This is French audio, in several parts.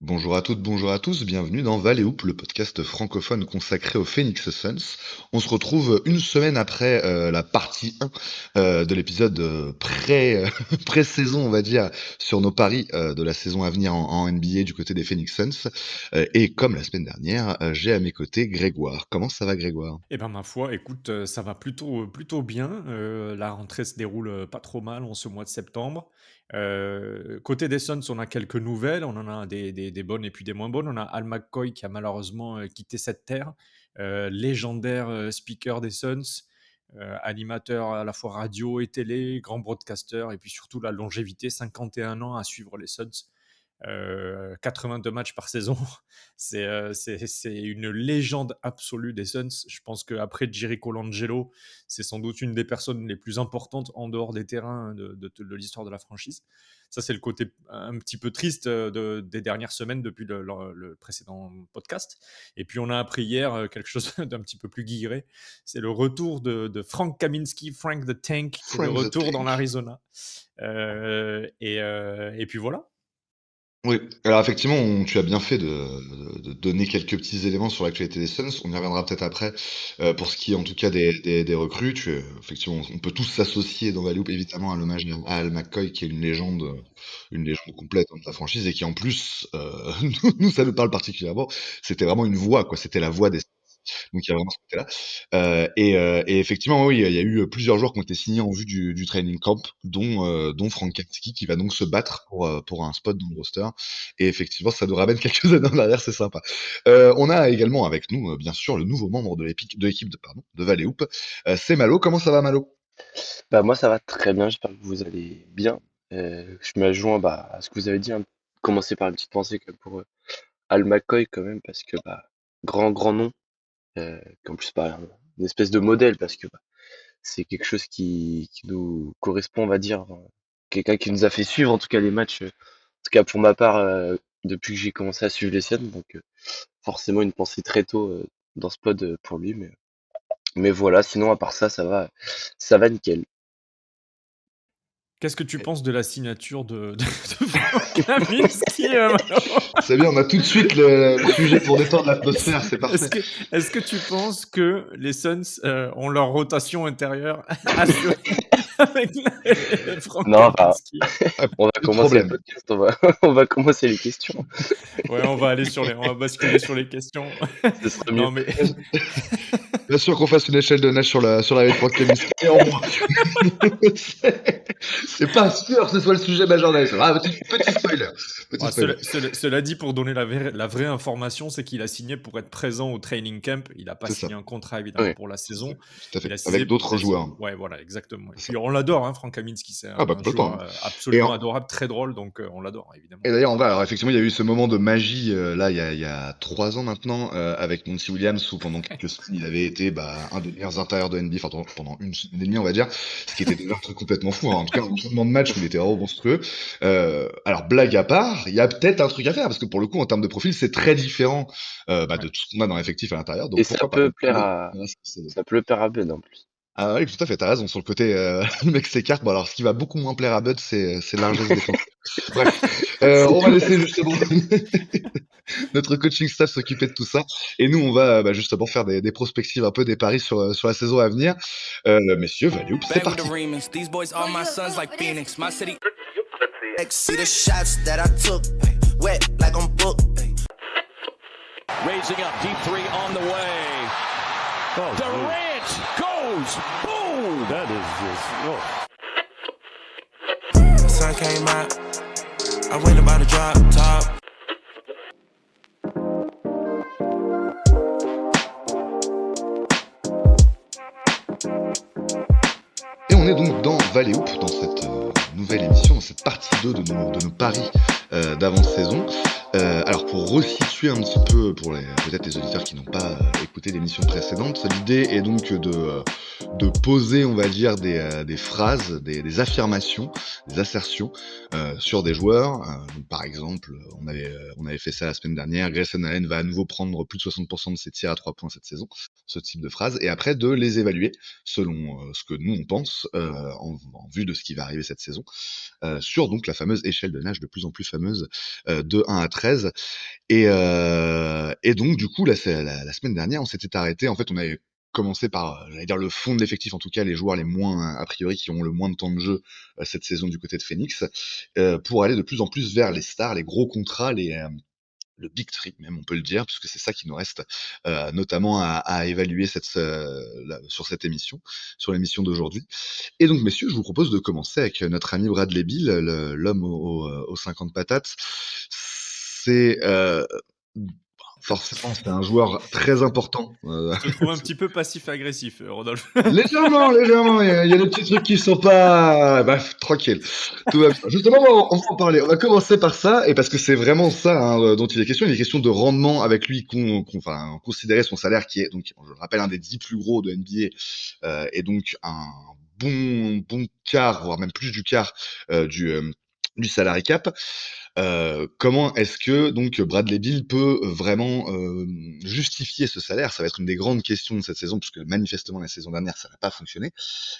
Bonjour à toutes, bonjour à tous, bienvenue dans Val et Hoop, le podcast francophone consacré aux Phoenix Suns. On se retrouve une semaine après la partie 1 de l'épisode pré-saison, on va dire, sur nos paris de la saison à venir en NBA du côté des Phoenix Suns. Et comme la semaine dernière, j'ai à mes côtés Grégoire. Comment ça va, Grégoire? Eh ben, ma foi, écoute, ça va plutôt bien. La rentrée se déroule, pas trop mal en ce mois de septembre. Côté des Suns, on a quelques nouvelles. On en a des bonnes et puis des moins bonnes. On a Al McCoy qui a malheureusement, quitté cette terre. Légendaire, speaker des Suns, animateur à la fois radio et télé, grand broadcaster et puis surtout la longévité, 51 ans à suivre les Suns. 82 matchs par saison. C'est une légende absolue des Suns. Je pense qu'après Jerry Colangelo, c'est sans doute une des personnes les plus importantes en dehors des terrains de l'histoire de la franchise. Ça, c'est le côté un petit peu triste des dernières semaines depuis le précédent podcast. Et puis, on a appris hier quelque chose d'un petit peu plus guilleret. C'est le retour de Frank Kaminsky, Frank the Tank, qui est de Frank the retour dans Tank. l'Arizona. Et puis voilà. Oui, alors effectivement, tu as bien fait de donner quelques petits éléments sur l'actualité des Suns. On y reviendra peut-être après. Pour ce qui est en tout cas des recrues, effectivement, on peut tous s'associer dans Valley Hoop, évidemment, à l'hommage à Al McCoy, qui est une légende complète de la franchise, et qui en plus, nous, ça nous parle particulièrement. C'était vraiment une voix, quoi. C'était la voix des Suns. Donc il y a vraiment ce côté-là. Et effectivement, oui, il y a eu plusieurs joueurs qui ont été signés en vue du training camp, dont Frank Kaminsky, qui va donc se battre pour un spot dans le roster. Et effectivement, ça nous ramène quelques années en arrière, c'est sympa. On a également avec nous, bien sûr, le nouveau membre de l'équipe de Valley Hoop. C'est Malo. Comment ça va, Malo? Bah moi ça va très bien, j'espère que vous allez bien. Je me joins à ce que vous avez dit, hein. Commencer par une petite pensée pour Al McCoy quand même, parce que grand nom, qu'en plus une espèce de modèle, parce que c'est quelque chose qui nous correspond, on va dire, quelqu'un qui nous a fait suivre en tout cas les matchs, en tout cas pour ma part, depuis que j'ai commencé à suivre les scènes, donc forcément une pensée très tôt dans ce pod pour lui, mais voilà, sinon à part ça, ça va nickel. Qu'est-ce que tu penses de la signature de Frank Kaminsky, Mano? C'est bien, on a tout de suite le sujet pour détendre Est-ce l'atmosphère, c'est est-ce parfait. que est-ce que tu penses que les Suns, ont leur rotation intérieure assurée avec Frank Non, Kaminsky? Ah, on va plus de commencer le problème. podcast, on va commencer les questions. Ouais, on va basculer sur les questions. Ce sera mieux. Non, mais Bien sûr qu'on fasse une échelle de neige sur la V3 de Kaminsky. Néanmoins, c'est pas sûr que ce soit le sujet majeur de la leçon. Ah, petit spoiler. Petit ouais, spoiler. cela dit, pour donner la vraie information, c'est qu'il a signé pour être présent au training camp. Il n'a pas C'est ça. signé un contrat, évidemment, Oui. pour la C'est ça. saison. Tout à Il fait. a signé Avec d'autres joueurs. ouais, voilà, exactement. Et C'est ça. puis, on l'adore, hein, Frank Kaminsky. C'est Ah bah un complètement, joueur hein. Et, absolument en- adorable, très drôle, donc on l'adore, évidemment. et d'ailleurs, alors effectivement, il y a eu ce moment de magie là, il y a 3 ans maintenant, avec Monty Williams, où pendant quelques semaines, il avait été un des meilleurs intérieurs de NBA, enfin pendant une semaine et demie, on va dire, ce qui était déjà un truc complètement fou, hein. En tout cas, un enchaînement de matchs où il était vraiment monstrueux. Alors blague à part, il y a peut-être un truc à faire, parce que pour le coup, en termes de profil, c'est très différent Ouais. de tout ce qu'on a dans l'effectif à l'intérieur, Et donc pourquoi pas. ça peut plaire à Ben en plus. Ah oui, tout à fait, t'as raison sur le côté, le mec s'écarte. Bon alors, ce qui va beaucoup moins plaire à Bud, c'est la largesse défensive. Bref, C'est on va tout à laisser fait. justement notre coaching staff s'occuper de tout ça, et nous on va justement faire des prospectives, un peu des paris sur la saison à venir. Messieurs, Valley Hoop, c'est Bang with the parti. remix. These boys are my sons like Phoenix. My city. See the shots that I took, wet like I'm booked. Raising up, deep three on the way. Oh, Durant goes, boom! that is just. Oh. Sun came out, I went about a drop top. Et on est donc dans Valley Hoop, dans cette nouvelle émission, dans cette partie 2 de nos paris d'avant-saison. Alors pour resituer un petit peu, pour peut-être les auditeurs qui n'ont pas écouté l'émission précédente, l'idée est donc de poser, on va dire, des phrases, des affirmations, des assertions sur des joueurs. Donc, par exemple, on avait fait ça la semaine dernière, Grayson Allen va à nouveau prendre plus de 60% de ses tirs à 3 points cette saison, ce type de phrase, et après de les évaluer selon ce que nous on pense en vue de ce qui va arriver cette saison, sur donc la fameuse échelle de nage de plus en plus fameuse de 1 à 13. Et donc du coup, là, c'est la semaine dernière, on s'était arrêté. En fait, on avait commencé par, j'allais dire le fond de l'effectif, en tout cas les joueurs les moins, a priori, qui ont le moins de temps de jeu cette saison du côté de Phoenix, pour aller de plus en plus vers les stars, les gros contrats, le big three même, on peut le dire, puisque c'est ça qui nous reste, notamment à évaluer sur cette émission, sur l'émission d'aujourd'hui. Et donc, messieurs, je vous propose de commencer avec notre ami Bradley Beal, l'homme aux 50 patates. C'est forcément, c'est un joueur très important. Je te trouve un petit peu passif-agressif, Rodolphe. Légèrement, légèrement, il y a des petits trucs qui sont pas... Bref, tranquille. Tout va bien. Justement, on va en parler. On va commencer par ça, et parce que c'est vraiment ça dont il est question. Il est question de rendement avec lui, enfin, considérer son salaire qui est, donc, je le rappelle, un des 10 plus gros de NBA, et donc un bon quart, voire même plus du quart, du salary cap. Comment est-ce que donc Bradley Beal peut vraiment justifier ce salaire? Ça va être une des grandes questions de cette saison, puisque manifestement la saison dernière ça n'a pas fonctionné.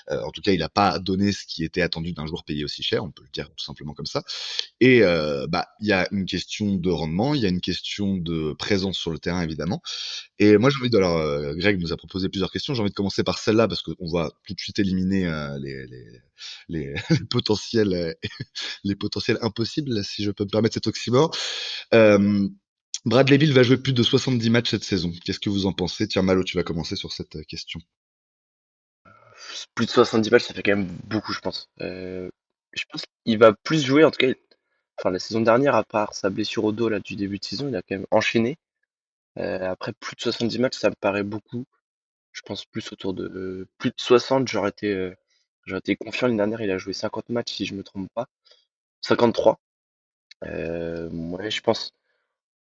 En tout cas, il n'a pas donné ce qui était attendu d'un joueur payé aussi cher, on peut le dire tout simplement comme ça. Et il y a une question de rendement, il y a une question de présence sur le terrain évidemment. Et moi j'ai envie de, alors Greg nous a proposé plusieurs questions, j'ai envie de commencer par celle-là parce qu'on va tout de suite éliminer les les potentiels les potentiels impossibles, si je peux me permettre cet oxymore. Bradley Beal va jouer plus de 70 matchs cette saison. Qu'est-ce que vous en pensez? Tiens, Malo, tu vas commencer sur cette question. Plus de 70 matchs, ça fait quand même beaucoup, je pense. Je pense qu'il va plus jouer, en tout cas, enfin, la saison dernière, à part sa blessure au dos là, du début de saison, il a quand même enchaîné. Après, plus de 70 matchs, ça me paraît beaucoup. Je pense plus autour de plus de 60, j'aurais été confiant. L'année dernière, il a joué 50 matchs, si je me trompe pas. 53. Ouais, je pense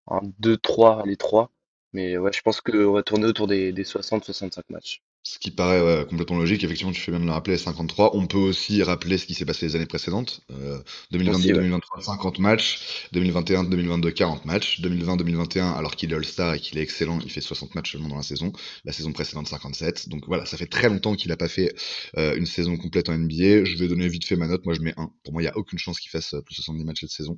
un 2-3, les 3. Mais ouais, je pense qu'on va tourner autour des 60-65 matchs. Ce qui paraît complètement logique, effectivement, tu fais bien de le rappeler, 53. On peut aussi rappeler ce qui s'est passé les années précédentes. Aussi, ouais. 2022-2023, 50 matchs. 2021-2022, 40 matchs. 2020-2021, alors qu'il est All-Star et qu'il est excellent, il fait 60 matchs seulement dans la saison. La saison précédente, 57. Donc voilà, ça fait très longtemps qu'il n'a pas fait une saison complète en NBA. Je vais donner vite fait ma note. Moi, je mets 1. Pour moi, il n'y a aucune chance qu'il fasse plus de 70 matchs cette saison.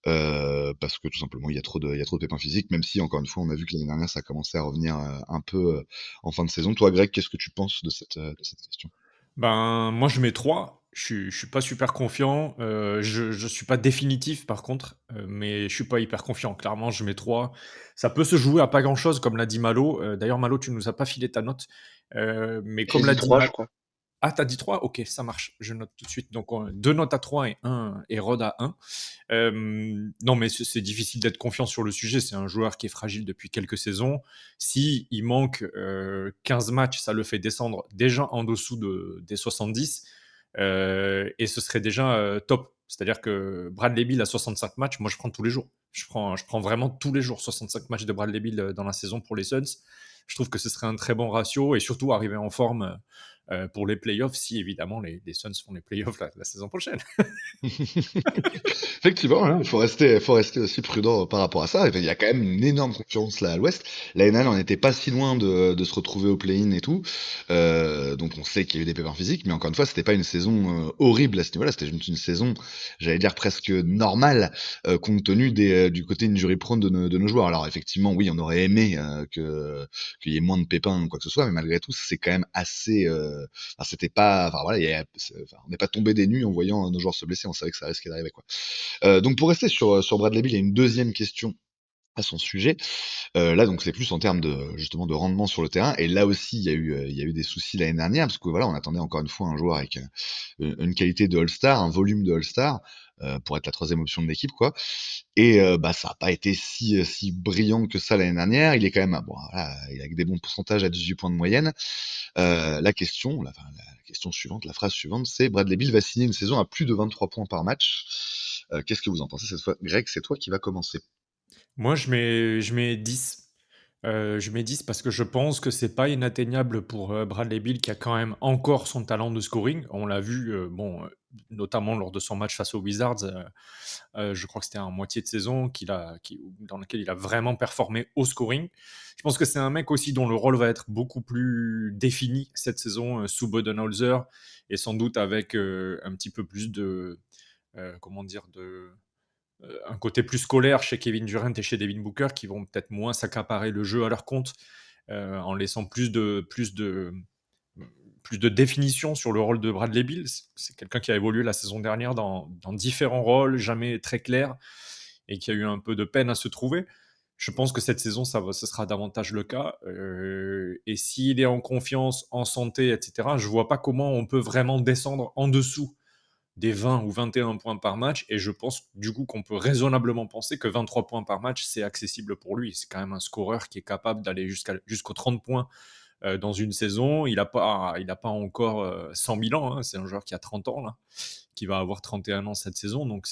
Parce que tout simplement, il y a trop de pépins physiques, même si, encore une fois, on a vu que l'année dernière, ça a commencé à revenir un peu en fin de saison. Toi, Greg, qu'est-ce que tu penses de cette question? Ben, moi, je mets 3. Je suis pas super confiant. Je suis pas définitif, par contre, mais je suis pas hyper confiant. Clairement, je mets 3. Ça peut se jouer à pas grand-chose, comme l'a dit Malo. D'ailleurs, Malo, tu nous as pas filé ta note. Mais J'ai comme dit l'a dit 3, je Malo. crois. Ah, t'as dit 3. Ok, ça marche. Je note tout de suite. Donc, 2 notes à 3 et Rod à 1. Non, mais c'est difficile d'être confiant sur le sujet. C'est un joueur qui est fragile depuis quelques saisons. Si il manque 15 matchs, ça le fait descendre déjà en dessous des 70. Et ce serait déjà top. C'est-à-dire que Bradley Beal à 65 matchs, moi je prends tous les jours. Je prends vraiment tous les jours 65 matchs de Bradley Beal dans la saison pour les Suns. Je trouve que ce serait un très bon ratio et surtout arriver en forme pour les playoffs si évidemment les Suns font les playoffs la saison prochaine. Effectivement, hein, faut rester aussi prudent par rapport à ça. Il y a quand même une énorme concurrence là à l'Ouest. L'année dernière, on n'était pas si loin de se retrouver au play-in et tout. Donc on sait qu'il y a eu des pépins physiques, mais encore une fois, c'était pas une saison horrible à ce niveau-là. C'était juste une saison, j'allais dire presque normale, compte tenu du côté injury prone de nos joueurs. Alors effectivement, oui, on aurait aimé qu'il y ait moins de pépins ou quoi que ce soit, mais malgré tout, c'est quand même assez. Enfin, c'était pas. Enfin voilà, on n'est pas tombé des nues en voyant nos joueurs se blesser. On savait que ça risquait d'arriver, quoi. Donc pour rester sur Bradley Beal, il y a une deuxième question à son sujet. Là, donc c'est plus en termes de justement de rendement sur le terrain. Et là aussi, il y a eu des soucis l'année dernière parce que voilà, on attendait encore une fois un joueur avec une qualité de All-Star, un volume de All-Star pour être la troisième option de l'équipe, quoi. Et ça n'a pas été si brillant que ça l'année dernière. Il est quand même, bon, voilà, il a des bons pourcentages à 18 points de moyenne. La question, la question suivante, la phrase suivante, c'est Bradley Beal va signer une saison à plus de 23 points par match. Qu'est-ce que vous en pensez cette fois? Greg, c'est toi qui va commencer. Moi, je mets 10. Je mets 10 parce que je pense que c'est pas inatteignable pour Bradley Beal qui a quand même encore son talent de scoring. On l'a vu, notamment lors de son match face aux Wizards. Je crois que c'était en moitié de saison dans lequel il a vraiment performé au scoring. Je pense que c'est un mec aussi dont le rôle va être beaucoup plus défini cette saison sous Budenholzer et sans doute avec un petit peu plus de comment dire un côté plus scolaire chez Kevin Durant et chez Devin Booker qui vont peut-être moins s'accaparer le jeu à leur compte, en laissant plus de définition sur le rôle de Bradley Beal. C'est quelqu'un qui a évolué la saison dernière dans différents rôles, jamais très clairs, et qui a eu un peu de peine à se trouver. Je pense que cette saison, ce sera davantage le cas. Et s'il est en confiance, en santé, etc., je ne vois pas comment on peut vraiment descendre en dessous des 20 ou 21 points par match. Et je pense du coup qu'on peut raisonnablement penser que 23 points par match, c'est accessible pour lui. C'est quand même un scoreur qui est capable d'aller jusqu'aux 30 points dans une saison. Il n'a pas encore 100 000 ans. Hein. C'est un joueur qui a 30 ans, là, qui va avoir 31 ans cette saison. Donc,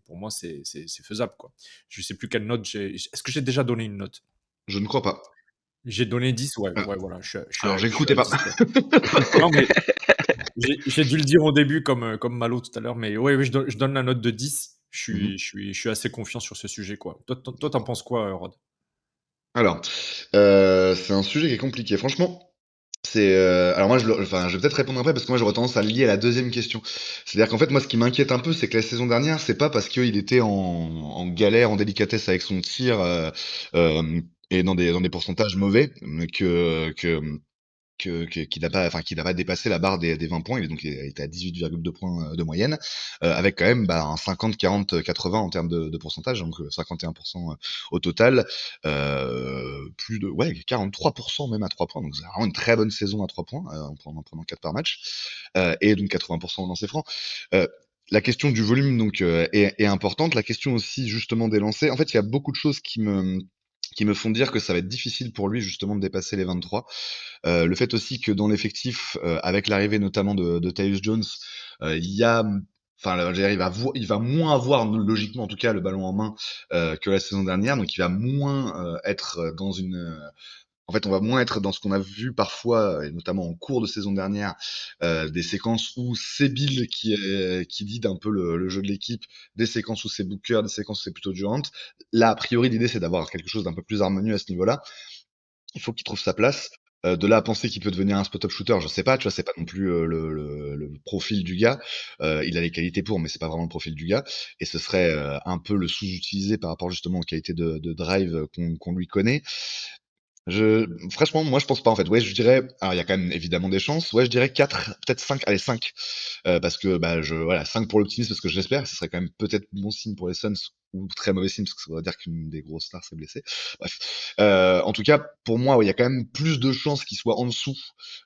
pour moi, c'est faisable. Quoi. Je ne sais plus quelle note j'ai. Est-ce que j'ai déjà donné une note? Je ne crois pas. J'ai donné 10, ouais, Ah, voilà. alors, Je suis j'écoutais à pas. 10. Non, mais j'ai dû le dire au début comme Malo tout à l'heure, mais ouais, je donne la note de 10. Mhm. Je suis assez confiant sur ce sujet. Quoi. Toi, t'en penses quoi, Rod? Alors, c'est un sujet qui est compliqué. Franchement, alors moi, enfin, je vais peut-être répondre après parce que moi, j'aurais tendance à le lier à la deuxième question. C'est-à-dire qu'en fait, moi, ce qui m'inquiète un peu, c'est que la saison dernière, c'est pas parce qu'il était en galère, en délicatesse avec son tir et dans des pourcentages mauvais qu'il n'a pas, enfin, qu'il n'a pas dépassé la barre des 20 points. Il était à 18,2 points de moyenne, avec quand même un 50, 40, 80 en termes de pourcentage, donc 51% au total, plus de ouais 43% même à 3 points, donc c'est vraiment une très bonne saison à 3 points, en prenant 4 par match, et donc 80% au lancer franc. La question du volume donc est importante. La question aussi justement des lancers. En fait, il y a beaucoup de choses qui me font dire que ça va être difficile pour lui justement de dépasser les 23. Le fait aussi que dans l'effectif, avec l'arrivée notamment de Tyus Jones, il y a enfin, je veux dire, il va moins avoir, logiquement en tout cas, le ballon en main que la saison dernière, donc il va moins être dans une. En fait, on va moins être dans ce qu'on a vu parfois, et notamment en cours de saison dernière, des séquences où c'est Bill qui lead un peu le jeu de l'équipe, des séquences où c'est Booker, des séquences où c'est plutôt Durant. Là, a priori, l'idée c'est d'avoir quelque chose d'un peu plus harmonieux à ce niveau-là. Il faut qu'il trouve sa place. De là à penser qu'il peut devenir un spot-up shooter, je sais pas, tu vois, c'est pas non plus le profil du gars. Il a les qualités pour, mais c'est pas vraiment le profil du gars. Et ce serait un peu le sous-utilisé par rapport justement aux qualités de drive qu'on lui connaît. Franchement, moi je pense pas en fait. Ouais, je dirais, alors il y a quand même évidemment des chances. Ouais, je dirais 4, peut-être 5, allez 5. Parce que bah voilà, 5 pour l'optimisme parce que j'espère, ce serait quand même peut-être bon signe pour les Suns ou très mauvais signe parce que ça veut dire qu'une des grosses stars s'est blessée. Bref. En tout cas, pour moi, ouais, il y a quand même plus de chances qu'il soit en dessous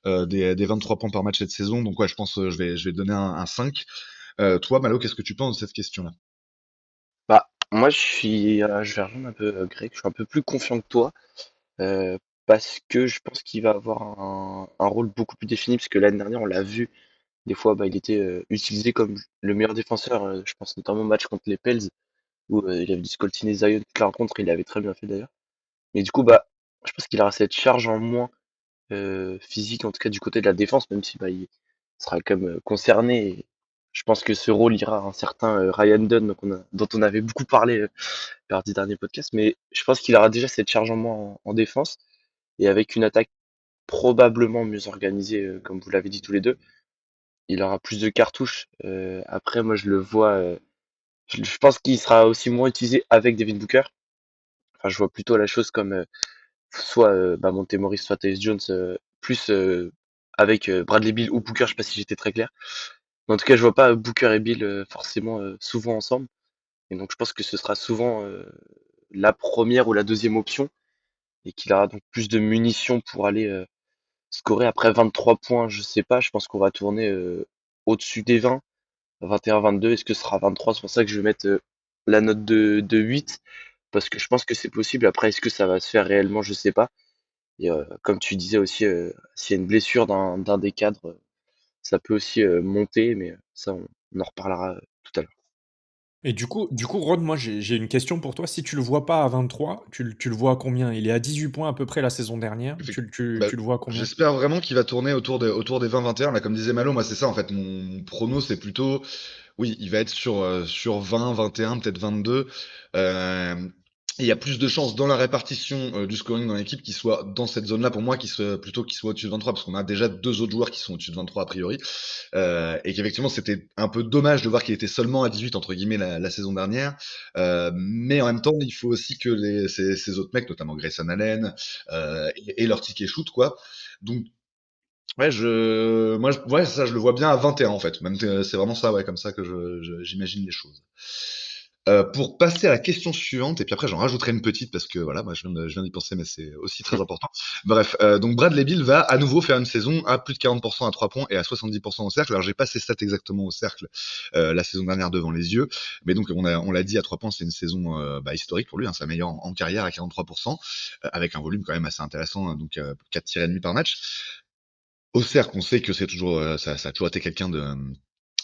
des 23 points par match cette saison. Donc ouais, je pense je vais donner un 5. Toi, Malo, qu'est-ce que tu penses de cette question-là? Bah, moi, je vais rejoindre un peu Greg, je suis un peu plus confiant que toi, euh, parce que je pense qu'il va avoir un rôle beaucoup plus défini, parce que l'année dernière, on l'a vu, des fois, bah, il était utilisé comme le meilleur défenseur, je pense notamment au match contre les Pels, où il avait dû scoltiner Zion toute la rencontre, il avait très bien fait d'ailleurs. Mais du coup, bah, je pense qu'il aura cette charge en moins physique, en tout cas du côté de la défense, même si bah, il sera quand même concerné. Et je pense que ce rôle ira à un certain Ryan Dunn, dont on avait beaucoup parlé lors du dernier podcast. Mais je pense qu'il aura déjà cette charge en moins en défense et avec une attaque probablement mieux organisée, comme vous l'avez dit tous les deux. Il aura plus de cartouches. Après, moi, je le vois. Je pense qu'il sera aussi moins utilisé avec Devin Booker. Enfin, je vois plutôt la chose comme soit bah, Monte soit Tyus Jones, plus avec Bradley Beal ou Booker, je sais pas si j'étais très clair. Mais en tout cas, je vois pas Booker et Beal forcément souvent ensemble. Et donc je pense que ce sera souvent la première ou la deuxième option et qu'il aura donc plus de munitions pour aller scorer après 23 points, je sais pas, je pense qu'on va tourner au-dessus des 20, 21-22, est-ce que ce sera 23? C'est pour ça que je vais mettre la note de 8 parce que je pense que c'est possible. Après, est-ce que ça va se faire réellement? Je sais pas. Et comme tu disais aussi, s'il y a une blessure d'un des cadres, ça peut aussi monter, mais ça, on en reparlera tout à l'heure. Et du coup, Rod, moi, j'ai une question pour toi. Si tu le vois pas à 23, tu le vois à combien? Il est à 18 points à peu près la saison dernière. Bah, Tu le vois à combien? j'espère vraiment qu'il va tourner autour des 20-21. Là, comme disait Malo, moi c'est ça en fait. Mon prono c'est plutôt, oui, il va être sur 20, 21, peut-être 22. Euh, Et il y a plus de chances dans la répartition du scoring dans l'équipe qu'il soit dans cette zone-là pour moi, plutôt qu'il soit au-dessus de 23, parce qu'on a déjà 2 autres joueurs qui sont au-dessus de 23 a priori. Et qu'effectivement, c'était un peu dommage de voir qu'il était seulement à 18, entre guillemets, la saison dernière. Mais en même temps, il faut aussi que ces autres mecs, notamment Grayson Allen, et leur ticket shoot, quoi. Donc, ouais, ouais, ça, je le vois bien à 21 en fait. Même c'est vraiment ça, ouais, comme ça que j'imagine les choses. Pour passer à la question suivante, et puis après j'en rajouterai une petite parce que voilà, moi je viens d'y penser, mais c'est aussi très important. Bref, donc Bradley Beal va à nouveau faire une saison à plus de 40% à 3 points et à 70% au cercle. Alors j'ai pas ses stats exactement au cercle la saison dernière devant les yeux, mais donc on l'a dit, à 3 points c'est une saison historique pour lui, hein, sa meilleure en carrière à 43%, avec un volume quand même assez intéressant, hein, donc 4 tirs et demi par match. Au cercle, on sait que c'est toujours ça a toujours été quelqu'un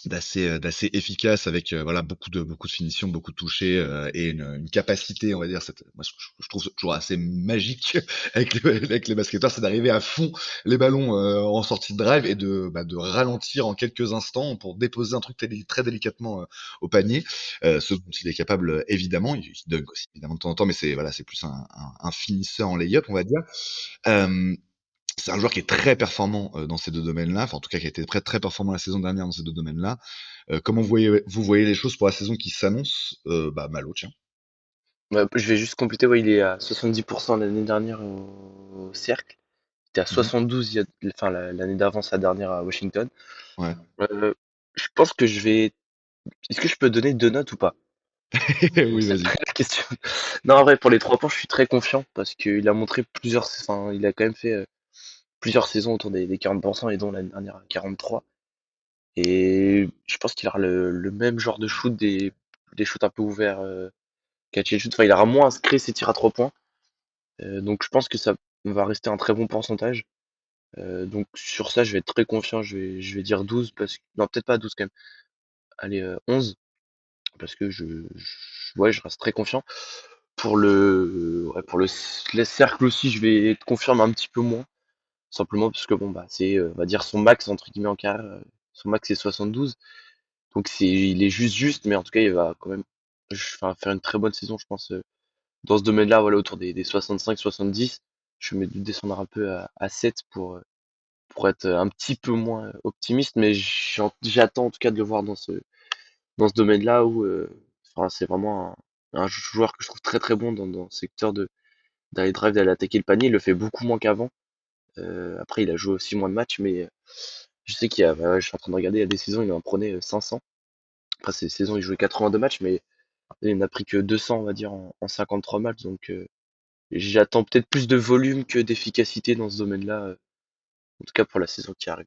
d'assez efficace avec voilà beaucoup de finitions, beaucoup de touchés et une capacité, on va dire, moi je trouve ça toujours assez magique avec les basketteurs, c'est d'arriver à fond les ballons en sortie de drive et de ralentir en quelques instants pour déposer un truc très délicatement au panier, ce dont il est capable évidemment, il dunk aussi évidemment de temps en temps, mais c'est plus un finisseur en lay-up, on va dire. C'est un joueur qui est très performant dans ces 2 domaines-là, enfin en tout cas qui a été très performant la saison dernière dans ces 2 domaines-là. Comment vous voyez les choses pour la saison qui s'annonce? Malo, tiens. Je vais juste compléter, ouais, il est à 70% l'année dernière au cercle. Il était à Mmh. 72 enfin, l'année d'avant sa dernière à Washington. Ouais. Je pense que je vais. Est-ce que je peux donner 2 notes ou pas? Oui, C'est vas-y. ça la question. Non, en vrai, pour les 3 points, je suis très confiant parce qu'il a montré enfin, il a quand même fait plusieurs saisons autour des 40% et dont l'année dernière à 43. Et je pense qu'il aura le même genre de shoot, des shoots un peu ouverts, catch and shoot. Enfin, il aura moins inscrit ses tirs à 3 points. Donc je pense que ça va rester un très bon pourcentage. Donc sur ça, je vais être très confiant. Je vais dire 12 non, peut-être pas 12 quand même. Allez, 11 parce que ouais, je reste très confiant. Le cercle aussi, je vais être confiant, mais un petit peu moins. Simplement parce que bon, bah, c'est, on va dire son max entre guillemets en carrière. Son max c'est 72. Donc il est juste, mais en tout cas, il va quand même enfin, faire une très bonne saison, je pense, dans ce domaine-là, voilà, autour des 65-70. Je vais descendre un peu à 7 pour être un petit peu moins optimiste, mais j'attends en tout cas de le voir dans ce domaine-là où enfin, c'est vraiment un joueur que je trouve très très bon dans le secteur d'aller drive, d'aller attaquer le panier. Il le fait beaucoup moins qu'avant. Après, il a joué aussi moins de matchs, mais je sais je suis en train de regarder, il y a des saisons, il en prenait 500. Après, ces saisons, il jouait 82 matchs, mais il n'a pris que 200, on va dire, en 53 matchs. Donc, j'attends peut-être plus de volume que d'efficacité dans ce domaine-là, en tout cas pour la saison qui arrive.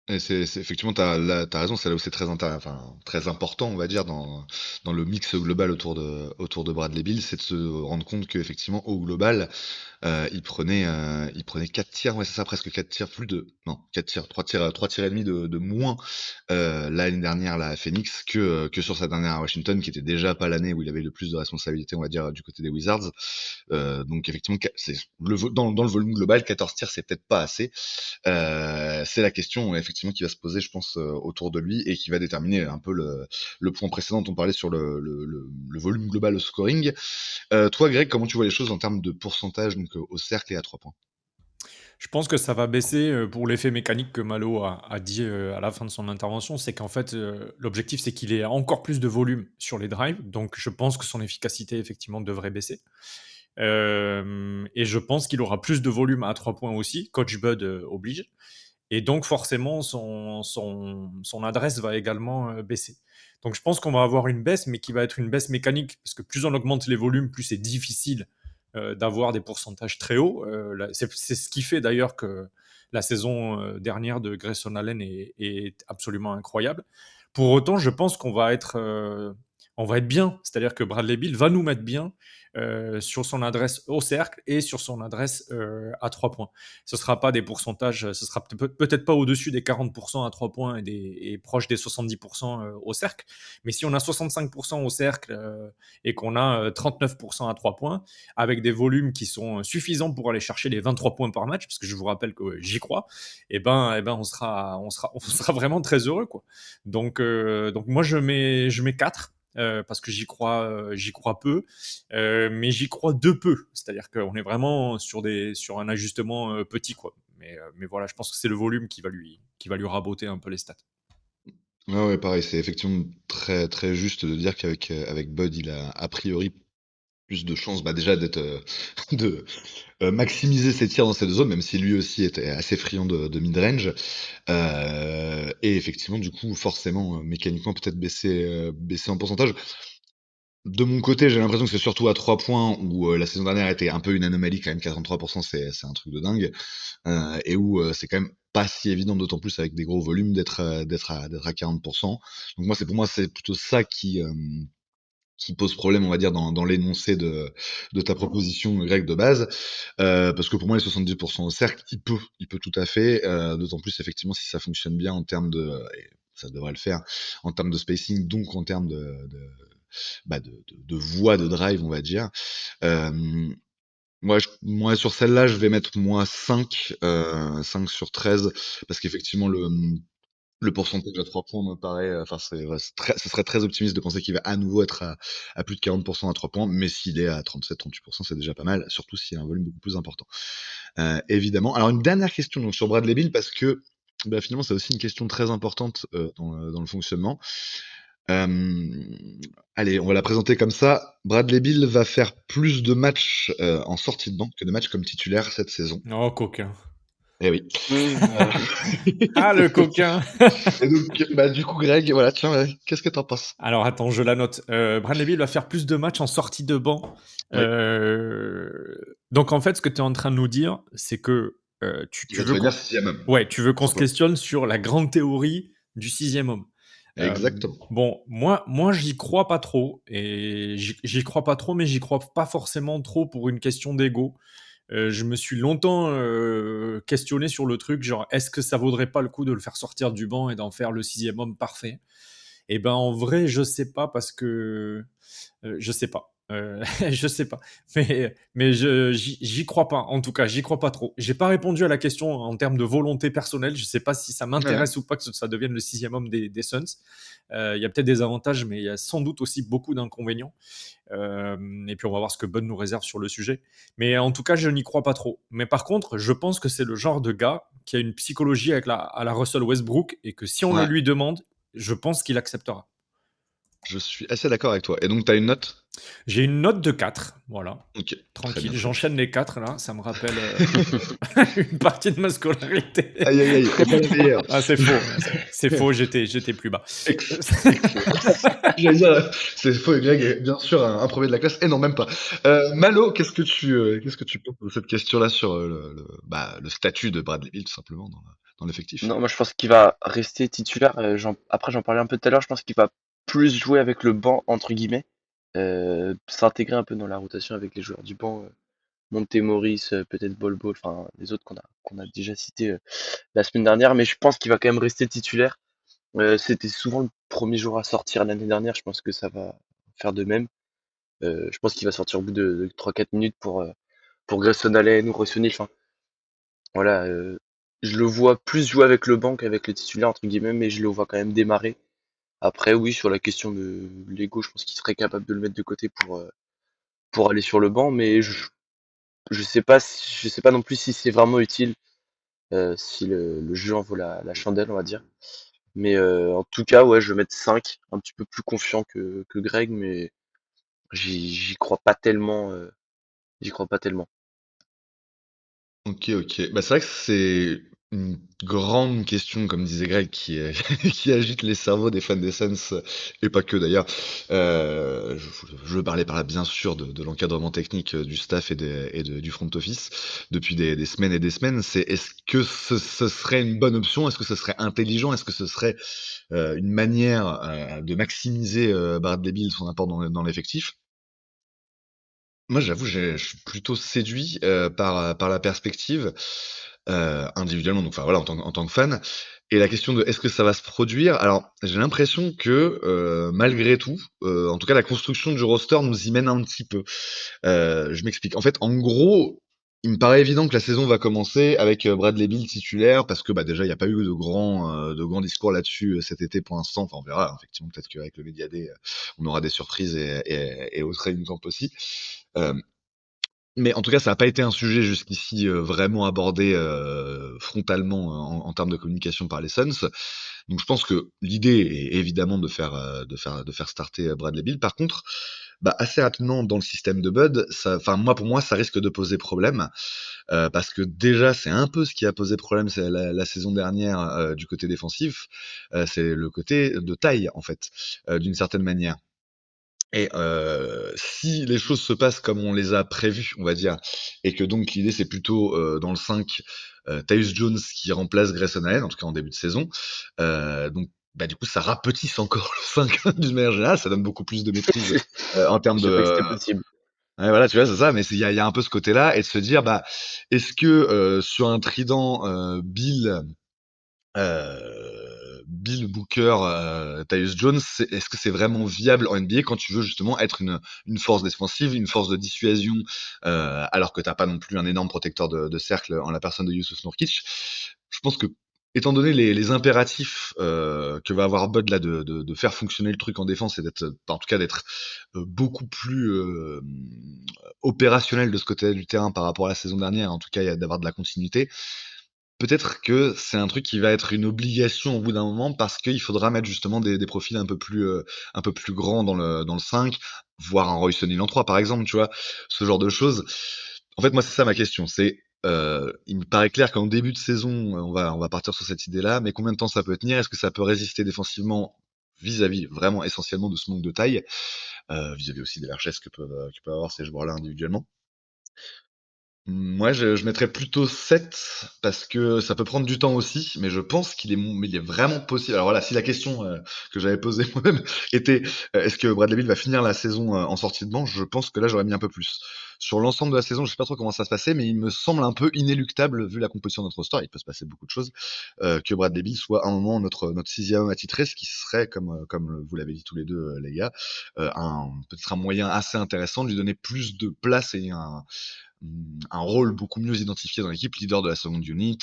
Et effectivement, t'as raison, c'est là où c'est très important, on va dire, dans le mix global autour de Bradley Beal, c'est de se rendre compte qu'effectivement, au global, il prenait 4 tirs, ouais, c'est ça, presque 4 tirs, non, 4 tirs, 3 tirs et demi de moins l'année dernière là, à Phoenix que sur sa dernière à Washington, qui était déjà pas l'année où il avait le plus de responsabilités, on va dire, du côté des Wizards. Donc effectivement, dans le volume global, 14 tirs, c'est peut-être pas assez. C'est la question effectivement qui va se poser, je pense, autour de lui et qui va déterminer un peu le point précédent dont on parlait sur le volume global au scoring. Toi, Greg, comment tu vois les choses en termes de pourcentage donc, au cercle et à 3 points? Je pense que ça va baisser pour l'effet mécanique que Malo a dit à la fin de son intervention. C'est qu'en fait, l'objectif, c'est qu'il ait encore plus de volume sur les drives. Donc, je pense que son efficacité, effectivement, devrait baisser. Et je pense qu'il aura plus de volume à 3 points aussi. Coach Bud oblige. Et donc, forcément, son adresse va également baisser. Donc, je pense qu'on va avoir une baisse, mais qui va être une baisse mécanique. Parce que plus on augmente les volumes, plus c'est difficile d'avoir des pourcentages très hauts. C'est ce qui fait d'ailleurs que la saison dernière de Grayson Allen est absolument incroyable. Pour autant, je pense on va être bien. C'est-à-dire que Bradley Beal va nous mettre bien sur son adresse au cercle et sur son adresse à 3 points. Ce ne sera pas des pourcentages, ce sera peut-être pas au-dessus des 40% à 3 points et proche des 70% au cercle. Mais si on a 65% au cercle et qu'on a 39% à 3 points, avec des volumes qui sont suffisants pour aller chercher les 23 points par match, parce que je vous rappelle que j'y crois, on sera vraiment très heureux, quoi. Donc moi, je mets 4. parce que j'y crois peu, mais j'y crois de peu. C'est-à-dire qu'on est vraiment sur un ajustement petit, quoi. Mais voilà, je pense que c'est le volume qui va lui raboter un peu les stats. Ouais, ouais, pareil, c'est effectivement très, très juste de dire qu'avec avec Bud, il a priori plus de chances, bah, déjà d'être, de maximiser ses tirs dans ces deux zones, même si lui aussi était assez friand de mid-range. Et effectivement, du coup, forcément, mécaniquement, peut-être baisser en pourcentage. De mon côté, j'ai l'impression que c'est surtout à 3 points où la saison dernière était un peu une anomalie quand même, 43%, c'est un truc de dingue. Et où c'est quand même pas si évident, d'autant plus avec des gros volumes, d'être à 40%. Donc pour moi, c'est plutôt ça qui pose problème, on va dire, dans l'énoncé de ta proposition, Greg, de base. Parce que pour moi, les 70% au cercle, il peut tout à fait, d'autant plus effectivement si ça fonctionne bien en termes et ça devrait le faire, en termes de spacing, donc en termes de voie de drive, on va dire. Moi, sur celle-là, je vais mettre moi 5, 5 sur 13, parce qu'effectivement, le pourcentage à 3 points me paraît, enfin, ce serait très optimiste de penser qu'il va à nouveau être à plus de 40% à 3 points, mais s'il est à 37-38%, c'est déjà pas mal, surtout s'il y a un volume beaucoup plus important. Évidemment. Alors, une dernière question donc, sur Bradley Beal, parce que bah, finalement, c'est aussi une question très importante dans le fonctionnement. Allez, on va la présenter comme ça. Bradley Beal va faire plus de matchs en sortie de banc que de matchs comme titulaire cette saison. Oh, coquin. Eh oui. Ah, le coquin. Et donc, bah, du coup, Greg, voilà, tiens, ouais, qu'est-ce que t'en penses? Alors attends, je la note. Bradley Beal va faire plus de matchs en sortie de banc. Oui. Donc en fait, ce que tu es en train de nous dire, c'est que Il va devenir sixième homme. ouais, tu veux qu'on se Simplement. questionne sur la grande théorie du sixième homme. Exactement. Bon, moi, j'y crois pas trop. Et j'y crois pas trop, mais j'y crois pas forcément trop pour une question d'ego. Je me suis longtemps questionné sur le truc, genre, est-ce que ça vaudrait pas le coup de le faire sortir du banc et d'en faire le sixième homme parfait? Et ben en vrai, je sais pas parce que je sais pas. Je sais pas. Mais j'y crois pas. En tout cas, j'y crois pas trop. J'ai pas répondu à la question en termes de volonté personnelle. Je sais pas si ça m'intéresse ou pas que ça devienne le sixième homme des Suns. Il y a peut-être des avantages, mais il y a sans doute aussi beaucoup d'inconvénients. Et puis on va voir ce que Bud nous réserve sur le sujet. Mais en tout cas, je n'y crois pas trop. Mais par contre, je pense que c'est le genre de gars qui a une psychologie à la Russell Westbrook et que si on le Ouais, lui demande, je pense qu'il acceptera. je suis assez d'accord avec toi. Et donc, t'as une note? J'ai une note de 4, voilà. Ok, très Tranquille, bien. j'enchaîne les 4 là, ça me rappelle une partie de ma scolarité. Aïe, aïe, aïe, c'est pas la meilleure. Ah, c'est faux, c'est faux, j'étais plus bas. J'allais dire, c'est faux, et Greg est bien sûr un premier de la classe. Et non, même pas. Malo, qu'est-ce que tu penses de cette question-là sur le statut de Bradley Beal, tout simplement, dans l'effectif? Non, moi je pense qu'il va rester titulaire. Après, j'en parlais un peu tout à l'heure. Je pense qu'il va plus jouer avec le banc, entre guillemets. S'intégrer un peu dans la rotation avec les joueurs du banc. Monte peut-être Bol Bol, enfin les autres qu'on a déjà cités la semaine dernière. Mais je pense qu'il va quand même rester titulaire. C'était souvent le premier joueur à sortir l'année dernière. Je pense que ça va faire de même. Je pense qu'il va sortir au bout de 3-4 minutes pour Grayson Allen ou Royce O'Neal. Enfin, voilà, je le vois plus jouer avec le banc qu'avec le titulaire, entre guillemets, mais je le vois quand même démarrer. Après, oui, sur la question de l'ego, je pense qu'il serait capable de le mettre de côté pour aller sur le banc, mais je sais pas non plus si c'est vraiment utile, si le jeu en vaut la chandelle, on va dire. Mais en tout cas, ouais, je vais mettre 5, un petit peu plus confiant que Greg, mais j'y crois pas tellement. J'y crois pas tellement. Ok, ok. Bah, c'est vrai que c'est une grande question, comme disait Greg, qui agite les cerveaux des fans des Suns, et pas que d'ailleurs. Je veux parler par là, bien sûr, de l'encadrement technique du staff du front office depuis des semaines et des semaines. Est-ce que ce serait une bonne option? Est-ce que ce serait intelligent? Est-ce que ce serait une manière de maximiser Bradley Beal, son apport dans l'effectif? Moi, j'avoue, je suis plutôt séduit par la perspective, individuellement, donc enfin voilà, en tant que fan. Et la question de est-ce que ça va se produire? Alors, j'ai l'impression que malgré tout, en tout cas, la construction du roster nous y mène un petit peu. Je m'explique. En fait, en gros, Il me paraît évident que la saison va commencer avec Bradley Beal titulaire parce que déjà il n'y a pas eu de grands discours là-dessus cet été pour l'instant. Enfin on verra, effectivement peut-être qu'avec le Media Day on aura des surprises et au training camp aussi. Euh, mais en tout cas ça n'a pas été un sujet jusqu'ici vraiment abordé frontalement en termes de communication par les Suns. Donc je pense que l'idée est évidemment de faire starter Bradley Beal. Par contre, assez rapidement dans le système de Bud, enfin pour moi ça risque de poser problème. Parce que déjà, c'est un peu ce qui a posé problème c'est la saison dernière du côté défensif, c'est le côté de taille en fait, d'une certaine manière. Et si les choses se passent comme on les a prévues, on va dire, et que donc l'idée c'est plutôt dans le 5, Tyus Jones qui remplace Grayson Allen, en tout cas en début de saison, donc du coup ça rapetisse encore le 5 d'une manière générale, ça donne beaucoup plus de maîtrise en termes Je savais pas que c'était de possible. Ouais, voilà, tu vois, c'est ça, mais il y a un peu ce côté-là, et de se dire, est-ce que sur un trident Bill Booker, Tyus Jones, est-ce que c'est vraiment viable en NBA quand tu veux justement être une force défensive, une force de dissuasion, alors que t'as pas non plus un énorme protecteur de cercle en la personne de Yusuf Nurkic. Je pense que étant donné les impératifs que va avoir Bud là de faire fonctionner le truc en défense et d'être, en tout cas d'être beaucoup plus opérationnel de ce côté du terrain par rapport à la saison dernière, en tout cas d'avoir de la continuité. Peut-être que c'est un truc qui va être une obligation au bout d'un moment parce qu'il faudra mettre justement des profils un peu plus grands dans le 5, voire un Royce O'Neal en 3 par exemple, tu vois, ce genre de choses. En fait, moi, c'est ça ma question. Il me paraît clair qu'en début de saison, on va partir sur cette idée-là, mais combien de temps ça peut tenir? Est-ce que ça peut résister défensivement vis-à-vis vraiment essentiellement de ce manque de taille, vis-à-vis aussi des largesses que peuvent avoir ces joueurs-là individuellement? Moi, je mettrais plutôt 7 parce que ça peut prendre du temps aussi, mais je pense mais il est vraiment possible. Alors voilà, si la question que j'avais posée moi-même était est-ce que Bradley Beal va finir la saison en sortie de banc, je pense que là j'aurais mis un peu plus. Sur l'ensemble de la saison, je sais pas trop comment ça se passait, mais il me semble un peu inéluctable vu la composition de notre roster. Il peut se passer beaucoup de choses que Bradley Beal soit à un moment notre sixième homme attitré, ce qui serait comme vous l'avez dit tous les deux les gars, peut-être un moyen assez intéressant de lui donner plus de place et un rôle beaucoup mieux identifié dans l'équipe, leader de la seconde unit,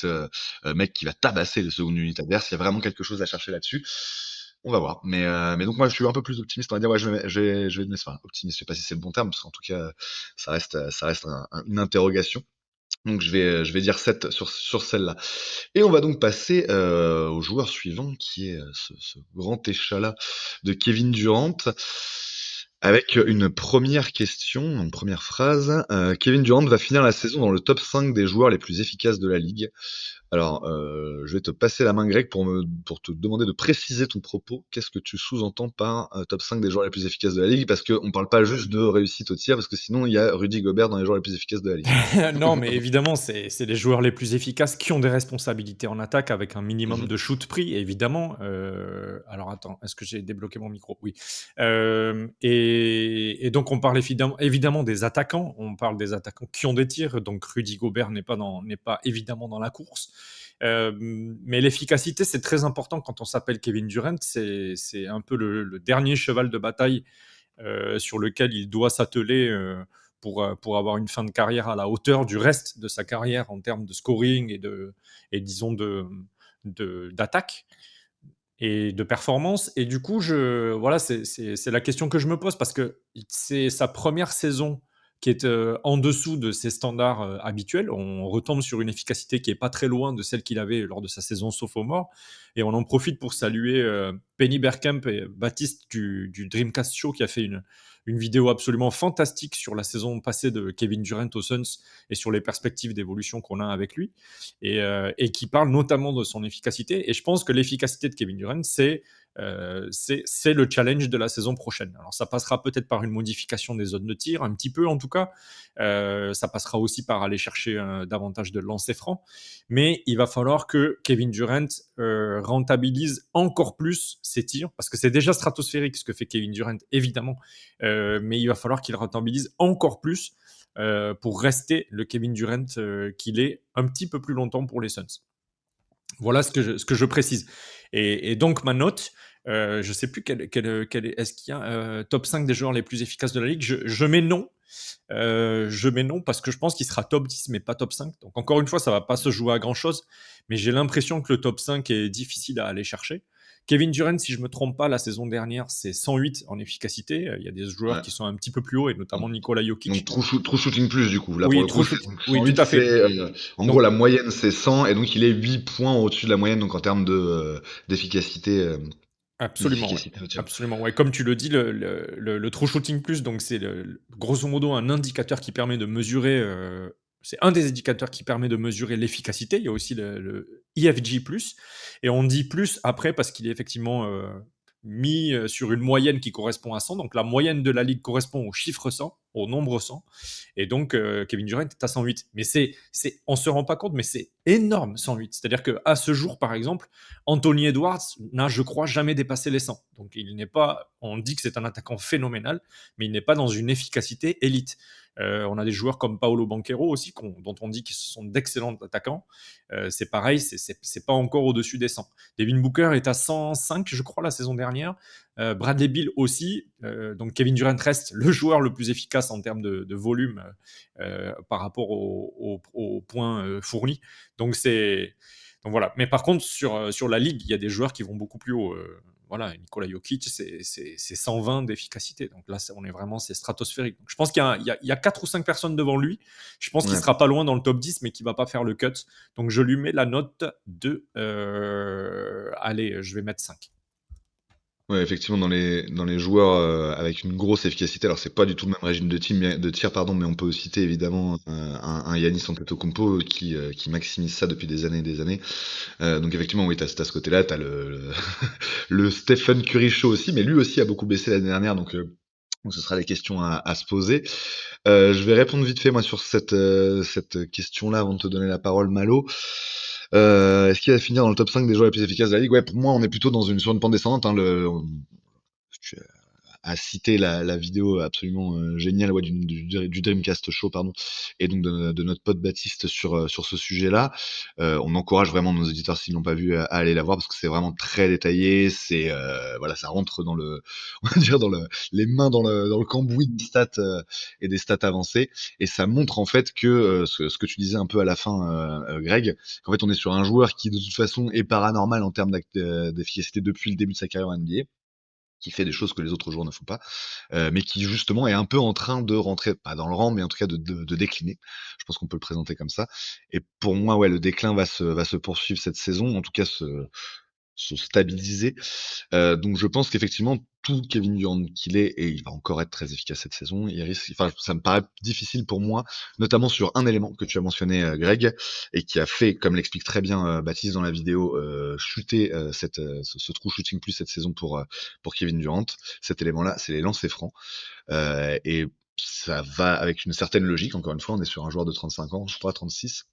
mec qui va tabasser les secondes unités adverses. Il y a vraiment quelque chose à chercher là-dessus. On va voir. Mais donc moi je suis un peu plus optimiste. On va dire ouais, je vais donner enfin, optimiste. Je sais pas si c'est le bon terme parce qu'en tout cas ça reste une interrogation. Donc je vais dire 7 sur celle-là. Et on va donc passer au joueur suivant qui est ce grand échalas de Kevin Durant. Avec une première question, une première phrase. Kevin Durant va finir la saison dans le top 5 des joueurs les plus efficaces de la ligue. Alors, je vais te passer la main, Greg, pour te demander de préciser ton propos. Qu'est-ce que tu sous-entends par top 5 des joueurs les plus efficaces de la ligue? Parce qu'on parle pas juste de réussite au tir, parce que sinon, il y a Rudy Gobert dans les joueurs les plus efficaces de la ligue. Non, mais évidemment, c'est les joueurs les plus efficaces qui ont des responsabilités en attaque avec un minimum Mhm. de shoot pris, évidemment. Alors attends, est-ce que j'ai débloqué mon micro? Oui. Et donc on parle évidemment des attaquants. On parle des attaquants qui ont des tirs. Donc Rudy Gobert n'est pas évidemment dans la course. Mais l'efficacité, c'est très important quand on s'appelle Kevin Durant. C'est un peu le dernier cheval de bataille sur lequel il doit s'atteler pour avoir une fin de carrière à la hauteur du reste de sa carrière en termes de scoring et disons d'attaque et de performance. Et du coup, voilà, c'est la question que je me pose parce que c'est sa première saison qui est en dessous de ses standards habituels. On retombe sur une efficacité qui est pas très loin de celle qu'il avait lors de sa saison sophomore. Et on en profite pour saluer Penny Bergkamp et Baptiste du Dreamcast Show qui a fait une vidéo absolument fantastique sur la saison passée de Kevin Durant aux Suns et sur les perspectives d'évolution qu'on a avec lui et qui parle notamment de son efficacité. Et je pense que l'efficacité de Kevin Durant, c'est le challenge de la saison prochaine. Alors ça passera peut-être par une modification des zones de tir, un petit peu en tout cas. Ça passera aussi par aller chercher davantage de lancers francs. Mais il va falloir que Kevin Durant rentabilise encore plus ses tirs, parce que c'est déjà stratosphérique ce que fait Kevin Durant, évidemment. Mais il va falloir qu'il rentabilise encore plus pour rester le Kevin Durant qu'il est un petit peu plus longtemps pour les Suns. Voilà ce que je précise. Et donc ma note, je ne sais plus est-ce qu'il y a top 5 des joueurs les plus efficaces de la ligue. Je mets non, Je mets non parce que je pense qu'il sera top 10 mais pas top 5. Donc encore une fois, ça va pas se jouer à grand-chose, mais j'ai l'impression que le top 5 est difficile à aller chercher. Kevin Durant, si je me trompe pas, la saison dernière, c'est 108 en efficacité. Il y a des joueurs Ouais. qui sont un petit peu plus hauts et notamment Donc, Nikola donc Jokic. true shooting plus du coup. Là pour Oui, le coup, trop c'est shoot. donc Oui, tout 108, à fait. en gros Donc la moyenne c'est 100 et donc il est 8 points au-dessus de la moyenne donc en termes d'efficacité absolument, ouais. d'efficacité au tir. Absolument, ouais. Comme tu le dis, le True Shooting Plus, donc c'est grosso modo un indicateur qui permet de mesurer. C'est un des indicateurs qui permet de mesurer l'efficacité. Il y a aussi le EFG Plus, et on dit plus après parce qu'il est effectivement mis sur une moyenne qui correspond à 100. Donc la moyenne de la ligue correspond au chiffre 100, au nombre 100. Et donc Kevin Durant est à 108. Mais on se rend pas compte, mais c'est énorme 108. C'est-à-dire qu'à ce jour, par exemple, Anthony Edwards n'a, je crois, jamais dépassé les 100. Donc il n'est pas, on dit que c'est un attaquant phénoménal, mais il n'est pas dans une efficacité élite. On a des joueurs comme Paolo Banchero aussi, dont on dit qu'ils sont d'excellents attaquants. C'est pareil, c'est pas encore au-dessus des 100. Devin Booker est à 105, je crois, la saison dernière. Bradley Beal aussi. Donc Kevin Durant reste le joueur le plus efficace en termes de volume par rapport aux points fournis. Donc donc voilà. Mais par contre, sur la ligue, il y a des joueurs qui vont beaucoup plus haut. Voilà, Nikola Jokic, c'est 120 d'efficacité. Donc là, c'est stratosphérique. Donc je pense qu'il y a 4 ou 5 personnes devant lui. Je pense qu'il Ouais. sera pas loin dans le top 10, mais qu'il va pas faire le cut. Donc je lui mets la note de... allez, je vais mettre 5. Ouais, effectivement, dans les joueurs avec une grosse efficacité, alors c'est pas du tout le même régime de tir, pardon, mais on peut citer évidemment un Giannis Antetokounmpo qui maximise ça depuis des années et des années. Donc effectivement, oui, t'as ce côté-là, t'as le Stephen Curry show aussi, mais lui aussi a beaucoup baissé l'année dernière, donc ce sera des questions à se poser. Je vais répondre vite fait moi sur cette question-là avant de te donner la parole, Malo. Est-ce qu'il va finir dans le top 5 des joueurs les plus efficaces de la ligue? Ouais, pour moi, on est plutôt sur une pente descendante. Hein, tu as cité la vidéo absolument géniale ouais, du Dreamcast Show, pardon, et donc de notre pote Baptiste sur ce sujet-là. On encourage vraiment nos auditeurs, s'ils l'ont pas vu, à aller la voir parce que c'est vraiment très détaillé. C'est voilà, ça rentre dans on va dire les mains dans le cambouis des stats et des stats avancées, et ça montre en fait que ce que tu disais un peu à la fin, Greg, qu'en fait on est sur un joueur qui de toute façon est paranormal en termes d'efficacité depuis le début de sa carrière en NBA, qui fait des choses que les autres joueurs ne font pas, mais qui justement est un peu en train de rentrer, pas dans le rang, mais en tout cas de décliner. Je pense qu'on peut le présenter comme ça. Et pour moi, ouais, le déclin va se poursuivre cette saison, en tout cas se stabiliser. Donc je pense qu'effectivement, tout Kevin Durant qu'il est, et il va encore être très efficace cette saison, enfin, ça me paraît difficile pour moi, notamment sur un élément que tu as mentionné, Greg, et qui a fait, comme l'explique très bien Baptiste dans la vidéo, chuter ce true shooting plus cette saison pour Kevin Durant. Cet élément-là, c'est les lancers francs. Et ça va avec une certaine logique, encore une fois, on est sur un joueur de 35 ans, je crois 36,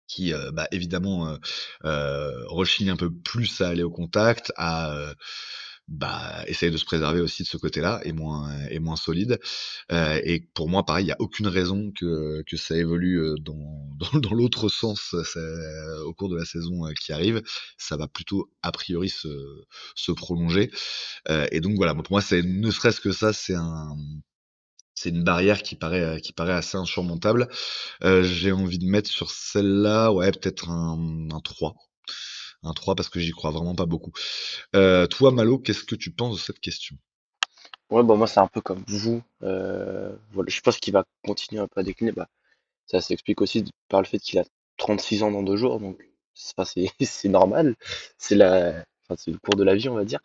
qui évidemment rechigne un peu plus à aller au contact, à essayer de se préserver aussi de ce côté-là et moins solide. Et pour moi, pareil, il y a aucune raison que ça évolue dans l'autre sens au cours de la saison qui arrive. Ça va plutôt a priori se prolonger. Et donc voilà, pour moi, c'est ne serait-ce que ça, c'est une barrière qui paraît assez insurmontable. J'ai envie de mettre sur celle-là, ouais, peut-être un 3. Un 3 parce que j'y crois vraiment pas beaucoup. Toi, Malo, qu'est-ce que tu penses de cette question? Ouais, bah moi c'est un peu comme vous. Voilà, je pense qu'il va continuer un peu à décliner. Bah, ça s'explique aussi par le fait qu'il a 36 ans dans 2 jours, donc c'est normal. C'est le cours de la vie, on va dire.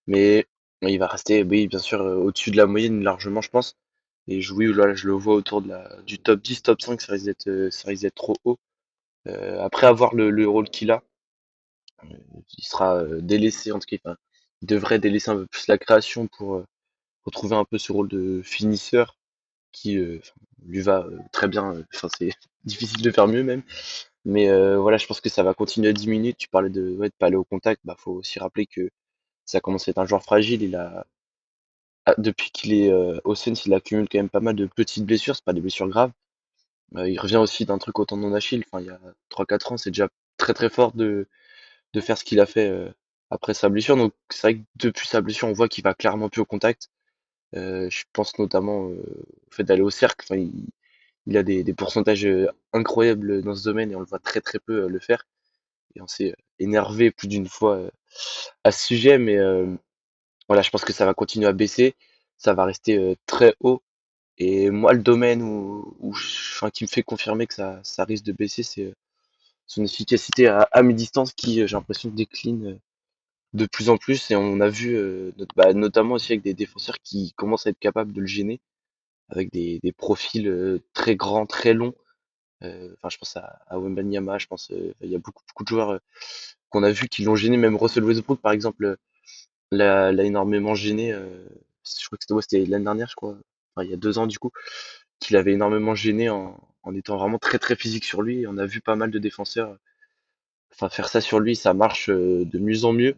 Mais il va rester, oui, bien sûr, au-dessus de la moyenne largement, je pense. Et oui, là, je le vois autour du top 10, top 5, ça risque d'être trop haut. Après avoir le rôle qu'il a, il sera délaissé, en tout cas, enfin, il devrait délaisser un peu plus la création pour retrouver un peu ce rôle de finisseur qui enfin, lui va très bien. Enfin, c'est difficile de faire mieux même. Mais voilà, je pense que ça va continuer à diminuer. Tu parlais ouais, de pas aller au contact, bah faut aussi rappeler que ça commence à être un joueur fragile. Depuis qu'il est au Suns, il accumule quand même pas mal de petites blessures, c'est pas des blessures graves. Il revient aussi d'un truc au tendon d'Achille, enfin il y a 3 4 ans, c'est déjà très très fort de faire ce qu'il a fait après sa blessure. Donc c'est vrai que depuis sa blessure, on voit qu'il va clairement plus au contact. Je pense notamment au fait d'aller au cercle. Enfin, il a des pourcentages incroyables dans ce domaine et on le voit très très peu le faire. Et on s'est énervé plus d'une fois à ce sujet, mais voilà, je pense que ça va continuer à baisser, ça va rester très haut. Et moi, le domaine enfin, qui me fait confirmer que ça risque de baisser, c'est son efficacité à mi-distance qui, j'ai l'impression, décline de plus en plus. Et on a vu, notamment aussi avec des défenseurs qui commencent à être capables de le gêner, avec des profils très grands, très longs. Enfin, je pense à Wembanyama, je pense, il y a beaucoup, beaucoup de joueurs qu'on a vu qui l'ont gêné. Même Russell Westbrook, par exemple, l'a énormément gêné. Je crois que c'était l'année dernière, je crois. Enfin, il y a 2 ans, du coup, qu'il avait énormément gêné en étant vraiment très, très physique sur lui. Et on a vu pas mal de défenseurs, enfin, faire ça sur lui, ça marche de mieux en mieux.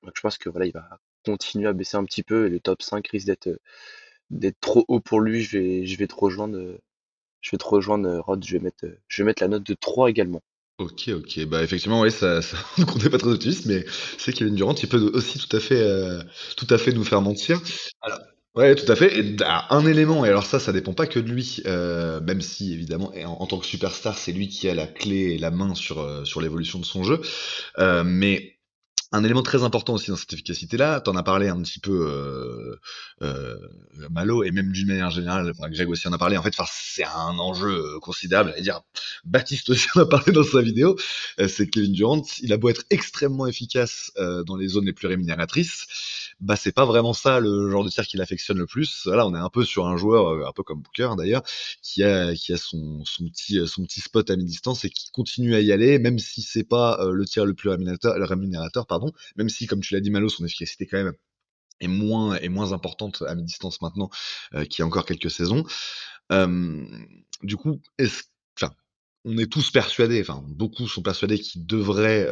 Donc, je pense que voilà, il va continuer à baisser un petit peu et le top 5 risque d'être trop haut pour lui. Je vais te rejoindre, Rod. Je vais mettre la note de 3 également. OK, OK. Bah, effectivement, ouais, ça on comptait pas très optimiste, mais c'est Kevin Durant, il peut aussi tout à fait nous faire mentir. Alors ouais, tout à fait et un élément et alors ça dépend pas que de lui, même si évidemment et en tant que superstar, c'est lui qui a la clé et la main sur l'évolution de son jeu, mais un élément très important aussi dans cette efficacité-là, tu en as parlé un petit peu, Malo et même d'une manière générale, enfin Greg aussi en a parlé, en fait, enfin, c'est un enjeu, considérable, à dire Baptiste aussi en a parlé dans sa vidéo, c'est Kevin Durant, il a beau être extrêmement efficace, dans les zones les plus rémunératrices, bah, c'est pas vraiment ça le genre de tir qu'il affectionne le plus. Voilà, on est un peu sur un joueur, un peu comme Booker d'ailleurs, qui a son petit spot à mi-distance et qui continue à y aller, même si c'est pas le tir le plus rémunérateur, pardon, même si, comme tu l'as dit, Malo, son efficacité quand même est moins importante à mi-distance maintenant qu'il y a encore quelques saisons. Euh, du coup, enfin, on est tous persuadés, enfin beaucoup sont persuadés qu'il devrait,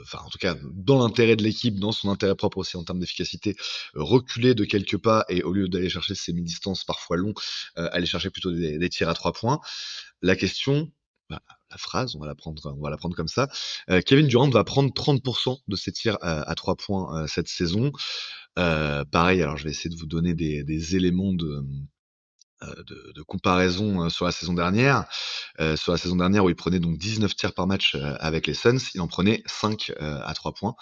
enfin en tout cas dans l'intérêt de l'équipe, dans son intérêt propre aussi en termes d'efficacité, reculer de quelques pas et au lieu d'aller chercher ces mi-distances parfois longs, aller chercher plutôt des tirs à 3 points. La question, bah, la phrase, on va la prendre comme ça. Kevin Durant va prendre 30% de ses tirs à 3 points cette saison. Pareil, alors je vais essayer de vous donner des éléments de comparaison sur la saison dernière. Sur la saison dernière où il prenait donc 19 tirs par match avec les Suns, il en prenait 5 à 3 points.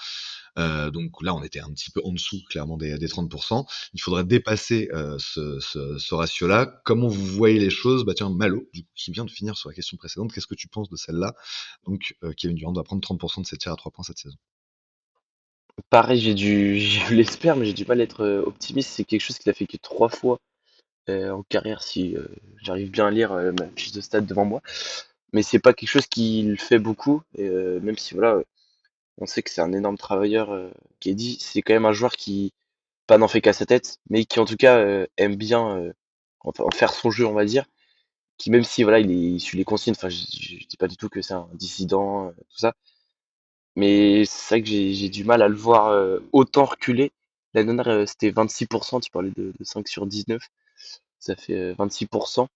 Donc là, on était un petit peu en dessous, clairement, des 30%. Il faudrait dépasser ce ratio-là. Comment vous voyez les choses? Bah tiens, Malo, du coup, qui vient de finir sur la question précédente, qu'est-ce que tu penses de celle-là? Donc, Kevin Durant va prendre 30% de ses tirs à 3 points cette saison. Pareil, je l'espère, mais j'ai du mal à être optimiste. C'est quelque chose qu'il a fait que 3 fois en carrière, si j'arrive bien à lire ma fiche de stats devant moi. Mais c'est pas quelque chose qu'il fait beaucoup. Et même si voilà, on sait que c'est un énorme travailleur, qui est dit, c'est quand même un joueur qui pas n'en fait qu'à sa tête, mais qui en tout cas aime bien en faire son jeu, on va dire. Qui même si voilà, il suit les consignes. Enfin, je dis pas du tout que c'est un dissident, tout ça. Mais c'est vrai que j'ai du mal à le voir autant reculer. L'année dernière, c'était 26%, tu parlais de 5 sur 19, ça fait 26%.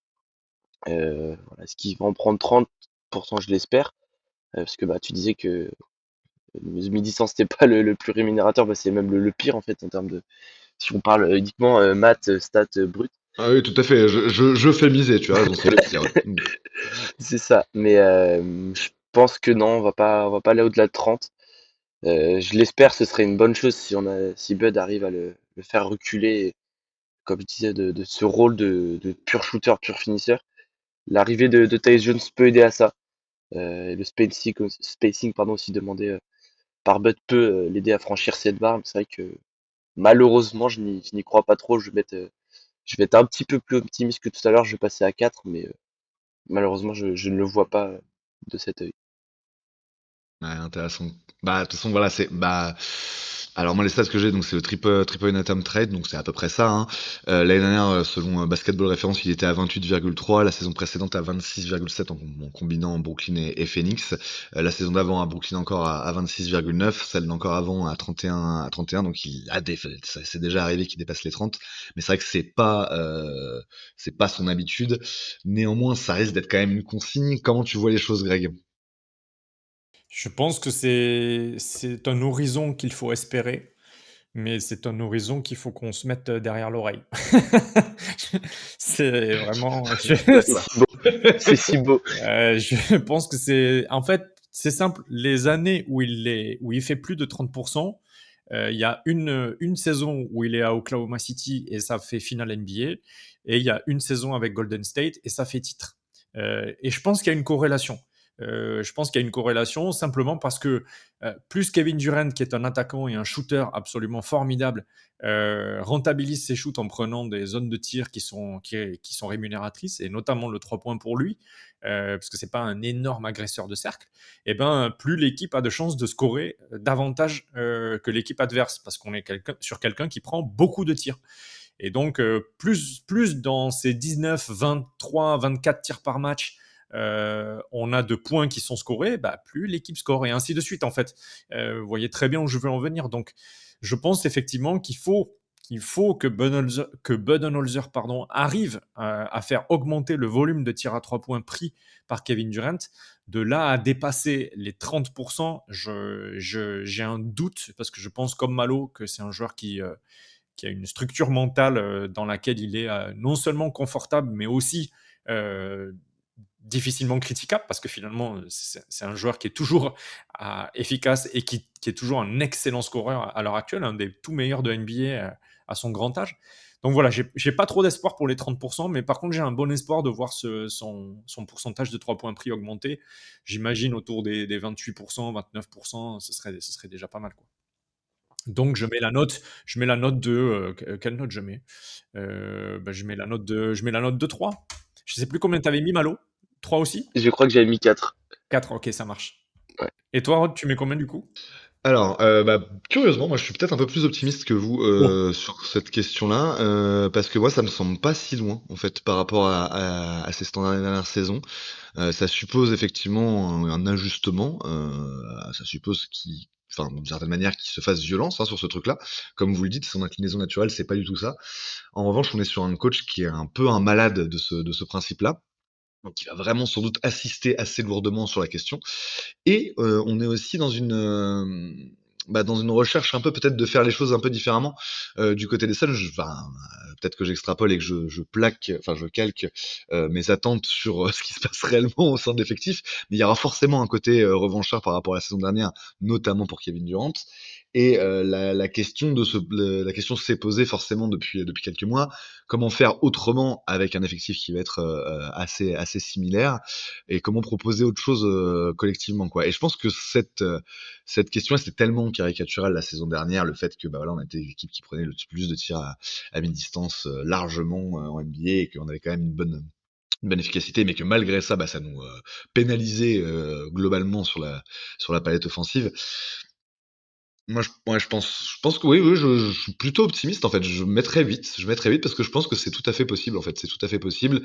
Voilà, est-ce qu'il va en prendre 30%? Je l'espère. Parce que bah, tu disais que mi-distance, c'était pas le plus rémunérateur, bah, c'est même le pire en fait en termes de. Si on parle uniquement maths, stats brut. Ah oui, tout à fait. Je fais miser, tu as raison, c'est le pire. Ouais. C'est ça. Mais je pense que non, on va pas aller au-delà de 30. Je l'espère, ce serait une bonne chose si Bud arrive à le faire reculer, comme je disais, de ce rôle de pur shooter, pur finisseur. L'arrivée de Tyus Jones peut aider à ça. Le spacing pardon, aussi demandé par Bud peut l'aider à franchir cette barre. C'est vrai que malheureusement, je n'y crois pas trop. Je vais être un petit peu plus optimiste que tout à l'heure. Je vais passer à 4, mais malheureusement, je ne le vois pas de cet œil. Ouais, intéressant. Bah, de toute façon, voilà, alors moi les stats que j'ai, donc c'est le triple atom trade, donc c'est à peu près ça, hein. L'année dernière, selon Basketball Reference, il était à 28,3, la saison précédente à 26,7 en combinant Brooklyn et Phoenix. La saison d'avant à Brooklyn encore à 26,9, celle d'encore avant à 31, donc c'est déjà arrivé qu'il dépasse les 30, mais c'est vrai que c'est pas son habitude. Néanmoins, ça risque d'être quand même une consigne. Comment tu vois les choses, Greg? Je pense que c'est un horizon qu'il faut espérer. mais c'est un horizon qu'il faut qu'on se mette derrière l'oreille. C'est vraiment, C'est si beau. C'est si beau. je pense que c'est, en fait, c'est simple. Les années où il fait plus de 30%, il y a une saison où il est à Oklahoma City et ça fait finale NBA, et il y a une saison avec Golden State et ça fait titre. Et je pense qu'il y a une corrélation. Je pense qu'il y a une corrélation simplement parce que plus Kevin Durant, qui est un attaquant et un shooter absolument formidable, rentabilise ses shoots en prenant des zones de tir qui sont rémunératrices, et notamment le 3 points pour lui, parce que c'est pas un énorme agresseur de cercle, et ben plus l'équipe a de chances de scorer davantage que l'équipe adverse, parce qu'on est sur quelqu'un qui prend beaucoup de tirs. Et donc, plus dans ces 19, 23, 24 tirs par match, on a de points qui sont scorés, bah, plus l'équipe score, et ainsi de suite, en fait. Vous voyez très bien où je veux en venir. Donc, je pense effectivement qu'il faut que Budenholzer arrive à faire augmenter le volume de tirs à 3 points pris par Kevin Durant. De là à dépasser les 30%, j'ai un doute, parce que je pense comme Malo que c'est un joueur qui a une structure mentale dans laquelle il est non seulement confortable, mais aussi euh, difficilement critiquable, parce que finalement, c'est un joueur qui est toujours efficace et qui est toujours un excellent scoreur à l'heure actuelle, un des tout meilleurs de NBA à son grand âge. Donc voilà, j'ai pas trop d'espoir pour les 30%, mais par contre, j'ai un bon espoir de voir son pourcentage de 3 points pris augmenter. J'imagine autour des 28%, 29%, ce serait déjà pas mal, quoi. Donc je mets la note de, quelle note je mets? Bah, je mets la note de 3. Je sais plus combien tu avais mis, Malo? 3 aussi? Je crois que j'avais mis 4. 4, OK, ça marche. Ouais. Et toi, Rod, tu mets combien du coup? Alors, bah, curieusement, moi je suis peut-être un peu plus optimiste que vous Oh. sur cette question-là, parce que moi ça me semble pas si loin en fait par rapport à ces standards des dernières saisons. Ça suppose effectivement un ajustement, ça suppose enfin d'une certaine manière qu'il se fasse violence, hein, sur ce truc-là. Comme vous le dites, son inclinaison naturelle, c'est pas du tout ça. En revanche, on est sur un coach qui est un peu un malade de ce principe-là, donc il va vraiment sans doute assister assez lourdement sur la question. Et on est aussi dans une recherche un peu peut-être de faire les choses un peu différemment du côté des Suns. Peut-être que j'extrapole et que je calque mes attentes sur ce qui se passe réellement au sein de l'effectif, mais il y aura forcément un côté revanchard par rapport à la saison dernière, notamment pour Kevin Durant. Et la question s'est posée forcément depuis quelques mois. Comment faire autrement avec un effectif qui va être assez similaire, et comment proposer autre chose collectivement, quoi. Et je pense que cette question-là, c'était tellement caricatural la saison dernière, le fait que bah voilà, on était l'équipe qui prenait le plus de tirs à mi-distance largement en NBA, et qu'on avait quand même une bonne efficacité, mais que malgré ça, bah, ça nous pénalisait globalement sur la palette offensive. Moi, je pense que oui, je suis plutôt optimiste en fait. Je mettrais 8 parce que je pense que c'est tout à fait possible en fait. C'est tout à fait possible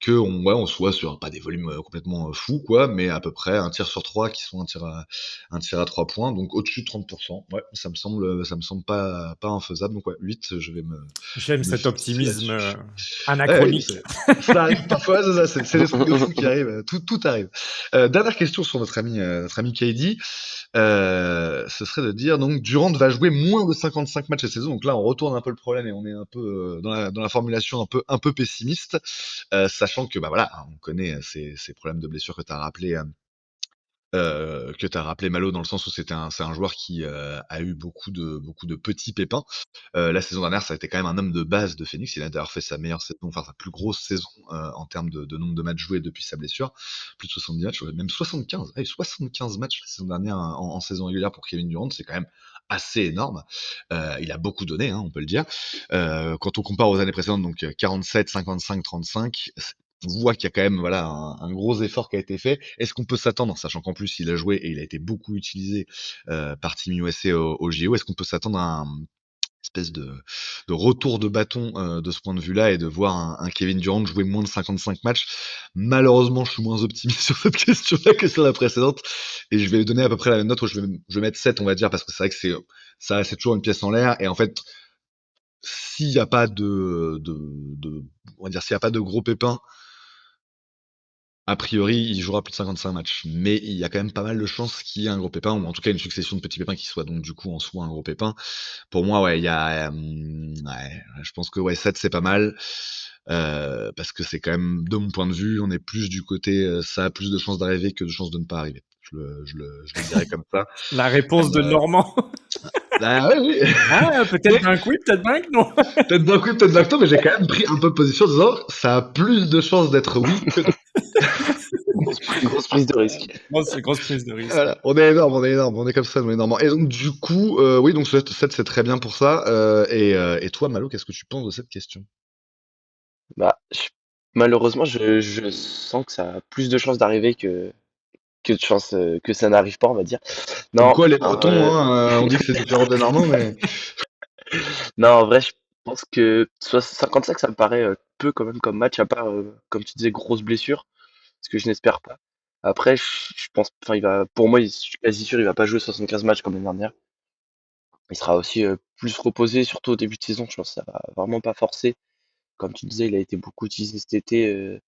on soit sur pas des volumes complètement fous quoi, mais à peu près un tir sur 3 qui sont un tir à 3 points, donc au-dessus de 30%. Ouais, ça me semble pas infaisable. Donc ouais, 8, J'aime me cet fixer optimisme là-dessus. Ouais, oui, anachronique. ça arrive parfois, c'est ça, c'est les trucs de fou qui arrivent, tout arrive. Dernière question sur notre ami KD. Ce serait de dire donc Durant va jouer moins de 55 matchs cette saison. Donc là, on retourne un peu le problème et on est un peu dans la formulation un peu pessimiste, sachant que bah voilà, on connaît ces problèmes de blessure que tu as rappelé Malo, dans le sens où c'est un joueur qui a eu beaucoup de petits pépins. La saison dernière, ça a été quand même un homme de base de Phoenix. Il a d'ailleurs fait sa meilleure saison, enfin sa plus grosse saison en termes de nombre de matchs joués depuis sa blessure. Plus de 70 matchs, même 75. 75 matchs la saison dernière en saison régulière pour Kevin Durant, c'est quand même assez énorme. Il a beaucoup donné, hein, on peut le dire. Quand on compare aux années précédentes, donc 47, 55, 35, on voit qu'il y a quand même voilà un gros effort qui a été fait. Est-ce qu'on peut s'attendre, sachant qu'en plus il a joué et il a été beaucoup utilisé par Team USA au JO, est-ce qu'on peut s'attendre à un espèce de retour de bâton de ce point de vue-là, et de voir un Kevin Durant jouer moins de 55 matchs? Malheureusement, je suis moins optimiste sur cette question-là que sur la précédente, et je vais lui donner à peu près la même note. Je vais mettre 7, on va dire, parce que c'est vrai que c'est toujours une pièce en l'air, et en fait, s'il n'y a pas on va dire, s'il n'y a pas de gros pépins, a priori, il jouera plus de 55 matchs. Mais il y a quand même pas mal de chances qu'il y ait un gros pépin, ou en tout cas une succession de petits pépins qui soit donc du coup en soi un gros pépin. Pour moi, ouais, il y a, ouais, je pense que ouais, 7 c'est pas mal. Parce que c'est quand même, de mon point de vue, on est plus du côté, ça a plus de chances d'arriver que de chances de ne pas arriver. Je le dirais comme ça. La réponse de Normand. Bah ouais, oui. Ah, peut-être bien que oui, peut-être bien que non. Peut-être d'un coup, peut-être d'un que non, mais j'ai quand même pris un peu de position en disant, ça a plus de chances d'être oui que non. Grosse prise de risque. Grosse prise de risque. Voilà, on est énorme, on est comme ça, on est énorme. Et donc du coup, oui, donc 7 c'est très bien pour ça. Et toi, Malo, qu'est-ce que tu penses de cette question? Bah, malheureusement, je sens que ça a plus de chances d'arriver que de chances que ça n'arrive pas, on va dire. Comme Non, quoi, les Bretons, on dit que c'est différent des Normands, mais non, en vrai, je pense que 55, ça me paraît peu quand même comme match, à part, comme tu disais, grosse blessure, ce que je n'espère pas. Après, je pense, enfin, pour moi, je suis quasi sûr, il va pas jouer 75 matchs comme l'année dernière. Il sera aussi plus reposé, surtout au début de saison. Je pense que ça va vraiment pas forcer. Comme tu disais, il a été beaucoup utilisé cet été.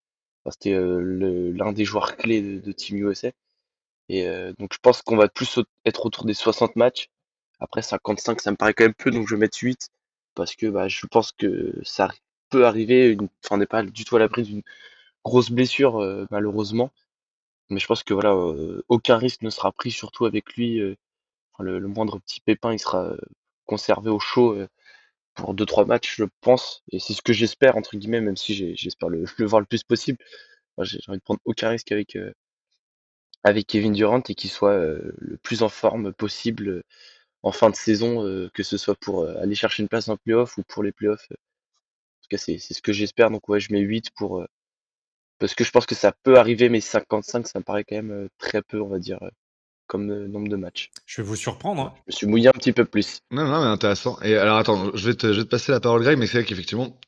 Enfin, c'était l'un des joueurs clés de Team USA. Et donc, je pense qu'on va plus être autour des 60 matchs. Après, 55, ça me paraît quand même peu, donc je vais mettre 8. Parce que bah, je pense que ça peut arriver. Enfin, on n'est pas du tout à l'abri d'une grosse blessure, malheureusement. Mais je pense que voilà, aucun risque ne sera pris, surtout avec lui. Enfin, le moindre petit pépin, il sera conservé au chaud pour 2-3 matchs, je pense. Et c'est ce que j'espère, entre guillemets, même si j'espère le voir le plus possible. Moi, j'ai envie de prendre aucun risque avec Kevin Durant et qu'il soit le plus en forme possible en fin de saison, que ce soit pour aller chercher une place en playoff ou pour les playoffs. En tout cas, c'est ce que j'espère. Donc, ouais, je mets 8 parce que je pense que ça peut arriver, mais 55, ça me paraît quand même très peu, on va dire, comme nombre de matchs. Je vais vous surprendre, Voilà, hein. je me suis mouillé un petit peu plus. non, non, mais intéressant. Et alors attends, je vais te passer la parole, Greg, mais c'est vrai qu'effectivement,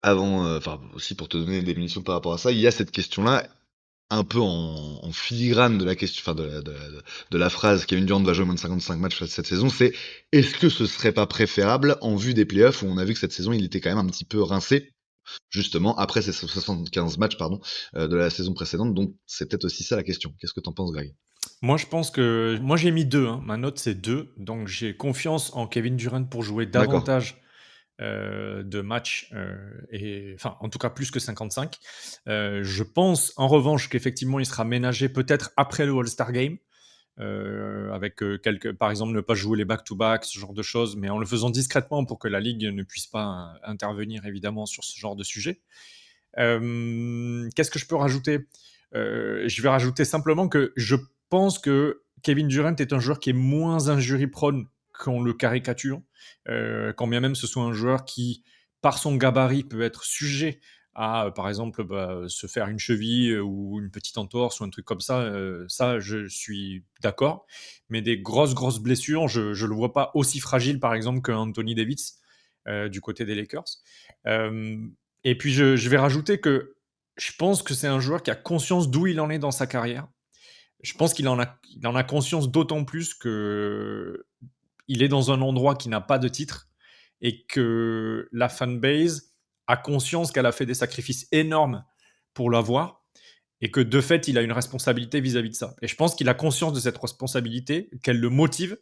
avant, enfin aussi pour te donner des munitions par rapport à ça, il y a cette question-là, un peu en filigrane de la question, enfin de la phrase Kevin Durant va jouer moins de 55 matchs cette saison, c'est est-ce que ce serait pas préférable en vue des playoffs où on a vu que cette saison il était quand même un petit peu rincé, justement après ces 75 matchs pardon de la saison précédente, donc c'est peut-être aussi ça la question. Qu'est-ce que t'en penses, Greg? Moi, je pense que moi, j'ai mis 2, hein. Ma note, c'est 2. Donc j'ai confiance en Kevin Durant pour jouer D'accord. davantage, de matchs, et enfin, en tout cas, plus que 55. Je pense, en revanche, qu'effectivement, il sera ménagé peut-être après le All-Star Game, avec, par exemple, ne pas jouer les back-to-back, ce genre de choses, mais en le faisant discrètement pour que la ligue ne puisse pas intervenir, évidemment, sur ce genre de sujet. Qu'est-ce que je peux rajouter? Je vais rajouter simplement que je pense que Kevin Durant est un joueur qui est moins injury prone qu'on le caricature, quand bien même ce soit un joueur qui, par son gabarit, peut être sujet à, par exemple, se faire une cheville ou une petite entorse ou un truc comme ça. Ça, je suis d'accord. Mais des grosses blessures, je ne le vois pas aussi fragile, par exemple, qu'Anthony Davis du côté des Lakers. Euh, et puis, je vais rajouter que je pense que c'est un joueur qui a conscience d'où il en est dans sa carrière. Je pense qu'il en a conscience d'autant plus que il est dans un endroit qui n'a pas de titre et que la fanbase a conscience qu'elle a fait des sacrifices énormes pour l'avoir et que de fait, il a une responsabilité vis-à-vis de ça. Et je pense qu'il a conscience de cette responsabilité, qu'elle le motive,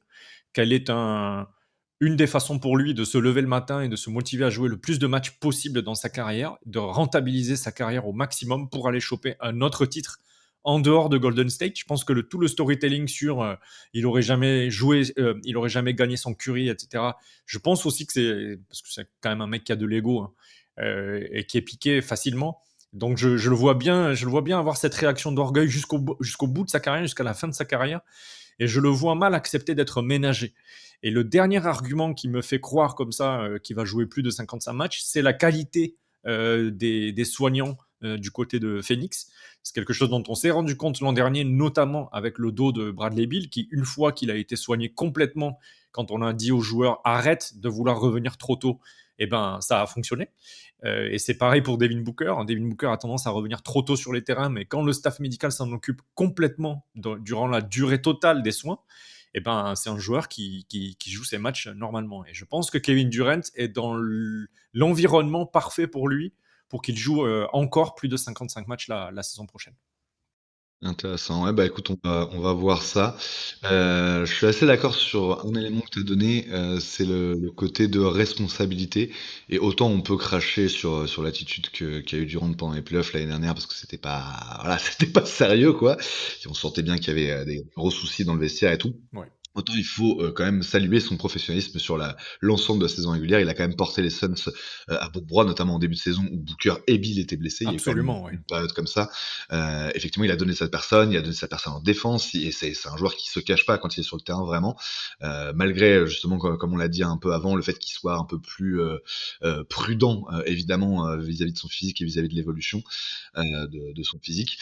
qu'elle est une des façons pour lui de se lever le matin et de se motiver à jouer le plus de matchs possible dans sa carrière, de rentabiliser sa carrière au maximum pour aller choper un autre titre en dehors de Golden State. Je pense que tout le storytelling sur il aurait jamais joué, il aurait jamais gagné son Curry, etc. Je pense aussi que c'est parce que c'est quand même un mec qui a de l'ego, hein, et qui est piqué facilement. Donc je le vois bien avoir cette réaction d'orgueil jusqu'au bout de sa carrière, jusqu'à la fin de sa carrière, et je le vois mal accepter d'être ménagé. Et le dernier argument qui me fait croire comme ça qu'il va jouer plus de 55 matchs, c'est la qualité des soignants du côté de Phoenix. C'est quelque chose dont on s'est rendu compte l'an dernier, notamment avec le dos de Bradley Beal, qui, une fois qu'il a été soigné complètement, quand on a dit aux joueurs arrête de vouloir revenir trop tôt, eh ben, ça a fonctionné. Et c'est pareil pour Devin Booker. Devin Booker a tendance à revenir trop tôt sur les terrains, mais quand le staff médical s'en occupe complètement durant la durée totale des soins, eh ben, c'est un joueur qui joue ses matchs normalement. Et je pense que Kevin Durant est dans l'environnement parfait pour lui, pour qu'il joue encore plus de 55 matchs la saison prochaine. Intéressant. Ouais, bah écoute, on va voir ça. Je suis assez d'accord sur un élément que tu as donné, c'est le côté de responsabilité. Et autant on peut cracher sur l'attitude qu'il y a eu Durant pendant les playoffs l'année dernière parce que c'était pas, voilà, c'était pas sérieux, quoi. Et on sentait bien qu'il y avait des gros soucis dans le vestiaire et tout. Ouais, Autant il faut quand même saluer son professionnalisme sur l'ensemble de la saison régulière. Il a quand même porté les Suns à bout de bras, notamment en début de saison où Booker et Bill étaient blessés. Il y a eu quand même absolument, ouais. une période comme ça. Effectivement, il a donné sa personne, il a donné sa personne en défense, et c'est un joueur qui se cache pas quand il est sur le terrain vraiment. Malgré justement, comme on l'a dit un peu avant, le fait qu'il soit un peu plus prudent, évidemment, vis-à-vis de son physique et vis-à-vis de l'évolution de son physique.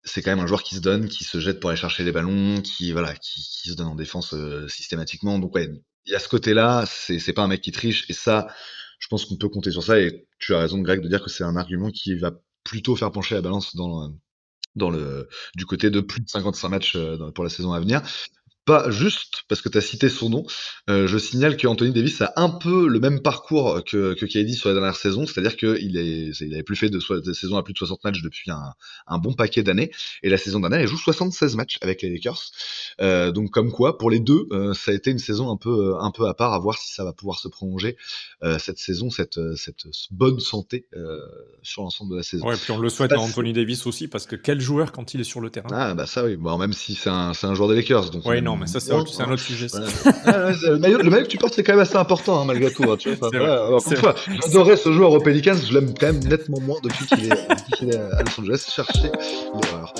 C'est quand même un joueur qui se donne, qui se jette pour aller chercher les ballons, qui se donne en défense systématiquement. Donc ouais, il y a ce côté-là, c'est pas un mec qui triche, et ça, je pense qu'on peut compter sur ça. Et tu as raison, Greg, de dire que c'est un argument qui va plutôt faire pencher la balance du côté de plus de 55 matchs pour la saison à venir. Pas juste parce que tu as cité son nom, je signale qu'Anthony Davis a un peu le même parcours que KD sur la dernière saison, c'est-à-dire qu'il avait plus fait de saison à plus de 60 matchs depuis un bon paquet d'années, et la saison dernière, il joue 76 matchs avec les Lakers. Donc comme quoi, pour les deux, ça a été une saison un peu à part, à voir si ça va pouvoir se prolonger cette saison, cette bonne santé sur l'ensemble de la saison. Ouais, puis on le souhaite à Anthony Davis aussi, parce que quel joueur quand il est sur le terrain. Ah bah ça oui, bon, même si c'est un joueur des Lakers, donc on Ouais, non, aime mais ça, c'est moins, c'est un autre sujet, ça. voilà. Ah ouais, le maillot que tu portes, c'est quand même assez important, hein, malgré tout, hein, tu vois. Enfin, C'est vrai, voilà, encore c'est une vrai. fois, j'adorais ce joueur aux Pelicans, je l'aime quand même nettement moins depuis qu'il est à Los Angeles. Chercher l'erreur.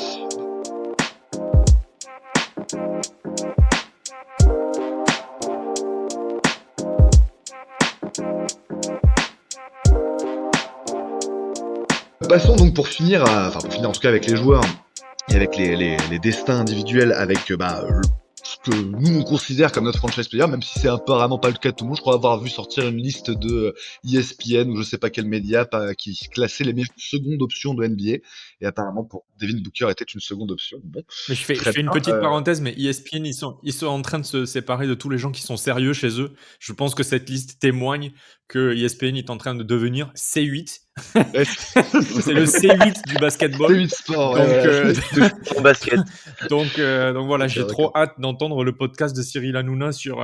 Passons donc pour finir en tout cas avec les joueurs et avec les destins individuels, avec ce que nous on considère comme notre franchise player, même si c'est apparemment pas le cas de tout le monde. Je crois avoir vu sortir une liste de ESPN ou je sais pas quel média qui classait les meilleures secondes options de NBA, et apparemment pour Devin Booker était une seconde option. Bon, Mais je très fais une bien. petite parenthèse, mais ESPN, ils sont en train de se séparer de tous les gens qui sont sérieux chez eux. Je pense que cette liste témoigne que ESPN est en train de devenir C8. Ouais, C'est le C8 du basketball. C8 Sport, Donc, ouais, En basket. donc voilà, j'ai d'accord, trop d'accord. hâte d'entendre le podcast de Cyril Hanouna sur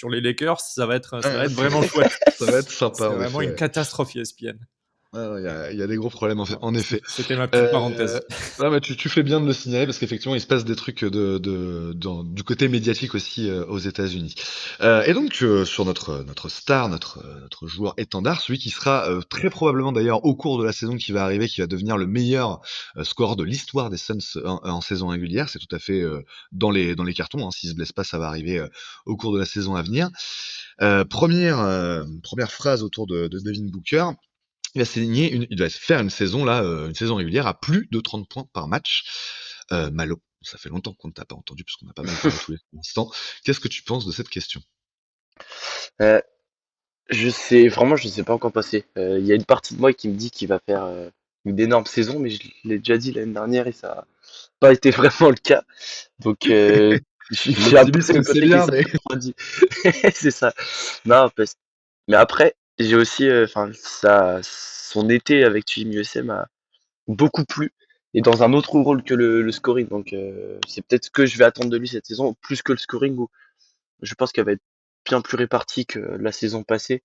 les Lakers. Ça va être Ouais, vraiment chouette. ça va être sympa C'est en vraiment effet. une Ouais. catastrophe ESPN. Ouais, il y a des gros problèmes en effet. C'était ma petite parenthèse. Non, mais tu fais bien de le signaler parce qu'effectivement, il se passe des trucs du côté médiatique aussi aux États-Unis. Et donc, sur notre star, notre joueur étendard, celui qui sera très probablement d'ailleurs au cours de la saison qui va arriver, qui va devenir le meilleur scoreur de l'histoire des Suns en saison régulière. C'est tout à fait dans les cartons, hein. S'il se blesse pas, ça va arriver au cours de la saison à venir. Première phrase autour de Devin Booker. Il va faire une saison là, une saison régulière à plus de 30 points par match. Malo, ça fait longtemps qu'on ne t'a pas entendu puisqu'on a pas mal parlé tous les instants. Qu'est-ce que tu penses de cette question? Euh, je sais pas encore passer. Il y a une partie de moi qui me dit qu'il va faire une énorme saison, mais je l'ai déjà dit l'année dernière et ça n'a pas été vraiment le cas. Donc, j'ai un peu L'optimisme, le c'est côté qui bien, s'est mais refroidi. C'est ça. Non, mais après, j'ai aussi, enfin, son été avec Team USA m'a beaucoup plu et dans un autre rôle que le scoring. Donc, c'est peut-être ce que je vais attendre de lui cette saison, plus que le scoring où je pense qu'elle va être bien plus répartie que la saison passée.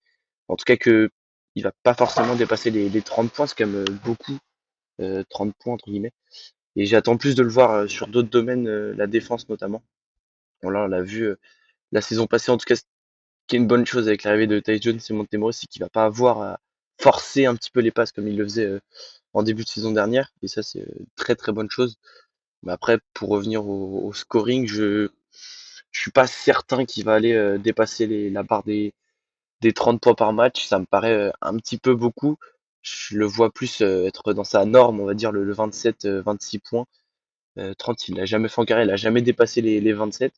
En tout cas, que il va pas forcément dépasser les 30 points, c'est quand même beaucoup, 30 points entre guillemets. Et j'attends plus de le voir sur d'autres domaines, la défense notamment. Bon, là, on l'a vu la saison passée, en tout cas, ce qui est une bonne chose avec l'arrivée de Tyus Jones et Montemorro, c'est qu'il va pas avoir à forcer un petit peu les passes comme il le faisait en début de saison dernière. Et ça, c'est une très très bonne chose. Mais après, pour revenir au scoring, je suis pas certain qu'il va aller dépasser la barre des 30 points par match. Ça me paraît un petit peu beaucoup. Je le vois plus être dans sa norme, on va dire le 27, 26 points. 30, il l'a jamais fait en carrière, il a jamais dépassé les 27.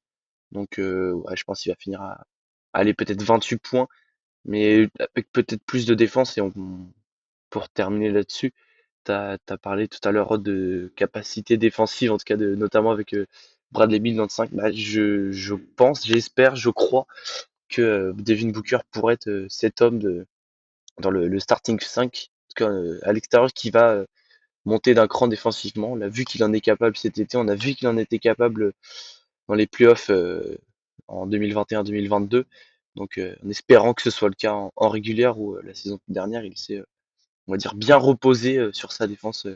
Donc ouais, je pense qu'il va finir à aller peut-être 28 points, mais avec peut-être plus de défense. Et pour terminer là-dessus, tu as parlé tout à l'heure de capacité défensive, en tout cas notamment avec Bradley Beal dans le 5. Bah, je pense, j'espère, je crois que Devin Booker pourrait être cet homme dans le starting 5, en tout cas, à l'extérieur, qui va monter d'un cran défensivement. On a vu qu'il en est capable cet été, on a vu qu'il en était capable dans les playoffs en 2021-2022. Donc en espérant que ce soit le cas en régulière où la saison dernière, il s'est, on va dire, bien reposé sur sa défense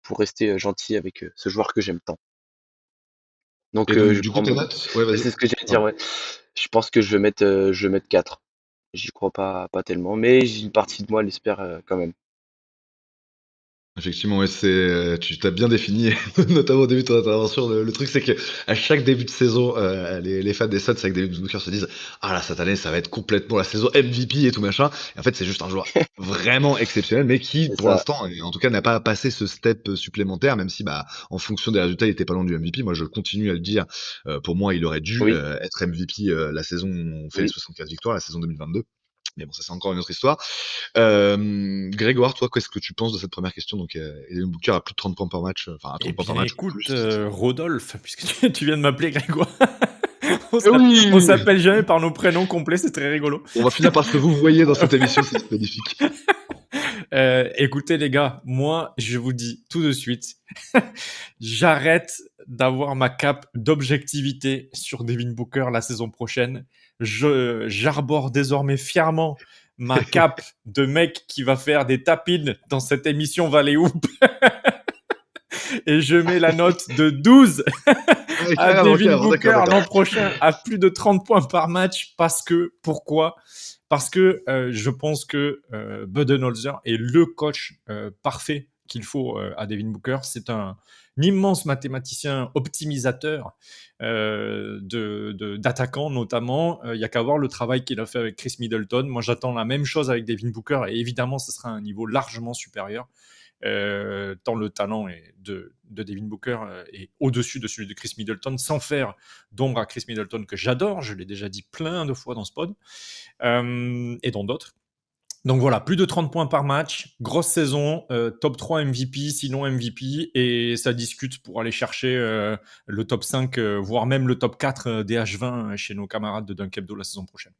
pour rester gentil avec ce joueur que j'aime tant. Et Donc donc, je du coup, prends tes notes? Ouais, c'est vas-y. ce que j'allais dire, Pardon. ouais. Je pense que je vais mettre 4. J'y crois pas tellement, mais une partie de moi l'espère quand même. Effectivement, ouais, tu t'as bien défini, notamment au début de ton intervention. Le truc, c'est que à chaque début de saison, les fans des Suns avec David Booker se disent: ah là, cette année, ça va être complètement la saison MVP et tout machin. Et en fait, c'est juste un joueur vraiment exceptionnel, mais qui, C'est pour ça, l'instant, et en tout cas, n'a pas passé ce step supplémentaire, même si, bah, en fonction des résultats, il était pas loin du MVP. Moi, je continue à le dire. Pour moi, il aurait dû oui, être MVP la saison où on fait les oui. 64 victoires, la saison 2022. Mais bon, ça, c'est encore une autre histoire. Grégoire, toi, qu'est-ce que tu penses de cette première question? Donc, Devin Booker a plus de 30 points par match, enfin, à Eh 30 points par bien, match ou écoute, plus cette saison. Rodolphe, puisque tu viens de m'appeler Grégoire. On Oui! s'appelle jamais par nos prénoms complets, c'est très rigolo. On va finir par se vous voyez dans cette émission, c'est magnifique. Écoutez les gars, moi je vous dis tout de suite, j'arrête d'avoir ma cape d'objectivité sur Devin Booker la saison prochaine. J'arbore désormais fièrement ma cape de mec qui va faire des tapines dans cette émission Valley Hoop et je mets la note de 12 Ouais, à carrément, Devin carrément, d'accord, Booker d'accord. l'an prochain à plus de 30 points par match pourquoi? Parce que je pense que Budenholzer est le coach parfait qu'il faut à Devin Booker. C'est un immense mathématicien optimisateur d'attaquants notamment. Il y a qu'à voir le travail qu'il a fait avec Chris Middleton. Moi, j'attends la même chose avec Devin Booker et évidemment, ce sera un niveau largement supérieur. Tant le talent de Devin Booker est au-dessus de celui de Chris Middleton, sans faire d'ombre à Chris Middleton que j'adore, je l'ai déjà dit plein de fois dans ce pod, et dans d'autres. Donc voilà, plus de 30 points par match, grosse saison, top 3 MVP, sinon MVP, et ça discute pour aller chercher le top 5, voire même le top 4 des H20 chez nos camarades de Dunk Hebdo la saison prochaine.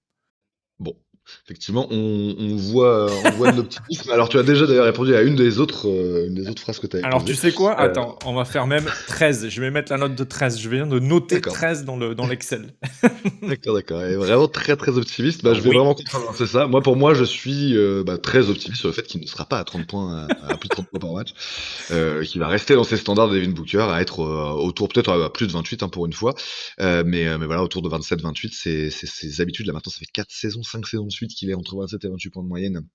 Bon, effectivement, on voit de l'optimisme. Alors, tu as déjà d'ailleurs répondu à une des autres phrases que tu avais Alors, posées. tu sais quoi? Attends, on va faire même 13. Je vais mettre la note de 13. Je viens de noter D'accord. 13 dans l'Excel. D'accord, d'accord. Et vraiment très très optimiste. Bah, je vais Oui. vraiment contrebalancer ça. Moi, pour moi, je suis très optimiste sur le fait qu'il ne sera pas à 30 points, à plus de 30 points par match, qu'il va rester dans ses standards de Devin Booker, à être autour peut-être à plus de 28 pour une fois, mais voilà, autour de 27-28, c'est ses habitudes. Là maintenant, ça fait 4 saisons, 5 saisons de suite qu'il est entre 27 et 28 points de moyenne.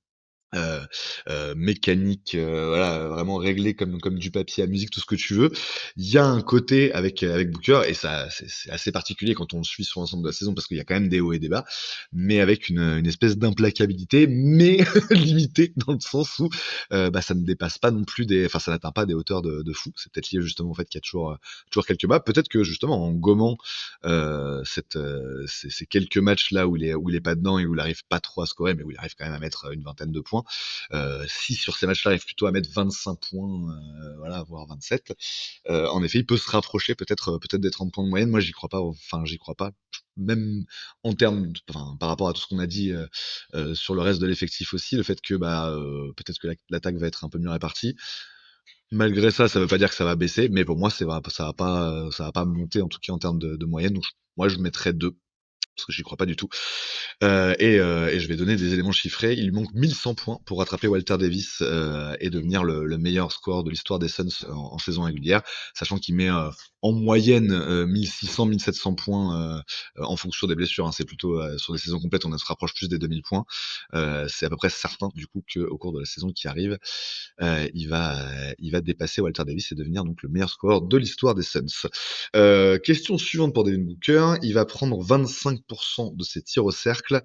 Mécanique, voilà, vraiment réglé comme du papier à musique, tout ce que tu veux. Il y a un côté avec Booker, et ça c'est assez particulier quand on le suit sur l'ensemble de la saison, parce qu'il y a quand même des hauts et des bas, mais avec une espèce d'implacabilité, mais limitée dans le sens où ça ne dépasse pas non plus enfin ça n'atteint pas des hauteurs de fou. C'est peut-être lié justement au fait qu'il y a toujours quelques bas. Peut-être que justement en gommant ces quelques matchs là où il est pas dedans et où il arrive pas trop à scorer, mais où il arrive quand même à mettre une vingtaine de points. Si sur ces matchs-là, il arrive plutôt à mettre 25 points, voilà, voire 27, en effet, il peut se rapprocher peut-être des 30 points de moyenne. Moi, j'y crois pas. Enfin, j'y crois pas. Même en termes, enfin, par rapport à tout ce qu'on a dit sur le reste de l'effectif aussi, le fait que peut-être que l'attaque va être un peu mieux répartie. Malgré ça, ça veut pas dire que ça va baisser, mais pour moi, ça va pas monter en tout cas en termes de moyenne. Donc, moi, je mettrais 2 parce que j'y crois pas du tout. Et je vais donner des éléments chiffrés. Il lui manque 1100 points pour rattraper Walter Davis et devenir le meilleur score de l'histoire des Suns en saison régulière, sachant qu'il met en moyenne 1600-1700 points en fonction des blessures. Hein. C'est plutôt sur des saisons complètes, on se rapproche plus des 2000 points. C'est à peu près certain du coup qu'au cours de la saison qui arrive, il va dépasser Walter Davis et devenir donc le meilleur scoreur de l'histoire des Suns. Question suivante pour Devin Booker. Il va prendre 25% de ses tirs au cercle.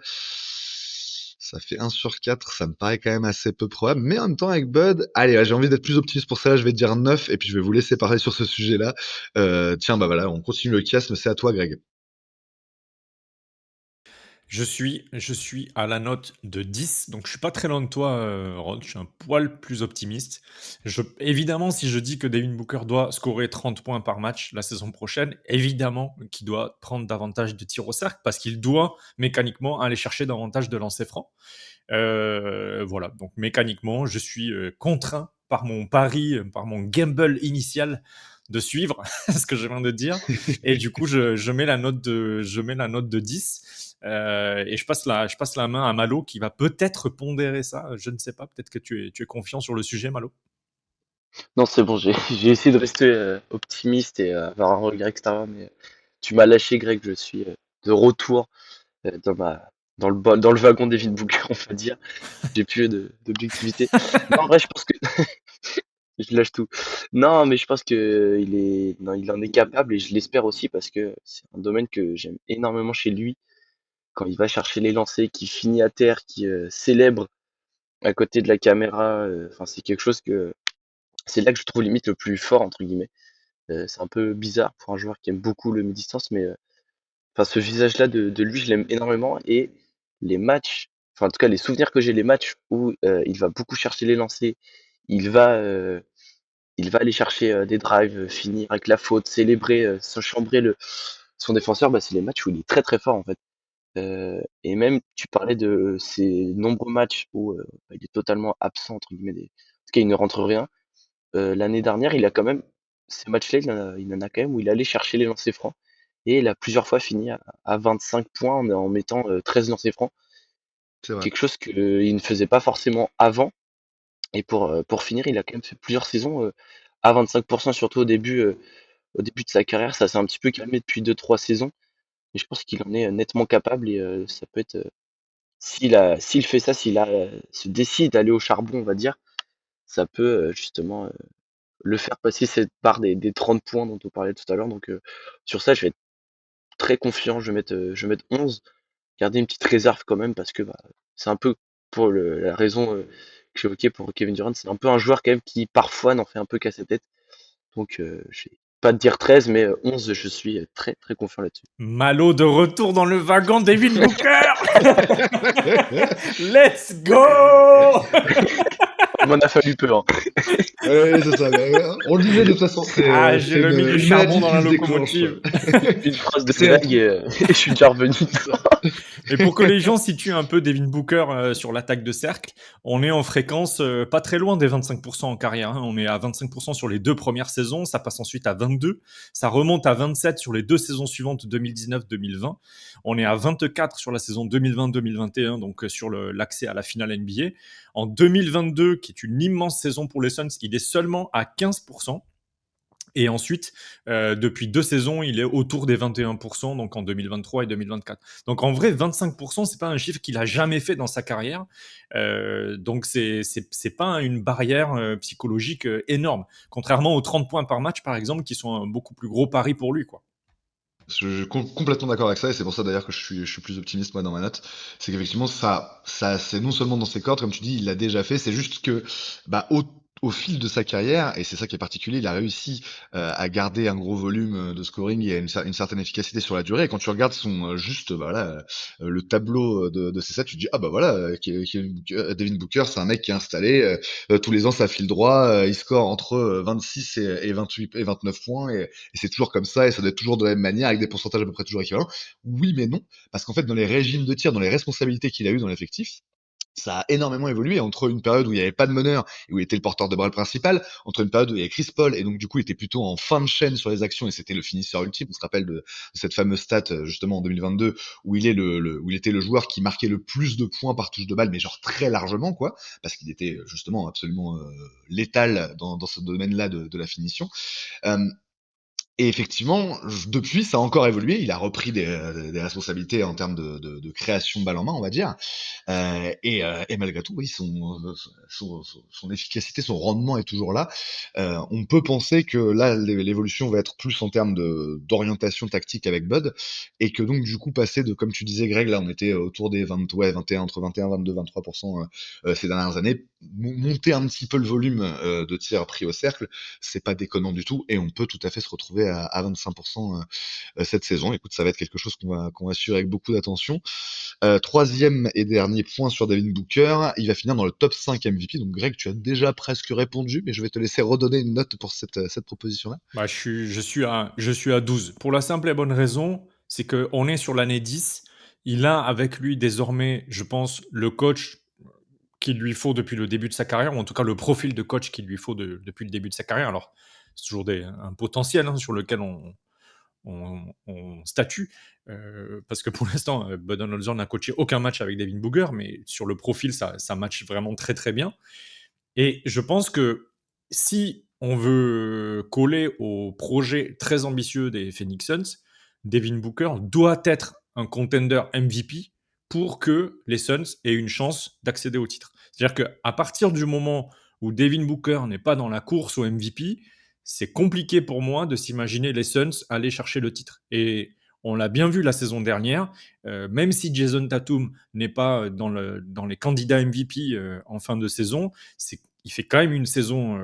Ça fait 1 sur 4, ça me paraît quand même assez peu probable. Mais en même temps, avec Bud, allez, j'ai envie d'être plus optimiste pour ça. Je vais dire 9 et puis je vais vous laisser parler sur ce sujet-là. Tiens, bah voilà, on continue le chiasme. C'est à toi, Greg. Je suis à la note de 10, donc je suis pas très loin de toi, Rod. Je suis un poil plus optimiste. Évidemment, si je dis que Devin Booker doit scorer 30 points par match la saison prochaine, évidemment qu'il doit prendre davantage de tirs au cercle parce qu'il doit mécaniquement aller chercher davantage de lancers francs. Voilà, donc mécaniquement, je suis contraint par mon pari, par mon gamble initial de suivre ce que je viens de dire. Et du coup, je mets la note de 10. Et je passe la main à Malo qui va peut-être pondérer ça. Je ne sais pas, peut-être que tu es confiant sur le sujet, Malo. Non, c'est bon, j'ai j'ai essayé de rester optimiste et avoir un regard extérieur, mais tu m'as lâché, Greg. Je suis de retour dans dans le wagon d'Evin Booker, on va dire. J'ai plus d'objectivité. Non, en vrai, je pense que je lâche tout. Non, mais je pense que non, il en est capable et je l'espère aussi parce que c'est un domaine que j'aime énormément chez lui. Quand il va chercher les lancers, qui finit à terre, qui célèbre à côté de la caméra, enfin, c'est quelque chose que c'est là que je trouve limite le plus fort entre guillemets. C'est un peu bizarre pour un joueur qui aime beaucoup le mi-distance, mais enfin, ce visage-là de lui, je l'aime énormément et les matchs, enfin, en tout cas, les souvenirs que j'ai, les matchs où il va beaucoup chercher les lancers, il va, euh, il va aller chercher des drives, finir avec la faute, célébrer, se chambrer son défenseur, bah, c'est les matchs où il est très très fort en fait. Et même, tu parlais de ces nombreux matchs où bah, il est totalement absent, entre guillemets, en tout cas, il ne rentre rien. L'année dernière, il a quand même, ces matchs-là, il en a quand même où il allait chercher les lancers francs et il a plusieurs fois fini à 25 points en mettant 13 lancers francs. C'est vrai. Quelque chose qu'il ne faisait pas forcément avant. Et pour finir, il a quand même fait plusieurs saisons à 25%, surtout au début de sa carrière. Ça s'est un petit peu calmé depuis deux trois saisons. Mais je pense qu'il en est nettement capable et ça peut être, s'il fait ça, se décide d'aller au charbon, on va dire, ça peut justement le faire passer cette barre des 30 points dont on parlait tout à l'heure. Donc sur ça, je vais être très confiant. Je vais mettre 11, garder une petite réserve quand même parce que bah, c'est un peu pour la raison que j'évoquais pour Kevin Durant. C'est un peu un joueur quand même qui parfois n'en fait un peu qu'à sa tête. Donc je vais pas te dire 13, mais 11, je suis très très confiant là-dessus. Malo de retour dans le wagon Devin Booker. Let's go. Il m'en a fallu peu, hein. Ouais, c'est ça. On le disait de toute façon, J'ai c'est remis du une charbon maladie dans qui la se déclenche. locomotive. Une phrase de C'est Greg et je suis déjà revenu. Et pour que les gens situent un peu Devin Booker sur l'attaque de cercle, on est en fréquence pas très loin des 25% en carrière. Hein. On est à 25% sur les 2 premières saisons, ça passe ensuite à 22, ça remonte à 27 sur les 2 saisons suivantes 2019-2020. On est à 24 sur la saison 2020-2021, donc sur l'accès à la finale NBA. En 2022, qui est une immense saison pour les Suns, il est seulement à 15%. Et ensuite, depuis 2 saisons, il est autour des 21%, donc en 2023 et 2024. Donc en vrai, 25%, c'est pas un chiffre qu'il a jamais fait dans sa carrière. Donc c'est pas une barrière psychologique énorme. Contrairement aux 30 points par match, par exemple, qui sont un beaucoup plus gros pari pour lui, quoi. Je suis complètement d'accord avec ça, et c'est pour ça d'ailleurs que je suis plus optimiste moi dans ma note. C'est qu'effectivement ça c'est non seulement dans ses cordes, comme tu dis, il l'a déjà fait, c'est juste que bah au fil de sa carrière, et c'est ça qui est particulier, il a réussi à garder un gros volume de scoring et une certaine efficacité sur la durée. Et quand tu regardes son juste bah, voilà le tableau de ses stats, tu te dis ah bah voilà Devin Booker, c'est un mec qui est installé tous les ans ça file droit, il score entre 26 et 28 et 29 points et c'est toujours comme ça et ça doit être toujours de la même manière avec des pourcentages à peu près toujours équivalents. Oui, mais non, parce qu'en fait, dans les régimes de tir, dans les responsabilités qu'il a eu dans l'effectif, ça a énormément évolué entre une période où il n'y avait pas de meneur et où il était le porteur de balle principal, entre une période où il y avait Chris Paul et donc du coup il était plutôt en fin de chaîne sur les actions et c'était le finisseur ultime. On se rappelle de cette fameuse stat justement en 2022 où où il était le joueur qui marquait le plus de points par touche de balle, mais genre très largement quoi, parce qu'il était justement absolument létal dans ce domaine-là de la finition. Euh, et effectivement, depuis, ça a encore évolué. Il a repris des responsabilités en termes de création de balle en main, on va dire. Et malgré tout, oui, son efficacité, son rendement est toujours là. On peut penser que là, l'évolution va être plus en termes d'orientation tactique avec Bud, et que donc du coup passer de, comme tu disais, Greg, là, on était autour des 20, ouais, 21, entre 21, 22, 23% ces dernières années. Monter un petit peu le volume de tirs pris au cercle, c'est pas déconnant du tout, et on peut tout à fait se retrouver à 25% cette saison. Écoute, ça va être quelque chose qu'on va suivre avec beaucoup d'attention. Troisième et dernier point sur Devin Booker, il va finir dans le top 5 MVP. Donc Greg, tu as déjà presque répondu, mais je vais te laisser redonner une note pour cette proposition-là. Bah, je suis à 12. Pour la simple et bonne raison, c'est qu'on est sur l'année 10. Il a avec lui désormais, je pense, le coach qu'il lui faut depuis le début de sa carrière, ou en tout cas le profil de coach qu'il lui faut depuis le début de sa carrière. Alors, c'est toujours un potentiel sur lequel on statue, parce que pour l'instant, Budenholzer n'a coaché aucun match avec Devin Booker, mais sur le profil, ça match vraiment très très bien. Et je pense que si on veut coller au projet très ambitieux des Phoenix Suns, Devin Booker doit être un contender MVP pour que les Suns aient une chance d'accéder au titre. C'est-à-dire qu'à partir du moment où Devin Booker n'est pas dans la course au MVP, c'est compliqué pour moi de s'imaginer les Suns aller chercher le titre. Et on l'a bien vu la saison dernière, même si Jason Tatum n'est pas dans les candidats MVP en fin de saison, il fait quand même une saison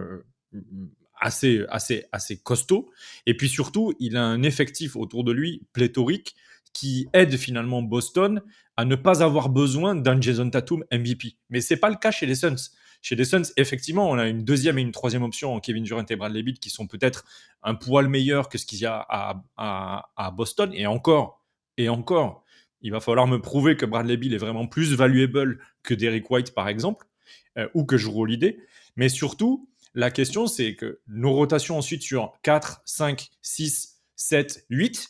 assez costaud. Et puis surtout, il a un effectif autour de lui pléthorique qui aide finalement Boston à ne pas avoir besoin d'un Jason Tatum MVP. Mais c'est pas le cas chez les Suns. Chez les Suns, effectivement, on a une deuxième et une troisième option en Kevin Durant et Bradley Beal qui sont peut-être un poil meilleurs que ce qu'il y a à Boston. Et encore, il va falloir me prouver que Bradley Beal est vraiment plus valuable que Derrick White, par exemple, ou que Jrue Holiday. Mais surtout, la question, c'est que nos rotations ensuite sur 4, 5, 6, 7, 8,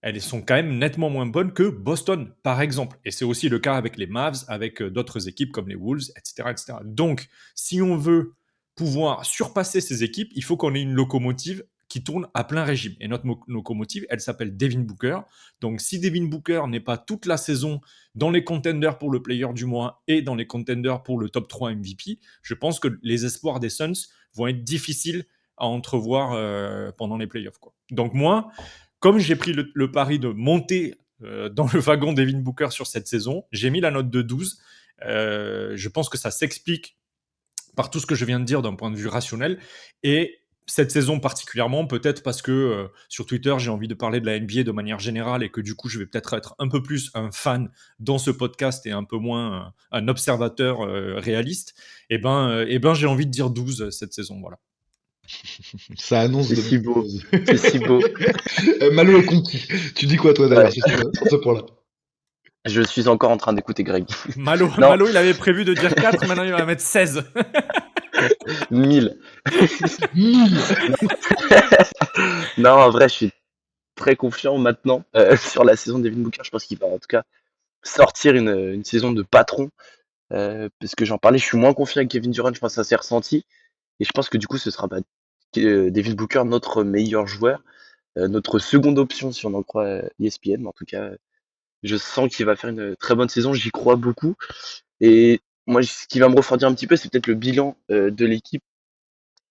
elles sont quand même nettement moins bonnes que Boston, par exemple. Et c'est aussi le cas avec les Mavs, avec d'autres équipes comme les Wolves, etc., etc. Donc, si on veut pouvoir surpasser ces équipes, il faut qu'on ait une locomotive qui tourne à plein régime. Et notre locomotive, elle s'appelle Devin Booker. Donc, si Devin Booker n'est pas toute la saison dans les contenders pour le player du mois et dans les contenders pour le top 3 MVP, je pense que les espoirs des Suns vont être difficiles à entrevoir pendant les playoffs, quoi. Donc moi, comme j'ai pris le pari de monter dans le wagon Devin Booker sur cette saison, j'ai mis la note de 12. Je pense que ça s'explique par tout ce que je viens de dire d'un point de vue rationnel. Et cette saison particulièrement, peut-être parce que sur Twitter, j'ai envie de parler de la NBA de manière générale et que du coup, je vais peut-être être un peu plus un fan dans ce podcast et un peu moins un observateur réaliste. Et ben, j'ai envie de dire 12 cette saison, voilà. Ça annonce C'est de si bonnes beau. choses. C'est si beau. Malo est conquis. Tu dis quoi, toi, d'ailleurs, Ouais. sur ce point-là? Je suis encore en train d'écouter Greg. Malo, Non, il avait prévu de dire 4, maintenant il va mettre 16. 1000. Non, en vrai, je suis très confiant maintenant sur la saison de Devin Booker. Je pense qu'il va en tout cas sortir une saison de patron. Parce que j'en parlais, je suis moins confiant avec Kevin Durant, je pense que ça s'est ressenti. Et je pense que du coup, ce sera Devin Booker notre meilleur joueur, notre seconde option si on en croit ESPN. Mais en tout cas, je sens qu'il va faire une très bonne saison, j'y crois beaucoup. Et moi, ce qui va me refroidir un petit peu, c'est peut-être le bilan de l'équipe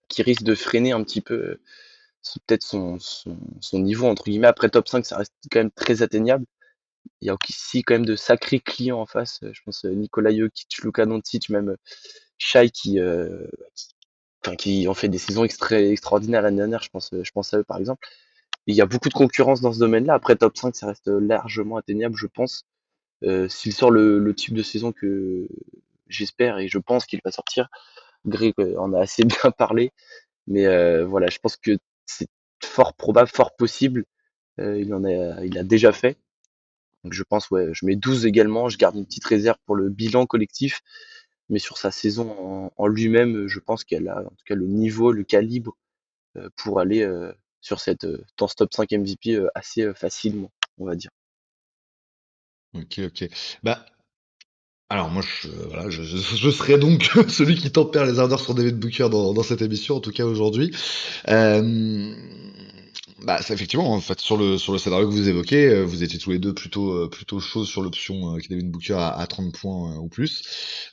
qui risque de freiner un petit peu peut-être son niveau, entre guillemets. Après top 5, ça reste quand même très atteignable. Il y a aussi quand même de sacrés clients en face. Je pense Nikola Jokic, Luka Doncic, même Shai qui ont fait des saisons extraordinaires l'année dernière. Je pense à eux par exemple. Et il y a beaucoup de concurrence dans ce domaine-là. Après top 5, ça reste largement atteignable, je pense. S'il sort le type de saison que j'espère et je pense qu'il va sortir, Greg en a assez bien parlé. Mais voilà, je pense que c'est fort probable, fort possible. Il a déjà fait. Donc je pense, ouais, je mets 12 également. Je garde une petite réserve pour le bilan collectif. Mais sur sa saison en lui-même, je pense qu'elle a en tout cas le niveau, le calibre pour aller dans ce top 5 MVP assez facilement, on va dire. Ok, ok. Bah, alors moi, voilà, je serai donc celui qui tempère les ardeurs sur David Booker dans cette émission, en tout cas aujourd'hui. Euh, Bah, c'est effectivement, en fait, sur le scénario que vous évoquez, vous étiez tous les deux plutôt chauds sur l'option David Booker à 30 points ou plus.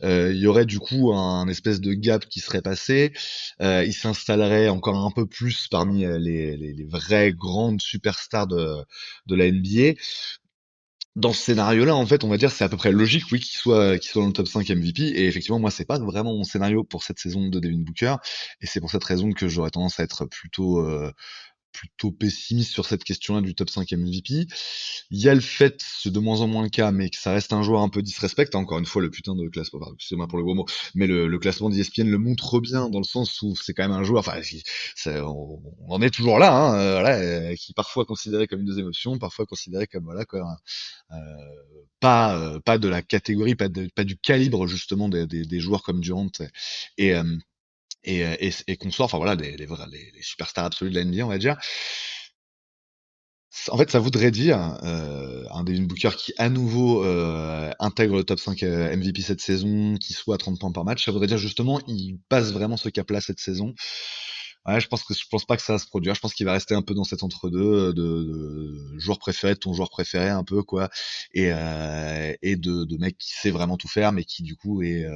Il y aurait du coup un espèce de gap qui serait passé. Il s'installerait encore un peu plus parmi les vraies grandes superstars de la NBA. Dans ce scénario-là, en fait, on va dire, c'est à peu près logique, oui, qu'il soit dans le top 5 MVP. Et effectivement, moi, c'est pas vraiment mon scénario pour cette saison de Devin Booker. Et c'est pour cette raison que j'aurais tendance à être plutôt pessimiste sur cette question-là du top 5 MVP. Il y a le fait, c'est de moins en moins le cas, mais que ça reste un joueur un peu disrespect. Encore une fois, le putain de classement, pardon, excusez-moi pour le gros mot, mais le classement d'ESPN le montre bien dans le sens où c'est quand même un joueur, enfin, on en est toujours là, hein, voilà, qui parfois considéré comme une deuxième option, parfois considéré comme voilà quoi, pas de la catégorie, pas du calibre justement des joueurs comme Durant et et consorts, enfin voilà, les superstars absolus de la NBA, on va dire. En fait, ça voudrait dire, un Devin Booker qui à nouveau, intègre le top 5, MVP cette saison, qui soit à 30 points par match. Ça voudrait dire justement, il passe vraiment ce cap-là cette saison. Ouais, je pense pas que ça va se produire. Je pense qu'il va rester un peu dans cet entre-deux, de joueur préféré de ton joueur préféré un peu quoi, et de mec qui sait vraiment tout faire, mais qui du coup est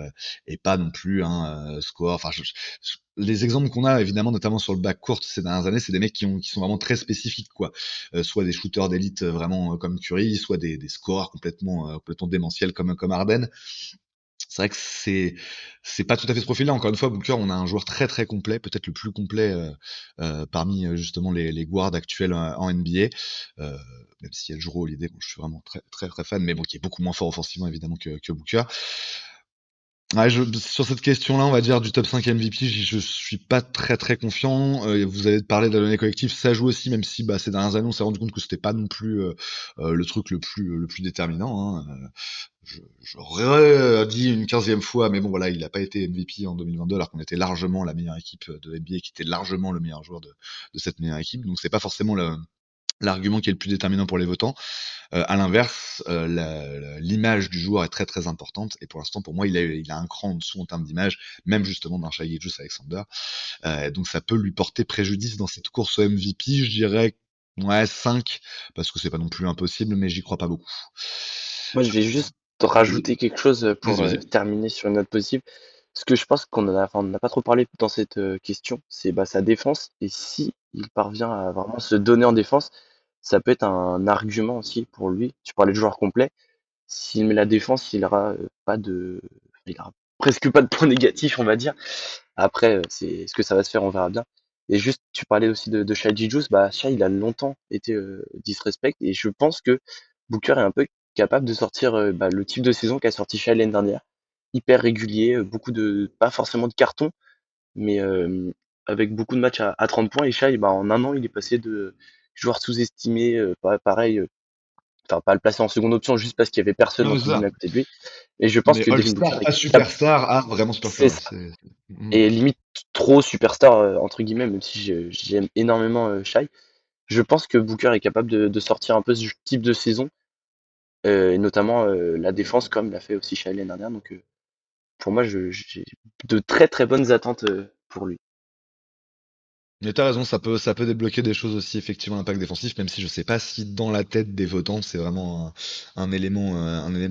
pas non plus un score. Enfin, les exemples qu'on a évidemment, notamment sur le backcourt ces dernières années, c'est des mecs qui sont vraiment très spécifiques quoi. Soit des shooters d'élite vraiment comme Curry, soit des scoreurs complètement démentiels comme Harden. C'est vrai que c'est pas tout à fait ce profil-là. Encore une fois, Booker, on a un joueur très très complet, peut-être le plus complet parmi justement les guards actuels en NBA. Même s'il y a le Jrue Holiday, bon, je suis vraiment très très très fan, mais bon, qui est beaucoup moins fort offensivement évidemment que Booker. Ouais, sur cette question-là, on va dire du top 5 MVP, je suis pas très très confiant. Vous avez parlé de la donnée collective, ça joue aussi, même si ces dernières années, on s'est rendu compte que c'était pas non plus le truc le plus déterminant. Hein. J'aurais dit une 15e fois, mais bon voilà, il a pas été MVP en 2022 alors qu'on était largement la meilleure équipe de NBA, qui était largement le meilleur joueur de cette meilleure équipe. Donc c'est pas forcément l'argument qui est le plus déterminant pour les votants. À l'inverse, l'image du joueur est très très importante, et pour l'instant pour moi il a un cran en dessous en termes d'image, même justement d'un Shai Gilgeous-Alexander. Donc ça peut lui porter préjudice dans cette course au MVP. Je dirais ouais 5, parce que c'est pas non plus impossible, mais j'y crois pas beaucoup. Moi, je vais juste rajouter quelque chose pour Vas-y, vas-y. terminer sur une note positive. Ce que je pense on n'a pas trop parlé dans cette question, c'est sa défense. Et si il parvient à vraiment se donner en défense, ça peut être un argument aussi pour lui. Tu parlais de joueur complet. S'il met la défense, il aura presque pas de points négatifs, on va dire. Après, est-ce que ça va se faire, on verra bien. Et juste, tu parlais aussi de Shai Gilgeous. Shai, il a longtemps été disrespect, et je pense que Booker est un peu capable de sortir le type de saison qu'a sorti Shai l'année dernière. Hyper régulier, pas forcément de carton, mais avec beaucoup de matchs à 30 points. Et Shai, en un an, il est passé de joueur sous-estimé, pareil, enfin pas le placer en seconde option juste parce qu'il y avait personne Non mais c'est entre ça. guillemets à côté de lui. Et je pense Mais que Devin Booker All-Star est à capable, superstar à vraiment c'est superstar. ça, et limite trop superstar entre guillemets, même si j'aime énormément Shai. Je pense que Booker est capable de sortir un peu ce type de saison, et notamment la défense comme l'a fait aussi Shai l'année dernière. Donc pour moi, j'ai de très très bonnes attentes pour lui. Mais t'as raison, ça peut débloquer des choses aussi, effectivement, l'impact défensif, même si je sais pas si dans la tête des votants, c'est vraiment un élément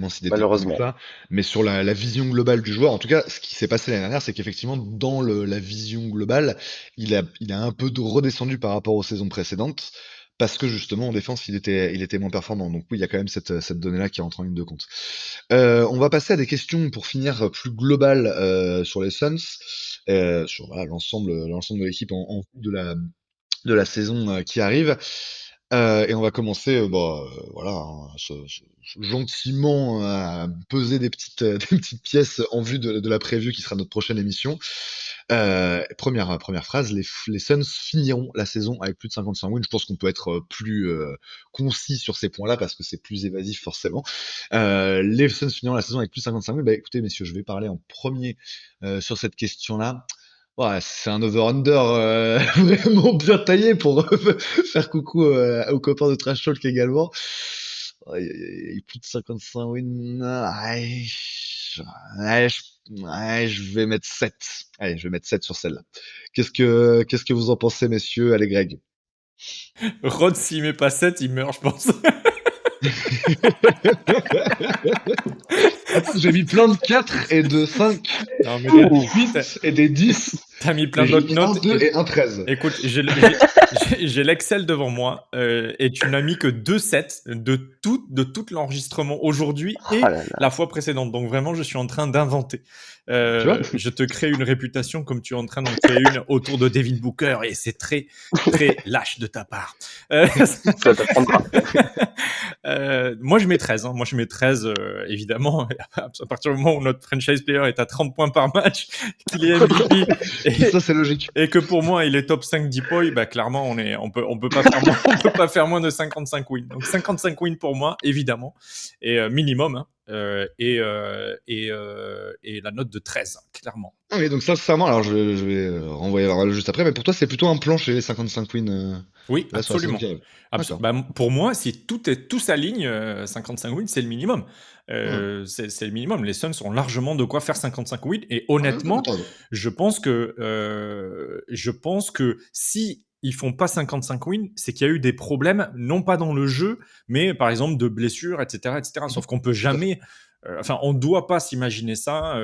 si déterminant que Malheureusement. ça. Mais sur la vision globale du joueur, en tout cas, ce qui s'est passé l'année dernière, c'est qu'effectivement, dans la vision globale, il a un peu redescendu par rapport aux saisons précédentes, parce que justement, en défense, il était moins performant. Donc oui, il y a quand même cette donnée-là qui rentre en ligne de compte. On va passer à des questions pour finir plus globales sur les Suns, sur voilà, l'ensemble de l'équipe en vue de la saison qui arrive. Et on va commencer, voilà, hein, gentiment à peser des petites pièces en vue de la preview qui sera notre prochaine émission. Première phrase, les Suns finiront la saison avec plus de 55 wins. Je pense qu'on peut être plus concis sur ces points-là parce que c'est plus évasif forcément. Les Suns finiront la saison avec plus de 55 wins. Bah écoutez messieurs, je vais parler en premier sur cette question-là. Ouais, c'est un over-under vraiment bien taillé pour faire coucou aux copains de Trash Talk également. Aïe, aïe, aïe, plus de 55 wins. Je vais mettre 7. Allez, je vais mettre 7 sur celle-là. Qu'est-ce que vous en pensez, messieurs? Allez, Greg. Rod, s'il met pas 7, il meurt, je pense. Attends, j'ai mis plein de 4 et de 5 Non, mais et de Ouf. 8 et des 10. t'as mis plein Et j'ai d'autres mis un notes. 2 et un 13. Écoute, j'ai l'Excel devant moi et tu n'as mis que 2 sets de tout l'enregistrement aujourd'hui Oh et là là. la fois précédente. Donc vraiment, je suis en train d'inventer. Tu vois? Je te crée une réputation comme tu es en train d'en créer une autour de Devin Booker et c'est très, très lâche de ta part. Ça t'apprendra. Moi, je mets 13. Moi, je mets 13, évidemment. À partir du moment où notre franchise player est à 30 points par match, qu'il est MVP Ça, c'est logique. et que pour moi, il est top 5 DPOY, bah, clairement, on peut pas faire moins, on peut pas faire moins de 55 wins. Donc, 55 wins pour moi, évidemment. Et minimum. Hein. Et la note de 13, clairement. Ah oui, donc sincèrement, alors je vais renvoyer la balle juste après, mais pour toi, c'est plutôt un plan chez les 55 wins Oui, là, sur la saison absolument. qui arrive. D'accord. Bah, pour moi, si tout s'aligne, 55 wins, c'est le minimum. Ouais. C'est le minimum. Les Suns ont largement de quoi faire 55 wins. Et Ah, ouais, honnêtement, t'as raison. je pense que si ils font pas 55 wins, c'est qu'il y a eu des problèmes, non pas dans le jeu, mais par exemple de blessures, etc., etc. Sauf qu'on peut Tout à fait. jamais, enfin, on doit pas s'imaginer ça.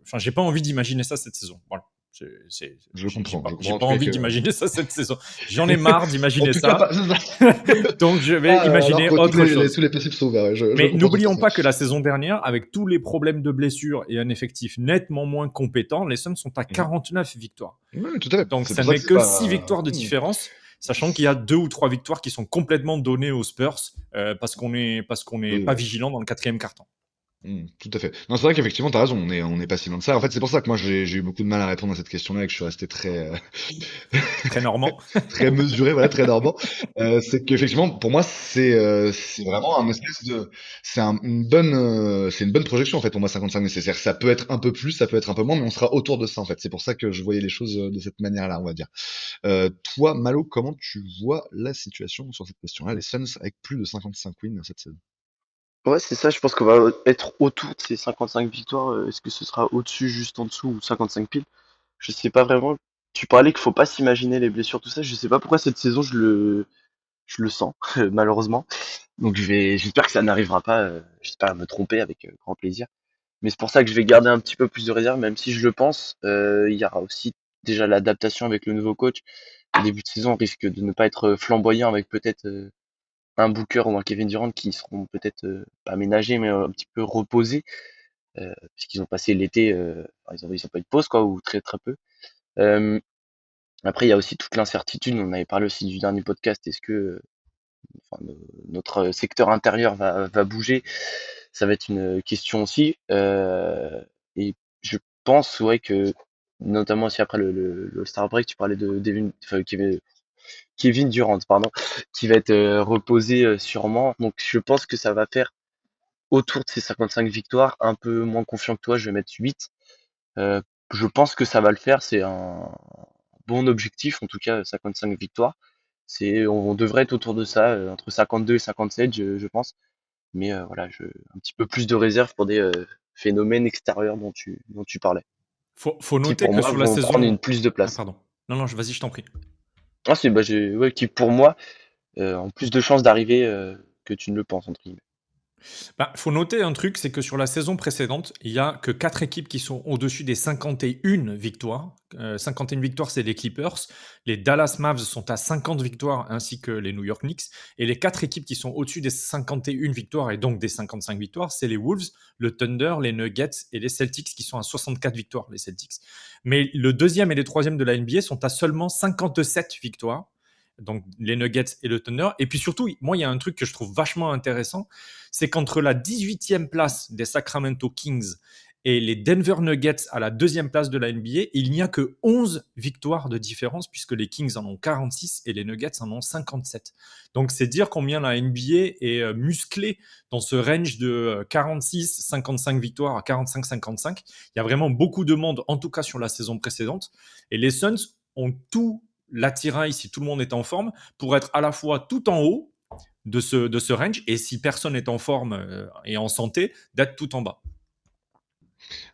Enfin, j'ai pas envie d'imaginer ça cette saison. Voilà. Je comprends. Je J'ai comprends en pas tout cas envie que. d'imaginer ça cette saison. J'en ai marre En d'imaginer tout cas, ça. pas, c'est ça. Donc, je vais Alors imaginer que autre tous chose. les possibles sont ouverts. Ouais, je Mais comprends tout à n'oublions fait. pas que la saison dernière, avec tous les problèmes de blessures et un effectif nettement moins compétent, les Suns sont à 49 victoires. Ouais, tout à fait. Donc, C'est ça pour ne ça que met c'est que pas. 6 victoires de différence, sachant qu'il y a 2 ou 3 victoires qui sont complètement données aux Spurs parce qu'on n'est pas Ouais. vigilant dans le quatrième quart-temps. Tout à fait. Non, c'est vrai qu'effectivement, t'as raison, on est pas si loin de ça. En fait, c'est pour ça que moi, j'ai eu beaucoup de mal à répondre à cette question-là et que je suis resté très, Très normand. très mesuré, voilà, très normand. C'est qu'effectivement, pour moi, c'est vraiment un espèce de, c'est une bonne projection, en fait, pour moi, 55. Mais c'est-à-dire que ça peut être un peu plus, ça peut être un peu moins, mais on sera autour de ça, en fait. C'est pour ça que je voyais les choses de cette manière-là, on va dire. Toi, Malo, comment tu vois la situation sur cette question-là, les Suns avec plus de 55 wins cette saison? Ouais, c'est ça, je pense qu'on va être autour de ces 55 victoires. Est-ce que ce sera au-dessus, juste en dessous ou 55 piles? Je sais pas vraiment. Tu parlais qu'il faut pas s'imaginer les blessures, tout ça. Je sais pas pourquoi cette saison je le sens, malheureusement. Donc j'espère que ça n'arrivera pas. J'espère me tromper avec grand plaisir. Mais c'est pour ça que je vais garder un petit peu plus de réserve, même si je le pense. Il y aura aussi déjà l'adaptation avec le nouveau coach. Au début de saison, on risque de ne pas être flamboyant avec peut-être un Booker ou un Kevin Durant qui seront peut-être pas aménagés, mais un petit peu reposés, puisqu'ils ont passé l'été, enfin, ils ont pas eu de pause, quoi, ou très très peu. Euh, Après, il y a aussi toute l'incertitude. On avait parlé aussi du dernier podcast. Est-ce que enfin, notre secteur intérieur va bouger? Ça va être une question aussi. Et je pense, ouais, que notamment aussi après le Star Break, tu parlais de enfin, Kevin Durant, pardon, qui va être reposé sûrement. Donc je pense que ça va faire autour de ces 55 victoires, un peu moins confiant que toi, je vais mettre 8. Euh, je pense que ça va le faire, c'est un bon objectif, en tout cas 55 victoires. On devrait être autour de ça, entre 52 et 57, je pense. Mais voilà, un petit peu plus de réserve pour des phénomènes extérieurs dont tu parlais, Faut qui noter pour que moi sur la vont prendre saison. une plus de Ah, place. pardon. Non, non, vas-y, je t'en prie. Ah, ouais, qui pour moi ont plus de chances d'arriver que tu ne le penses, entre guillemets. Bah, faut noter un truc, c'est que sur la saison précédente, il y a que 4 équipes qui sont au-dessus des 51 victoires. 51 victoires, c'est les Clippers. Les Dallas Mavs sont à 50 victoires, ainsi que les New York Knicks. Et les 4 équipes qui sont au-dessus des 51 victoires et donc des 55 victoires, c'est les Wolves, le Thunder, les Nuggets et les Celtics qui sont à 64 victoires, les Celtics. Mais le deuxième et le troisième de la NBA sont à seulement 57 victoires. Donc les Nuggets et le Thunder. Et puis surtout, moi, il y a un truc que je trouve vachement intéressant, c'est qu'entre la 18e place des Sacramento Kings et les Denver Nuggets à la 2e place de la NBA, il n'y a que 11 victoires de différence, puisque les Kings en ont 46 et les Nuggets en ont 57. Donc c'est dire combien la NBA est musclée dans ce range de 46, 55 victoires à 45, 55. Il y a vraiment beaucoup de monde, en tout cas sur la saison précédente. Et les Suns ont tout l'attirail, si tout le monde est en forme, pour être à la fois tout en haut de ce range, et si personne n'est en forme et en santé, d'être tout en bas.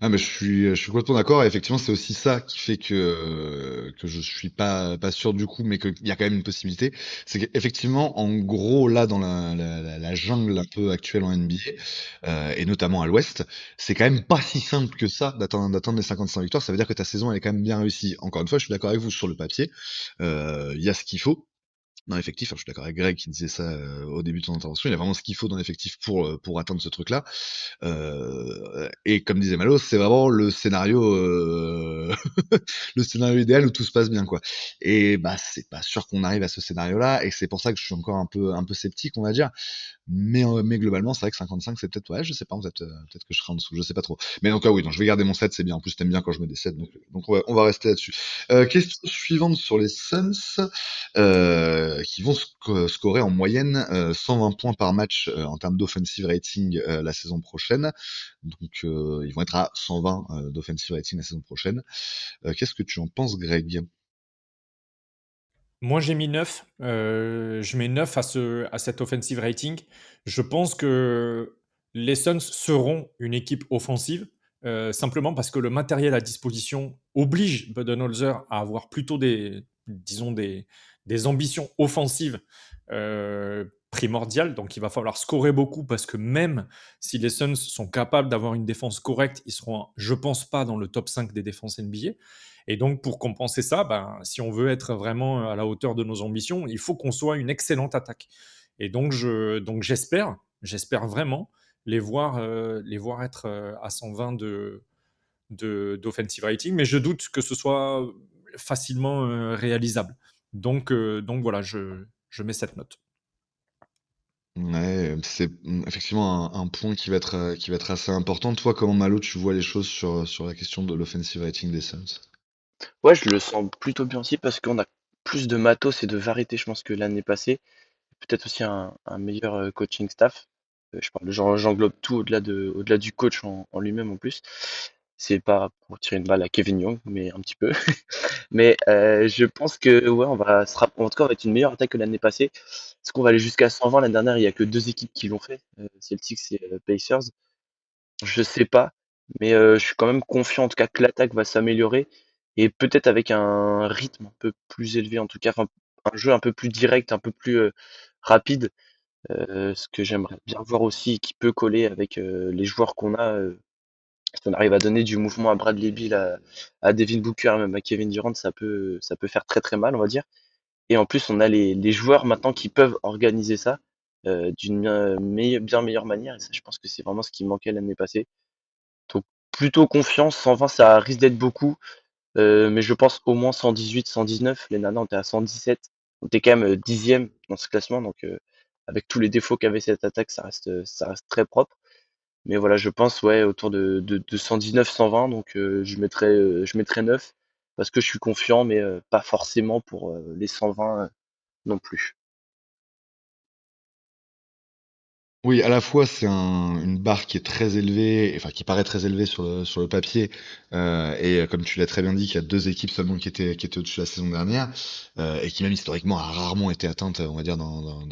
Ah mais je suis complètement d'accord et effectivement c'est aussi ça qui fait que je suis pas sûr du coup mais qu'il y a quand même une possibilité. C'est qu'effectivement en gros là dans la jungle un peu actuelle en NBA, et notamment à l'Ouest, c'est quand même pas si simple que ça d'attendre les 55 victoires. Ça veut dire que ta saison elle est quand même bien réussie. Encore une fois, je suis d'accord avec vous sur le papier, il y a ce qu'il faut dans l'effectif. Enfin, je suis d'accord avec Greg qui disait ça, au début de son intervention. Il y a vraiment ce qu'il faut dans l'effectif pour atteindre ce truc-là. Et comme disait Malo, c'est vraiment le scénario, le scénario idéal où tout se passe bien, quoi. Et bah, c'est pas sûr qu'on arrive à ce scénario-là, et c'est pour ça que je suis encore un peu sceptique, on va dire. Mais globalement, c'est vrai que 55, c'est peut-être, ouais, je sais pas, peut-être que je serai en dessous, je sais pas trop. Mais en tout cas, oui, non, je vais garder mon 7, c'est bien. En plus, t'aimes bien quand je mets des 7, donc on va rester là-dessus. Question suivante sur les Suns, qui vont scorer en moyenne 120 points par match en termes d'offensive rating la saison prochaine. Donc, ils vont être à 120 d'offensive rating la saison prochaine. Qu'est-ce que tu en penses, Greg? Moi, j'ai mis 9. Je mets 9 à cet offensive rating. Je pense que les Suns seront une équipe offensive, simplement parce que le matériel à disposition oblige Budenholzer à avoir plutôt disons des ambitions offensives primordiales. Donc, il va falloir scorer beaucoup parce que même si les Suns sont capables d'avoir une défense correcte, ils seront, je pense pas, dans le top 5 des défenses NBA. Et donc, pour compenser ça, ben, si on veut être vraiment à la hauteur de nos ambitions, il faut qu'on soit une excellente attaque. Et donc, j'espère vraiment les voir être à 120 d'offensive rating, mais je doute que ce soit facilement réalisable. Donc voilà, je mets cette note. Ouais, c'est effectivement un point qui va être assez important. Toi, comment Malo, tu vois les choses sur la question de l'offensive rating des Suns? Ouais, je le sens plutôt bien aussi parce qu'on a plus de matos et de variété, je pense, que l'année passée. Peut-être aussi un meilleur coaching staff. Je parle, j'englobe tout au-delà du coach en lui-même en plus. C'est pas pour tirer une balle à Kevin Young, mais un petit peu. Mais je pense que ouais, en tout cas, on va être une meilleure attaque que l'année passée. Est-ce qu'on va aller jusqu'à 120? L'année dernière, il y a que deux équipes qui l'ont fait, Celtics et Pacers. Je sais pas, mais je suis quand même confiant en tout cas que l'attaque va s'améliorer et peut-être avec un rythme un peu plus élevé en tout cas, enfin un jeu un peu plus direct, un peu plus rapide. Ce que j'aimerais bien voir aussi qui peut coller avec les joueurs qu'on a. Si on arrive à donner du mouvement à Bradley Beal, à Devin Booker, même à Kevin Durant, ça peut faire très très mal, on va dire. Et en plus, on a les joueurs maintenant qui peuvent organiser ça d'une bien meilleure manière. Et ça, je pense que c'est vraiment ce qui manquait l'année passée. Donc plutôt confiance, 120 ça risque d'être beaucoup, mais je pense au moins 118, 119. Les Nanas on était à 117. On était quand même 10e dans ce classement, donc avec tous les défauts qu'avait cette attaque, ça reste très propre. Mais voilà, je pense ouais autour de 119, 120, donc je mettrais 9 parce que je suis confiant, mais pas forcément pour les 120 non plus. Oui, à la fois, c'est une barre qui est très élevée, enfin qui paraît très élevée sur le papier, et comme tu l'as très bien dit, qu'il y a deux équipes seulement qui étaient au-dessus la saison dernière, et qui même historiquement a rarement été atteinte, on va dire, dans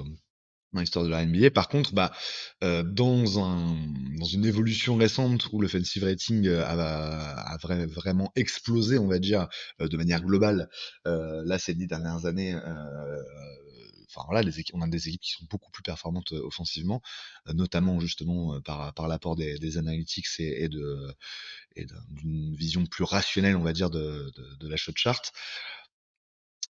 l'histoire de la NBA. Par contre, bah, dans une évolution récente où l'offensive rating vraiment explosé, on va dire, de manière globale, là, ces 10 dernières années, enfin voilà, on a des équipes qui sont beaucoup plus performantes offensivement, notamment justement par l'apport des analytics d'une vision plus rationnelle, on va dire, de la shot chart.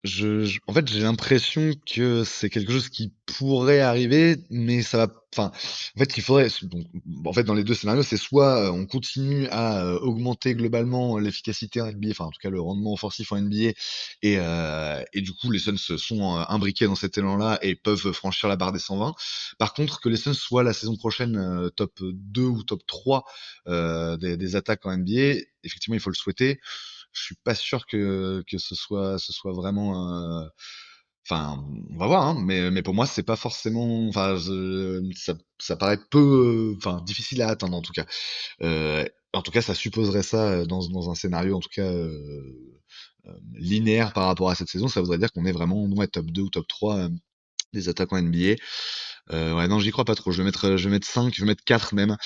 En fait, j'ai l'impression que c'est quelque chose qui pourrait arriver, mais ça va. Enfin, en fait, il faudrait. Donc, en fait, dans les deux scénarios, c'est soit on continue à augmenter globalement l'efficacité en NBA, enfin, en tout cas, le rendement offensif en NBA, et du coup, les Suns sont imbriqués dans cet élan-là et peuvent franchir la barre des 120. Par contre, que les Suns soient la saison prochaine top 2 ou top 3 des attaques en NBA, effectivement, il faut le souhaiter. Je suis pas sûr que ce soit vraiment. Enfin, on va voir, hein, mais pour moi, c'est pas forcément. Enfin, ça paraît peu. Enfin, difficile à atteindre en tout cas. En tout cas, ça supposerait ça dans un scénario, en tout cas. Linéaire par rapport à cette saison, ça voudrait dire qu'on est vraiment ouais, top 2 ou top 3 des attaquants NBA. Ouais, non, j'y crois pas trop. Je vais mettre 5, je vais mettre 4 même,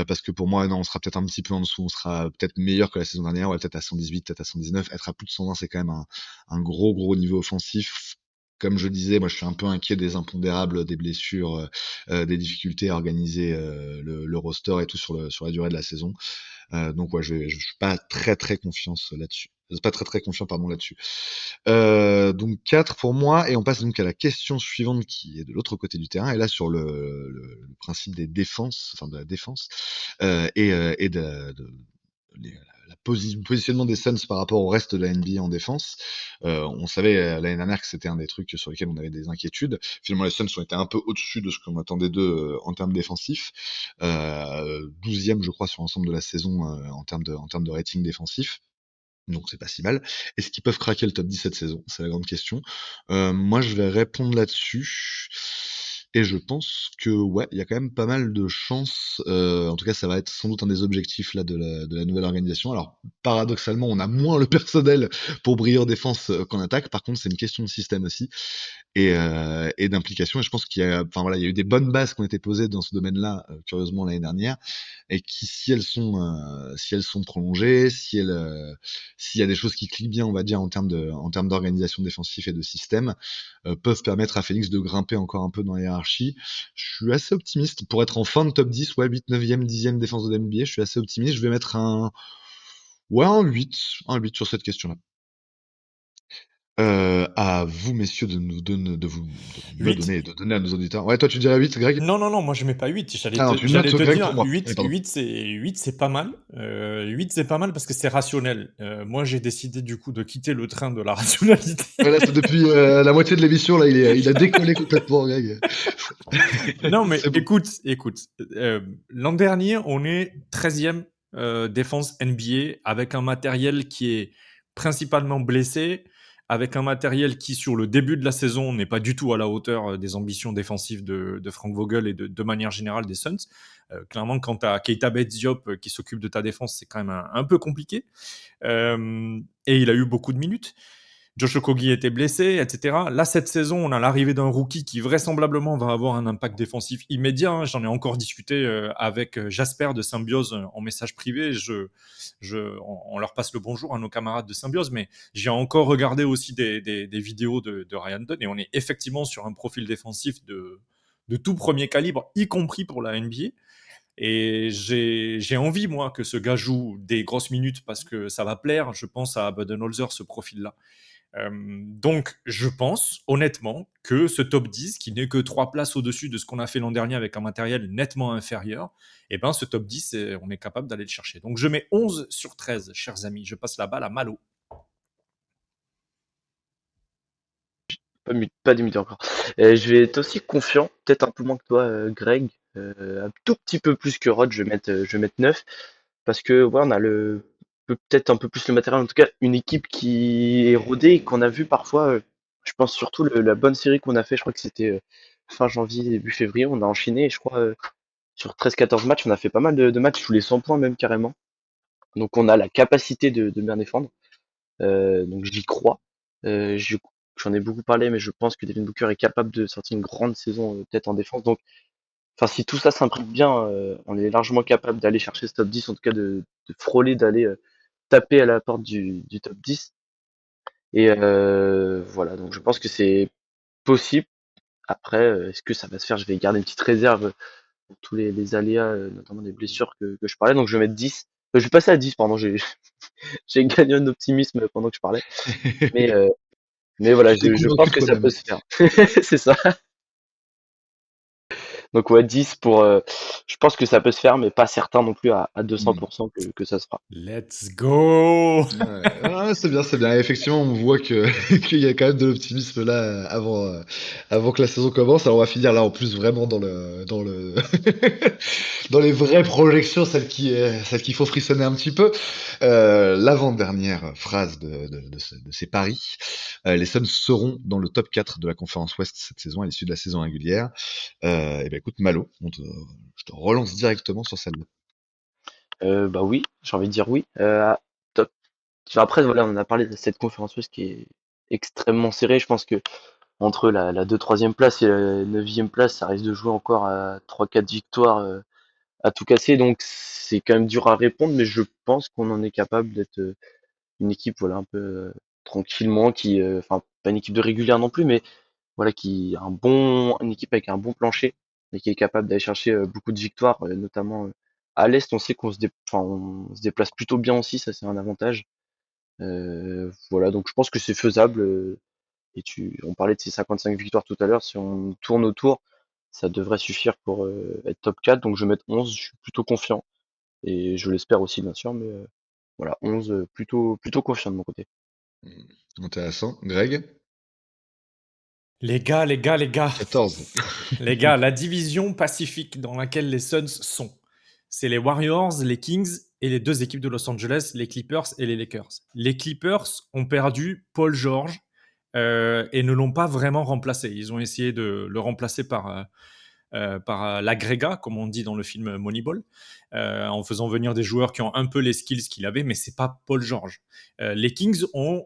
parce que pour moi, non, on sera peut-être un petit peu en dessous. On sera peut-être meilleur que la saison dernière, ouais, peut-être à 118, peut-être à 119. Être à plus de 120, c'est quand même un gros niveau offensif. Comme je disais, moi, je suis un peu inquiet des impondérables, des blessures, des difficultés à organiser le roster et tout sur la durée de la saison. Donc ouais, je suis pas très confiance là-dessus. Pas très confiant, pardon, là-dessus. Donc 4 pour moi, et on passe donc à la question suivante qui est de l'autre côté du terrain, et là sur le principe des défenses, enfin de la défense, et les- positionnement des Suns par rapport au reste de la NBA en défense. On savait l'année dernière que c'était un des trucs sur lesquels on avait des inquiétudes. Finalement, les Suns ont été un peu au-dessus de ce qu'on attendait d'eux en termes défensifs. 12e, je crois, sur l'ensemble de la saison en termes de rating défensif. Donc c'est pas si mal. Est-ce qu'ils peuvent craquer le top 10 cette saison? C'est la grande question. Moi, je vais répondre là-dessus. Et je pense que ouais, il y a quand même pas mal de chances. En tout cas, ça va être sans doute un des objectifs là de la nouvelle organisation. Alors paradoxalement, on a moins le personnel pour briller en défense qu'en attaque. Par contre, c'est une question de système aussi et d'implication. Et je pense qu'il y a, enfin voilà, il y a eu des bonnes bases qui ont été posées dans ce domaine-là, curieusement l'année dernière, et qui, si elles sont prolongées, s'il y a des choses qui cliquent bien, on va dire en termes d'organisation défensive et de système, peuvent permettre à Phoenix de grimper encore un peu dans la hiérarchie. Je suis assez optimiste pour être en fin de top 10, ouais, 8, 9e, 10e défense de l'NBA. Je suis assez optimiste. Je vais mettre un 8, sur cette question-là. À vous, messieurs, de me 8. donner et de donner à nos auditeurs. Ouais, toi, tu dirais 8, Greg? Non, moi je mets pas 8. J'allais Ah non, te, tu j'allais notes te Greg pour dire moi. 8, Pardon. 8 c'est pas mal. 8 c'est pas mal parce que c'est rationnel. Moi j'ai décidé du coup de quitter le train de la rationalité. Ouais, là, c'est depuis la moitié de l'émission, là, il a décollé complètement, Greg. Non mais C'est bon. écoute, l'an dernier on est 13e défense NBA avec un matériel qui est principalement blessé, avec un matériel qui sur le début de la saison n'est pas du tout à la hauteur des ambitions défensives de Frank Vogel et de manière générale des Suns. Clairement quand tu as Keita Bates-Diop qui s'occupe de ta défense, c'est quand même un peu compliqué. Et il a eu beaucoup de minutes. Josh Okogie était blessé, etc. Là, cette saison, on a l'arrivée d'un rookie qui vraisemblablement va avoir un impact défensif immédiat. Hein. J'en ai encore discuté avec Jasper de Symbiose en message privé. On leur passe le bonjour à nos camarades de Symbiose, mais j'ai encore regardé aussi des vidéos de Ryan Dunn et on est effectivement sur un profil défensif de tout premier calibre, y compris pour la NBA. Et j'ai envie, moi, que ce gars joue des grosses minutes parce que ça va plaire. Je pense à Budenholzer, ce profil-là. Donc, je pense, honnêtement, que ce top 10, qui n'est que 3 places au-dessus de ce qu'on a fait l'an dernier avec un matériel nettement inférieur, eh ben, ce top 10, on est capable d'aller le chercher. Donc, je mets 11 sur 13, chers amis. Je passe la balle à Malo. Pas d'imiter encore. Je vais être aussi confiant, peut-être un peu moins que toi, Greg, un tout petit peu plus que Rod, je vais mettre 9, parce que ouais, on a peut-être un peu plus le matériel, en tout cas une équipe qui est rodée et qu'on a vu parfois, je pense surtout la bonne série qu'on a fait, je crois que c'était fin janvier, début février, on a enchaîné, je crois, sur 13-14 matchs, on a fait pas mal de matchs sous les 100 points même carrément. Donc on a la capacité de bien défendre. Donc j'y crois. J'en ai beaucoup parlé, mais je pense que Devin Booker est capable de sortir une grande saison, peut-être en défense. Donc, enfin, si tout ça s'imprime bien, on est largement capable d'aller chercher ce top 10, en tout cas de frôler, d'aller taper à la porte du top 10. Et voilà, donc je pense que c'est possible. Après, est-ce que ça va se faire? Je vais garder une petite réserve pour tous les aléas, notamment des blessures que je parlais. Donc je vais mettre 10. Je vais passer à 10, pardon, j'ai j'ai gagné en optimisme pendant que je parlais. Mais, euh, mais voilà, Tu t'es je pense convaincu que ça peut toi-même. se faire. C'est ça. Donc ouais, 10 pour... je pense que ça peut se faire, mais pas certain non plus à Hmm. 200% que ça se fera. Let's go. Ouais, ouais, c'est bien, c'est bien. Effectivement, on voit que qu'il y a quand même de l'optimisme là avant que la saison commence. Alors on va finir là en plus vraiment dans le dans les vraies projections, celles qui font frissonner un petit peu. L'avant-dernière phrase de ces paris. Les Suns seront dans le top 4 de la conférence Ouest cette saison à l'issue de la saison régulière. Et ben écoute Malo, je te relance directement sur celle-là. Bah oui, j'ai envie de dire oui. Top. Après, voilà, on a parlé de cette conférence Ouest qui est extrêmement serrée. Je pense que entre la 2-3e place et la 9e place, ça risque de jouer encore à 3-4 victoires à tout casser. Donc c'est quand même dur à répondre, mais je pense qu'on en est capable d'être une équipe voilà un peu tranquillement, qui, enfin pas une équipe de régulière non plus, mais voilà qui a une équipe avec un bon plancher et qui est capable d'aller chercher beaucoup de victoires, notamment à l'Est. On sait enfin, on se déplace plutôt bien aussi, ça c'est un avantage. Voilà, donc je pense que c'est faisable. On parlait de ces 55 victoires tout à l'heure, si on tourne autour, ça devrait suffire pour être top 4. Donc je vais mettre 11, je suis plutôt confiant. Et je l'espère aussi, bien sûr, mais voilà, 11, plutôt confiant de mon côté. Intéressant. Greg? Les gars, 14. les gars, la division Pacifique dans laquelle les Suns sont, c'est les Warriors, les Kings et les 2 équipes de Los Angeles, les Clippers et les Lakers. Les Clippers ont perdu Paul George et ne l'ont pas vraiment remplacé. Ils ont essayé de le remplacer par l'agrégat, comme on dit dans le film Moneyball, en faisant venir des joueurs qui ont un peu les skills qu'il avait, mais c'est pas Paul George. Les Kings ont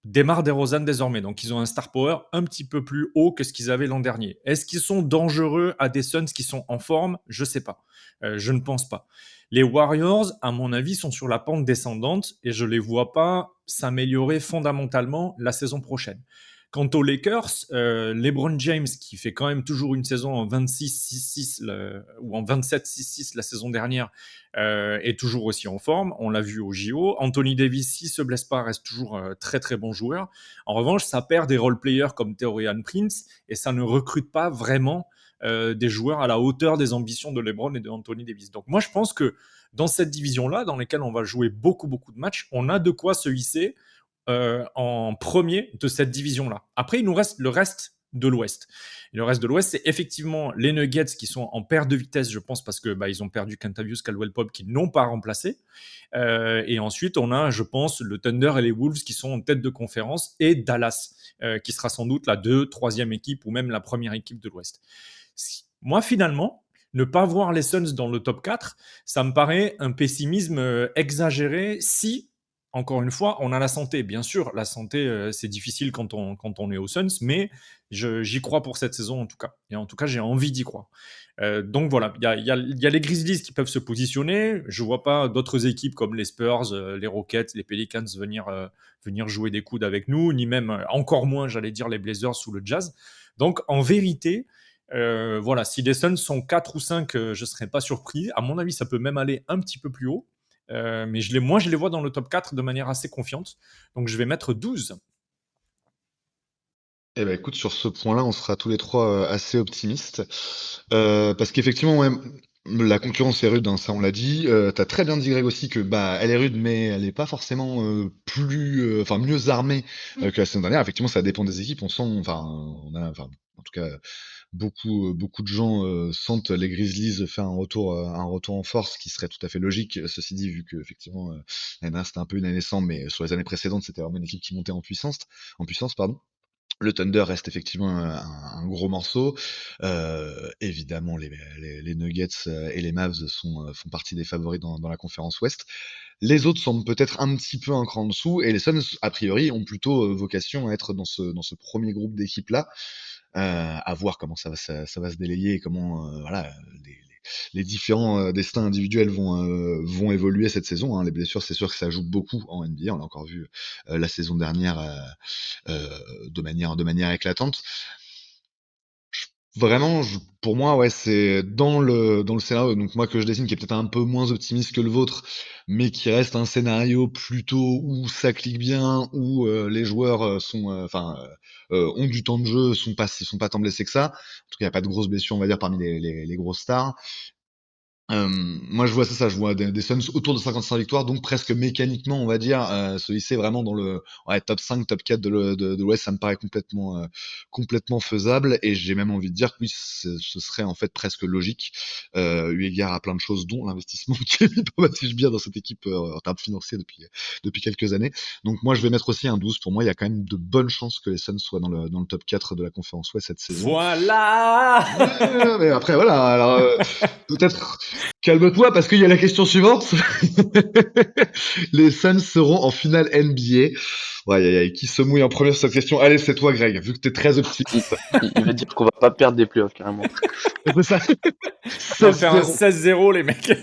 DeMar DeRozan désormais, donc ils ont un star power un petit peu plus haut que ce qu'ils avaient l'an dernier. Est-ce qu'ils sont dangereux à des Suns qui sont en forme? Je sais pas. Je ne pense pas. Les Warriors, à mon avis, sont sur la pente descendante et je les vois pas s'améliorer fondamentalement la saison prochaine. Quant aux Lakers, LeBron James, qui fait quand même toujours une saison en 26-6-6 ou en 27-6-6 la saison dernière, est toujours aussi en forme. On l'a vu au JO. Anthony Davis, s'il se blesse pas, reste toujours très très bon joueur. En revanche, ça perd des role-players comme Taurean Prince et ça ne recrute pas vraiment des joueurs à la hauteur des ambitions de LeBron et de Anthony Davis. Donc moi, je pense que dans cette division-là, dans laquelle on va jouer beaucoup de matchs, on a de quoi se hisser en premier de cette division-là. Après, il nous reste le reste de l'Ouest. Et le reste de l'Ouest, c'est effectivement les Nuggets qui sont en perte de vitesse, je pense, parce que ils ont perdu Kentavious Caldwell-Pope qui n'ont pas remplacé. Et ensuite, on a, je pense, le Thunder et les Wolves qui sont en tête de conférence et Dallas, qui sera sans doute la 2e, 3e équipe ou même la première équipe de l'Ouest. Moi, finalement, ne pas voir les Suns dans le top 4, ça me paraît un pessimisme exagéré si, encore une fois, on a la santé. Bien sûr, la santé, c'est difficile quand on est aux Suns, mais j'y crois pour cette saison en tout cas. Et en tout cas, j'ai envie d'y croire. Donc voilà, il y a les Grizzlies qui peuvent se positionner. Je ne vois pas d'autres équipes comme les Spurs, les Rockets, les Pelicans venir jouer des coudes avec nous, ni même encore moins, j'allais dire, les Blazers ou le Jazz. Donc en vérité, voilà, si les Suns sont 4 ou 5, je ne serais pas surpris. À mon avis, ça peut même aller un petit peu plus haut. Mais je les vois dans le top 4 de manière assez confiante. Donc je vais mettre 12. Eh ben écoute, sur ce point-là, on sera tous les trois assez optimistes. Parce qu'effectivement, ouais, la concurrence est rude, hein, ça on l'a dit. T'as très bien dit Greg aussi que elle est rude, mais elle est pas forcément enfin mieux armée que la saison dernière. Effectivement, ça dépend des équipes. On sent, enfin, en tout cas, beaucoup de gens sentent les Grizzlies faire un retour en force, qui serait tout à fait logique. Ceci dit, vu que effectivement, l'année dernière c'était un peu une année sans, mais sur les années précédentes, c'était vraiment une équipe qui montait en puissance, pardon. Le Thunder reste effectivement un gros morceau. Évidemment, les Nuggets et les Mavs font partie des favoris dans la conférence Ouest. Les autres semblent peut-être un petit peu un cran en dessous, et les Suns, a priori, ont plutôt vocation à être dans ce premier groupe d'équipes-là. À voir comment ça va se délayer et comment voilà, les différents destins individuels vont évoluer cette saison, hein. Les blessures, c'est sûr que ça joue beaucoup en NBA. On l'a encore vu la saison dernière de manière éclatante. Vraiment, pour moi, ouais, c'est dans le scénario, donc moi que je dessine, qui est peut-être un peu moins optimiste que le vôtre, mais qui reste un scénario plutôt où ça clique bien, où les joueurs ont du temps de jeu, sont pas tant blessés que ça. En tout cas, il n'y a pas de grosses blessures, on va dire, parmi les grosses stars. Moi je vois ça, je vois des Suns autour de 55 victoires, donc presque mécaniquement, on va dire, se hisser vraiment dans le top 5, top 4 de l'Ouest. Ça me paraît complètement faisable, et j'ai même envie de dire que oui, ce serait en fait presque logique, eu égard à plein de choses, dont l'investissement qui est mis par Matisse Bière dans cette équipe en termes financiers depuis quelques années. Donc moi je vais mettre aussi un 12. Pour moi, il y a quand même de bonnes chances que les Suns soient dans le top 4 de la conférence Ouest cette saison. Voilà. Mais après voilà, alors peut-être Calme-toi parce qu'il y a la question suivante. Les Suns seront en finale NBA. Ouais, aïe, aïe, qui se mouille en premier sur cette question? Allez, c'est toi, Greg, vu que t'es très Il, optimiste. il va dire qu'on va pas perdre des playoffs carrément. C'est ça. On va faire un 16-0. 16-0, les mecs.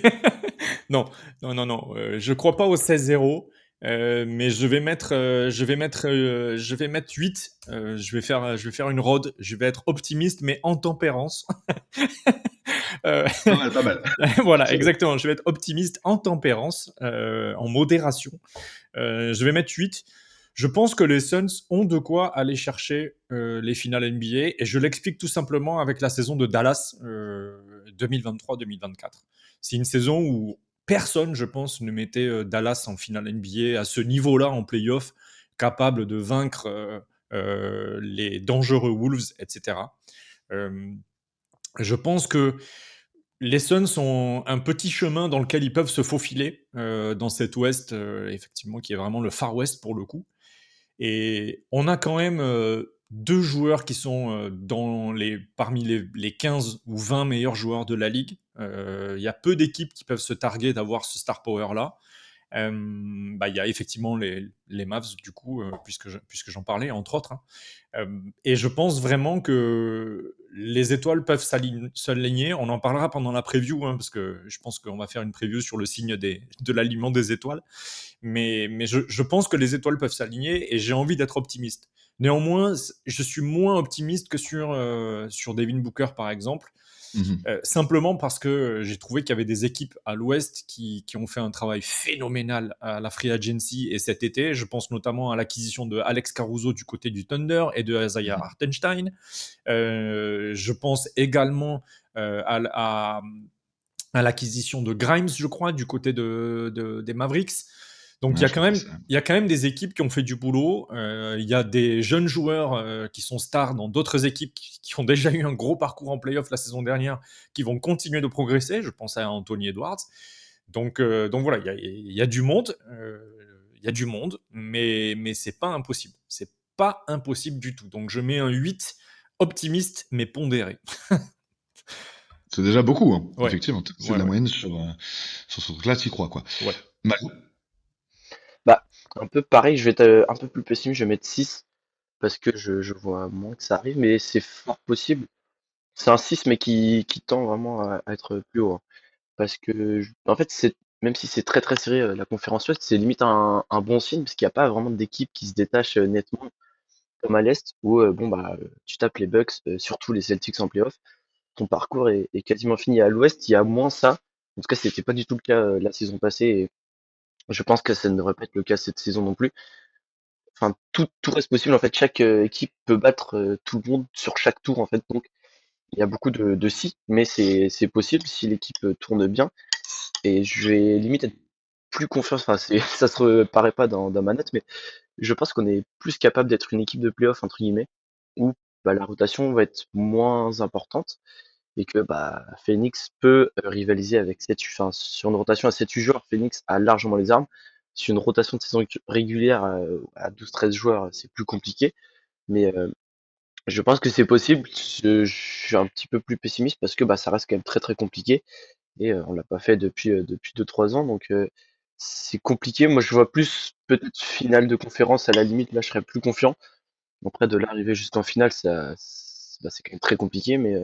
Non, non, non, non. Je crois pas au 16-0. Mais je vais mettre 8. Je vais faire une rod. Je vais être optimiste, mais en tempérance. Euh, Pas mal, pas mal. voilà, C'est- exactement. Je vais être optimiste en tempérance, en modération. Je vais mettre 8. Je pense que les Suns ont de quoi aller chercher les finales NBA et je l'explique tout simplement avec la saison de Dallas 2023-2024. C'est une saison où personne, je pense, ne mettait Dallas en finale NBA à ce niveau-là en playoff, capable de vaincre les dangereux Wolves, etc. Euh, je pense que les Suns ont un petit chemin dans lequel ils peuvent se faufiler dans cet Ouest, effectivement, qui est vraiment le Far West pour le coup. Et on a quand même deux joueurs qui sont parmi les 15 ou 20 meilleurs joueurs de la ligue. Il y a peu d'équipes qui peuvent se targuer d'avoir ce star power-là. Il y a effectivement les Mavs, du coup, puisque j'en parlais, entre autres. Hein. Et je pense vraiment que les étoiles peuvent s'aligner. On en parlera pendant la preview, hein, parce que je pense qu'on va faire une preview sur le signe de l'alignement des étoiles. Mais je pense que les étoiles peuvent s'aligner et j'ai envie d'être optimiste. Néanmoins, je suis moins optimiste que sur Devin Booker, par exemple. Mhm. Simplement parce que j'ai trouvé qu'il y avait des équipes à l'Ouest qui ont fait un travail phénoménal à la free agency et cet été. Je pense notamment à l'acquisition de Alex Caruso du côté du Thunder et de Isaiah Hartenstein. Je pense également à l'acquisition de Grimes, je crois, du côté des Mavericks. Donc Ouais, il y a je crois que il y a quand même des équipes qui ont fait du boulot. Il y a des jeunes joueurs qui sont stars dans d'autres équipes qui ont déjà eu un gros parcours en playoff la saison dernière, qui vont continuer de progresser. Je pense à Anthony Edwards. Donc voilà, il y a du monde. Il y a du monde, mais c'est pas impossible. C'est pas impossible du tout. Donc je mets un 8 optimiste, mais pondéré. c'est déjà beaucoup, hein. Ouais, Effectivement. C'est de ouais, la ouais, moyenne sur ce truc-là, t'y crois, quoi. ouais. Mal. Bah, un peu pareil, je vais être un peu plus pessimiste, je vais mettre 6 parce que je vois moins que ça arrive, mais c'est fort possible. C'est un 6 mais qui tend vraiment à être plus haut, hein. Parce que, en fait, même si c'est très très serré, la conférence Ouest, c'est limite un bon signe, parce qu'il n'y a pas vraiment d'équipe qui se détache nettement, comme à l'Est, où tu tapes les Bucks, surtout les Celtics en playoff, ton parcours est quasiment fini. À l'Ouest, il y a moins ça. En tout cas, c'était pas du tout le cas la saison passée, et je pense que ça ne devrait pas être le cas cette saison non plus. Enfin, tout reste possible. En fait, chaque équipe peut battre tout le monde sur chaque tour. En fait, donc il y a beaucoup de si, mais c'est possible si l'équipe tourne bien. Et je vais limite être plus confiant. Enfin, ça se paraît pas dans ma note, mais je pense qu'on est plus capable d'être une équipe de playoff entre guillemets, où la rotation va être moins importante et que Phoenix peut rivaliser avec 7, enfin, sur une rotation à 7-8 joueurs, Phoenix a largement les armes. Sur une rotation de saison régulière à 12-13 joueurs, c'est plus compliqué. Mais je pense que c'est possible. Je suis un petit peu plus pessimiste parce que ça reste quand même très très compliqué. Et on l'a pas fait depuis 2-3 ans. Donc c'est compliqué. Moi je vois plus peut-être finale de conférence à la limite. Là je serais plus confiant. Après, de l'arriver jusqu'en finale, c'est quand même très compliqué, mais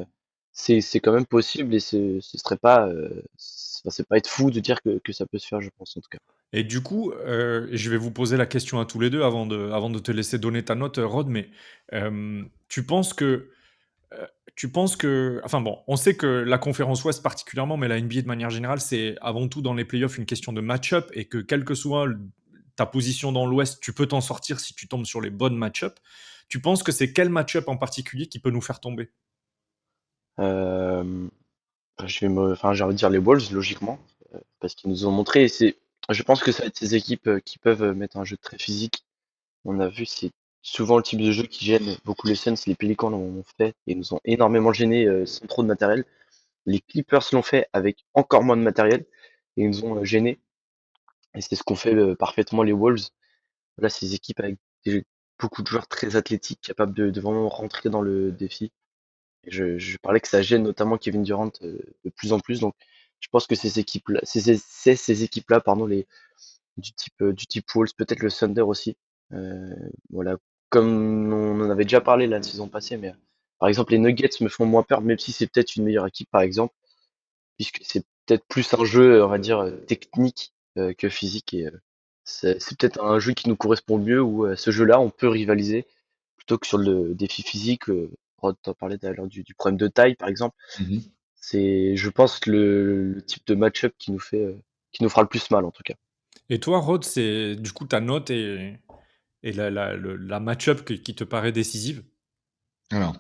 c'est quand même possible et ce serait pas, c'est pas être fou de dire que ça peut se faire, je pense, en tout cas. Et du coup, je vais vous poser la question à tous les deux avant de te laisser donner ta note, Rod, mais tu penses heu, enfin bon, on sait que la conférence Ouest particulièrement, mais la NBA de manière générale, c'est avant tout dans les playoffs une question de match-up et que quelle que soit ta position dans l'Ouest, tu peux t'en sortir si tu tombes sur les bonnes match-up. Tu penses que c'est quel match-up en particulier qui peut nous faire tomber? Hem, j'ai envie de dire les Wolves, logiquement, parce qu'ils nous ont montré, je pense que ça va être ces équipes qui peuvent mettre un jeu très physique. On a vu, c'est souvent le type de jeu qui gêne beaucoup les Suns. Les Pelicans l'ont fait et nous ont énormément gêné sans trop de matériel. Les Clippers l'ont fait avec encore moins de matériel et ils nous ont gênés. Et c'est ce qu'ont fait parfaitement les Wolves. Là, ces équipes avec beaucoup de joueurs très athlétiques, capables de vraiment rentrer dans le défi. Et je parlais que ça gêne notamment Kevin Durant de plus en plus. Donc Je pense que ces équipes-là, c'est ces équipes-là, pardon, du type Wolves, peut-être le Thunder aussi. Euh, voilà, comme on en avait déjà parlé la saison passée, mais par exemple les Nuggets me font moins peur, même si c'est peut-être une meilleure équipe par exemple, puisque c'est peut-être plus un jeu, on va dire, technique que physique, et c'est peut-être un jeu qui nous correspond mieux, où ce jeu-là on peut rivaliser plutôt que sur le défi physique. Rod t'en parlait d'ailleurs du problème de taille par exemple. Mhm. C'est, je pense, le type de match-up qui nous fera le plus mal en tout cas. Et toi, Rod, c'est du coup ta note et la match-up qui te paraît décisive? Alors,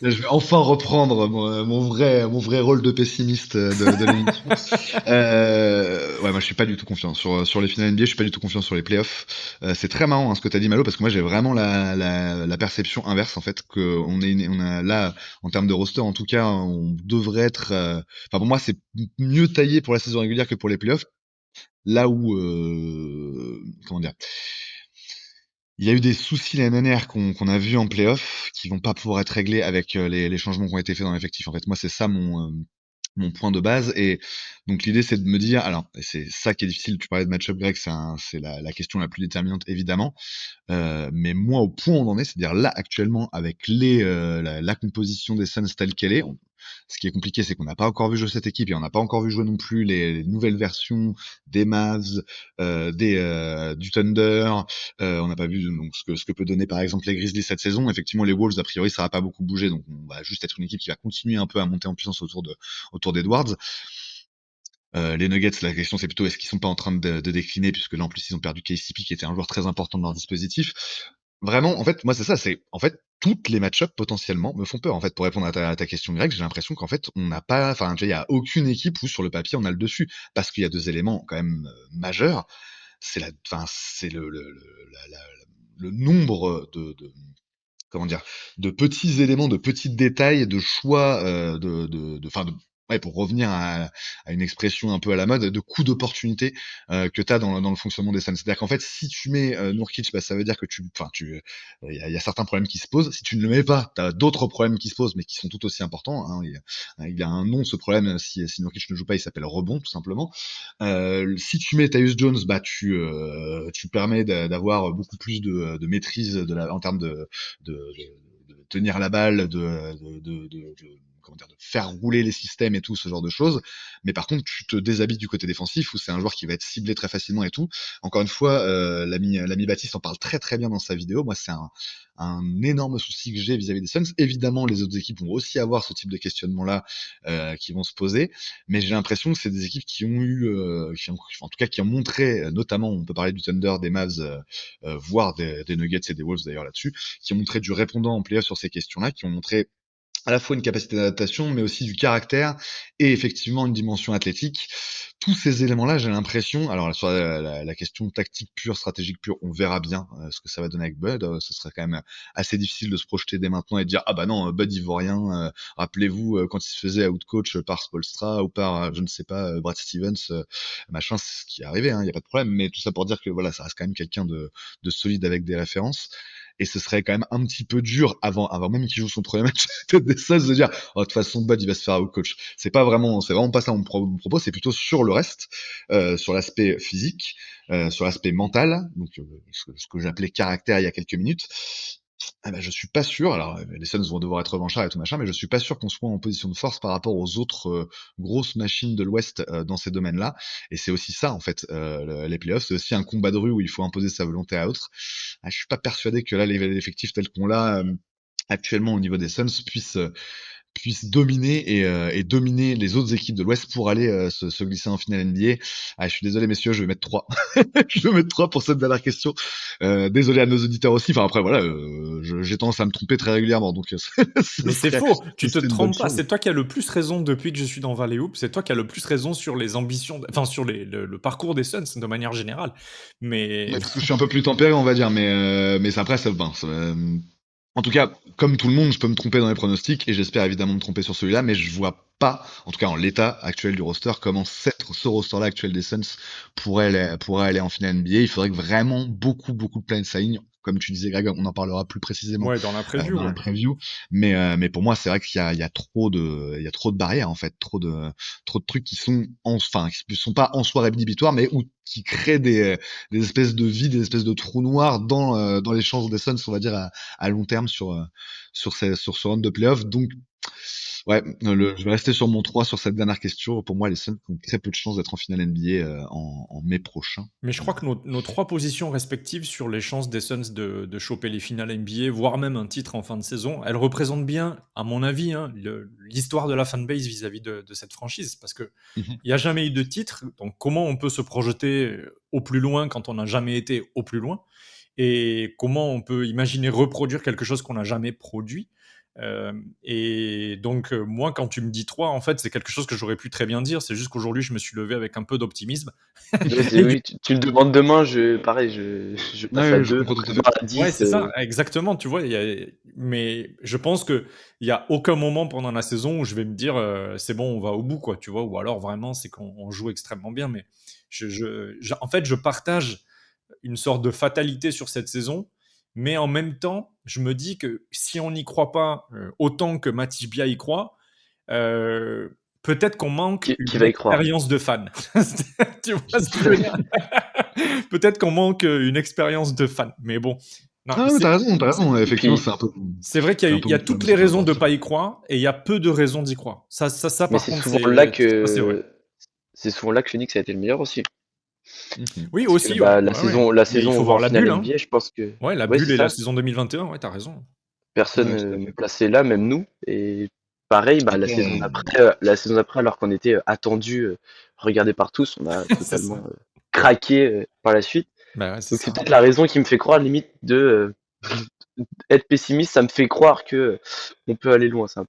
là, je vais enfin reprendre mon vrai rôle de pessimiste de l'émission. Ouais, moi je suis pas du tout confiant sur les finales NBA, je suis pas du tout confiant sur les playoffs. C'est très marrant hein, ce que t'as dit Malo, parce que moi j'ai vraiment la perception inverse en fait, que on a là en termes de roster en tout cas, on devrait être. Enfin pour moi c'est mieux taillé pour la saison régulière que pour les playoffs. Là où comment dire, il y a eu des soucis l'année dernière qu'on a vu en playoff qui vont pas pouvoir être réglés avec les changements qui ont été faits dans l'effectif. En fait, moi, c'est ça mon point de base. Et donc, l'idée, c'est de me dire, alors, et c'est ça qui est difficile. Tu parlais de match-up grec, c'est la question la plus déterminante, évidemment. Mais moi, au point où on en est, c'est-à-dire là, actuellement, avec la composition des Suns telle qu'elle est, ce qui est compliqué, c'est qu'on n'a pas encore vu jouer cette équipe et on n'a pas encore vu jouer non plus les nouvelles versions des Mavs, du Thunder. On n'a pas vu donc ce que peut donner par exemple les Grizzlies cette saison. Effectivement, les Wolves, a priori, ça va pas beaucoup bouger, donc on va juste être une équipe qui va continuer un peu à monter en puissance autour d'Edwards. Les Nuggets, la question c'est plutôt est-ce qu'ils sont pas en train de décliner, puisque là en plus ils ont perdu KCP qui était un joueur très important de leur dispositif. Vraiment, en fait, moi c'est ça, c'est en fait toutes les match-ups potentiellement me font peur. En fait, pour répondre à ta question grecque, j'ai l'impression qu'en fait on n'a pas, enfin tu vois, il y a aucune équipe où sur le papier on a le dessus, parce qu'il y a deux éléments quand même majeurs. C'est enfin c'est le nombre de comment dire, de petits éléments, de petits détails, de choix, enfin, ouais, pour revenir à une expression un peu à la mode, de coups d'opportunité que tu as dans le fonctionnement des Suns. C'est-à-dire qu'en fait, si tu mets Nurkic, bah, ça veut dire que il y a certains problèmes qui se posent. Si tu ne le mets pas, tu as d'autres problèmes qui se posent, mais qui sont tout aussi importants. Hein. Il a un nom, ce problème, si Nurkic ne joue pas, il s'appelle rebond, tout simplement. Si tu mets Tyus Jones, bah, tu permets d'avoir beaucoup plus de maîtrise en termes de tenir la balle, comment dire, de faire rouler les systèmes et tout ce genre de choses. Mais par contre, tu te déshabilles du côté défensif où c'est un joueur qui va être ciblé très facilement et tout. Encore une fois, l'ami Baptiste en parle très très bien dans sa vidéo. Moi, c'est un énorme souci que j'ai vis-à-vis des Suns. Évidemment, les autres équipes vont aussi avoir ce type de questionnement-là qui vont se poser, mais j'ai l'impression que c'est des équipes qui ont eu, en tout cas, qui ont montré, notamment, on peut parler du Thunder, des Mavs, voire des Nuggets et des Wolves d'ailleurs là-dessus, qui ont montré du répondant en playoff sur ces questions-là, qui ont montré à la fois une capacité d'adaptation, mais aussi du caractère et effectivement une dimension athlétique. Tous ces éléments-là, j'ai l'impression, alors sur la question tactique pure, stratégique pure, on verra bien ce que ça va donner avec Bud. Ce serait quand même assez difficile de se projeter dès maintenant et de dire ah bah non, Bud ivoirien, rappelez-vous quand il se faisait outcoach par Spoelstra ou par je ne sais pas Brad Stevens, machin, c'est ce qui est arrivé, il y a pas de problème. Mais tout ça pour dire que voilà, ça reste quand même quelqu'un de solide avec des références. Et ce serait quand même un petit peu dur avant même qu'il joue son premier match des Suns de dire oh, de toute façon Bud il va se faire out coach. C'est vraiment pas ça mon propos, c'est plutôt sur le reste, sur l'aspect physique, sur l'aspect mental, donc ce que j'appelais caractère il y a quelques minutes. Ah bah, je suis pas sûr. Alors, les Suns vont devoir être revanchards et tout machin, mais je suis pas sûr qu'on soit en position de force par rapport aux autres grosses machines de l'Ouest dans ces domaines-là. Et c'est aussi ça, en fait, les playoffs. C'est aussi un combat de rue où il faut imposer sa volonté à autre. Ah, je suis pas persuadé que là, l'effectif tel qu'on l'a actuellement au niveau des Suns puisse dominer et dominer les autres équipes de l'Ouest pour aller se glisser en finale NBA. Ah, je suis désolé messieurs, je vais mettre 3. Je vais mettre 3 pour cette dernière question. Désolé à nos auditeurs aussi. Enfin après voilà, j'ai tendance à me tromper très régulièrement, donc Mais c'est faux, tu te une bonne trompes pas, chose. c'est toi qui as le plus raison depuis que je suis dans Valley Hoop, c'est toi qui as le plus raison sur les ambitions, enfin sur le parcours des Suns de manière générale. Mais Ouais, parce que je suis un peu plus tempéré, on va dire, mais après, en tout cas, comme tout le monde, je peux me tromper dans les pronostics et j'espère évidemment me tromper sur celui-là, mais je vois pas, en tout cas en l'état actuel du roster, comment ce roster-là actuel des Suns pourrait aller en finale NBA. Il faudrait que vraiment beaucoup de planètes s'alignent. comme tu disais, Greg, on en parlera plus précisément Ouais, dans la preview, dans la ouais. preview. Mais pour moi, c'est vrai qu'il y a trop de barrières en fait, trop de trucs qui sont qui sont pas en soi rédhibitoires, mais qui créent des espèces de vides, des espèces de trous noirs dans les chances des Suns, on va dire à long terme sur ce round de playoff. Donc ouais, je vais rester sur mon 3 sur cette dernière question. Pour moi, les Suns ont très peu de chances d'être en finale NBA en mai prochain. Mais je crois que nos 3 positions respectives sur les chances des Suns de choper les finales NBA, voire même un titre en fin de saison, elles représentent bien, à mon avis, hein, l'histoire de la fanbase vis-à-vis de cette franchise. Parce qu'il n'y a jamais eu de titre, donc comment on peut se projeter au plus loin quand on n'a jamais été au plus loin? Et comment on peut imaginer reproduire quelque chose qu'on n'a jamais produit? Et donc, moi, quand tu me dis 3, en fait, c'est quelque chose que j'aurais pu très bien dire. C'est juste qu'aujourd'hui, je me suis levé avec un peu d'optimisme. Oui, tu le demandes demain, pareil, je passe à Ouais, je 2, comprends tout à après fait. à 10. Ouais, c'est ça, exactement, tu vois? Mais je pense qu'il y a aucun moment pendant la saison où je vais me dire, c'est bon, on va au bout, quoi, tu vois? Ou alors vraiment, c'est qu'on joue extrêmement bien. Mais en fait, je partage une sorte de fatalité sur cette saison, mais en même temps, je me dis que si on n'y croit pas autant que Matisse Bia y croit, peut-être qu'on manque Qui une va y croire? expérience de fan. Tu vois ce que je veux dire? Peut-être qu'on manque une expérience de fan. Mais bon, non, Ah, mais t'as raison. Et Effectivement, puis, c'est vrai qu'il c'est un il peu y a mon problème toutes aussi les par raisons rapport de à ne ça. pas y croire et il y a peu de raisons d'y croire. mais Par contre, c'est vrai. c'est souvent là que Phoenix a été le meilleur aussi. Mhm. Oui, Parce que aussi, ouais. la Ouais, ouais. la Mais saison il où on faut va voir en la finale bulle, hein. NBA, je pense que, Ouais, la ouais, c'est bulle et la ça. saison 2021, ouais, t'as raison. Personne Ouais, tout à fait. ne plaçait là, même nous. Et pareil, bah, Après, la saison d'après, alors qu'on était attendu, regardé par tous, on a C'est ça. totalement craqué par la suite. Bah ouais, c'est Donc c'est ça. peut-être la raison qui me fait croire, limite, de être pessimiste, ça me fait croire que on peut aller loin. C'est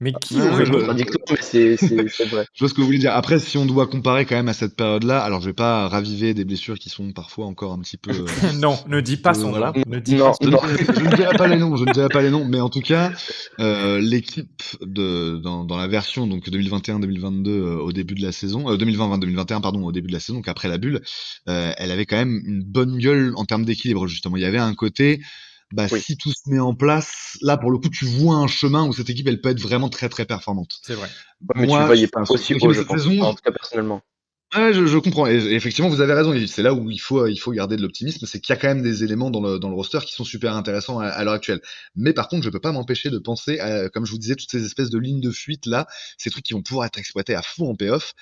Mais un qui ouais, peu aurait contradictoire, mais c'est vrai. je vois ce que vous voulez dire. Après, si on doit comparer quand même à cette période-là, alors je vais pas raviver des blessures qui sont parfois encore un petit peu, Non, ne dis pas son voilà. nom. Ne dis pas Non, son Je nom. ne, je ne dirai pas les noms, je ne dirai pas les noms, mais en tout cas, l'équipe dans la version donc 2021-2022 au début de la saison, 2020-2021 pardon au début de la saison, donc après la bulle, elle avait quand même une bonne gueule en termes d'équilibre justement. Il y avait un côté, bah oui. si tout se met en place, là pour le coup tu vois un chemin où cette équipe elle peut être vraiment très très performante. C'est vrai. Ouais, mais tu le Moi, voyais pas sur aussi l'équipe haut, de je cette pense. saison, Enfin, en tout cas, personnellement. ouais, je comprends. Et effectivement, vous avez raison. Et c'est là où il faut garder de l'optimisme. C'est qu'il y a quand même des éléments dans le roster qui sont super intéressants à l'heure actuelle. Mais par contre, je peux pas m'empêcher de penser, comme je vous disais, toutes ces espèces de lignes de fuite là, ces trucs qui vont pouvoir être exploités à fond en playoff,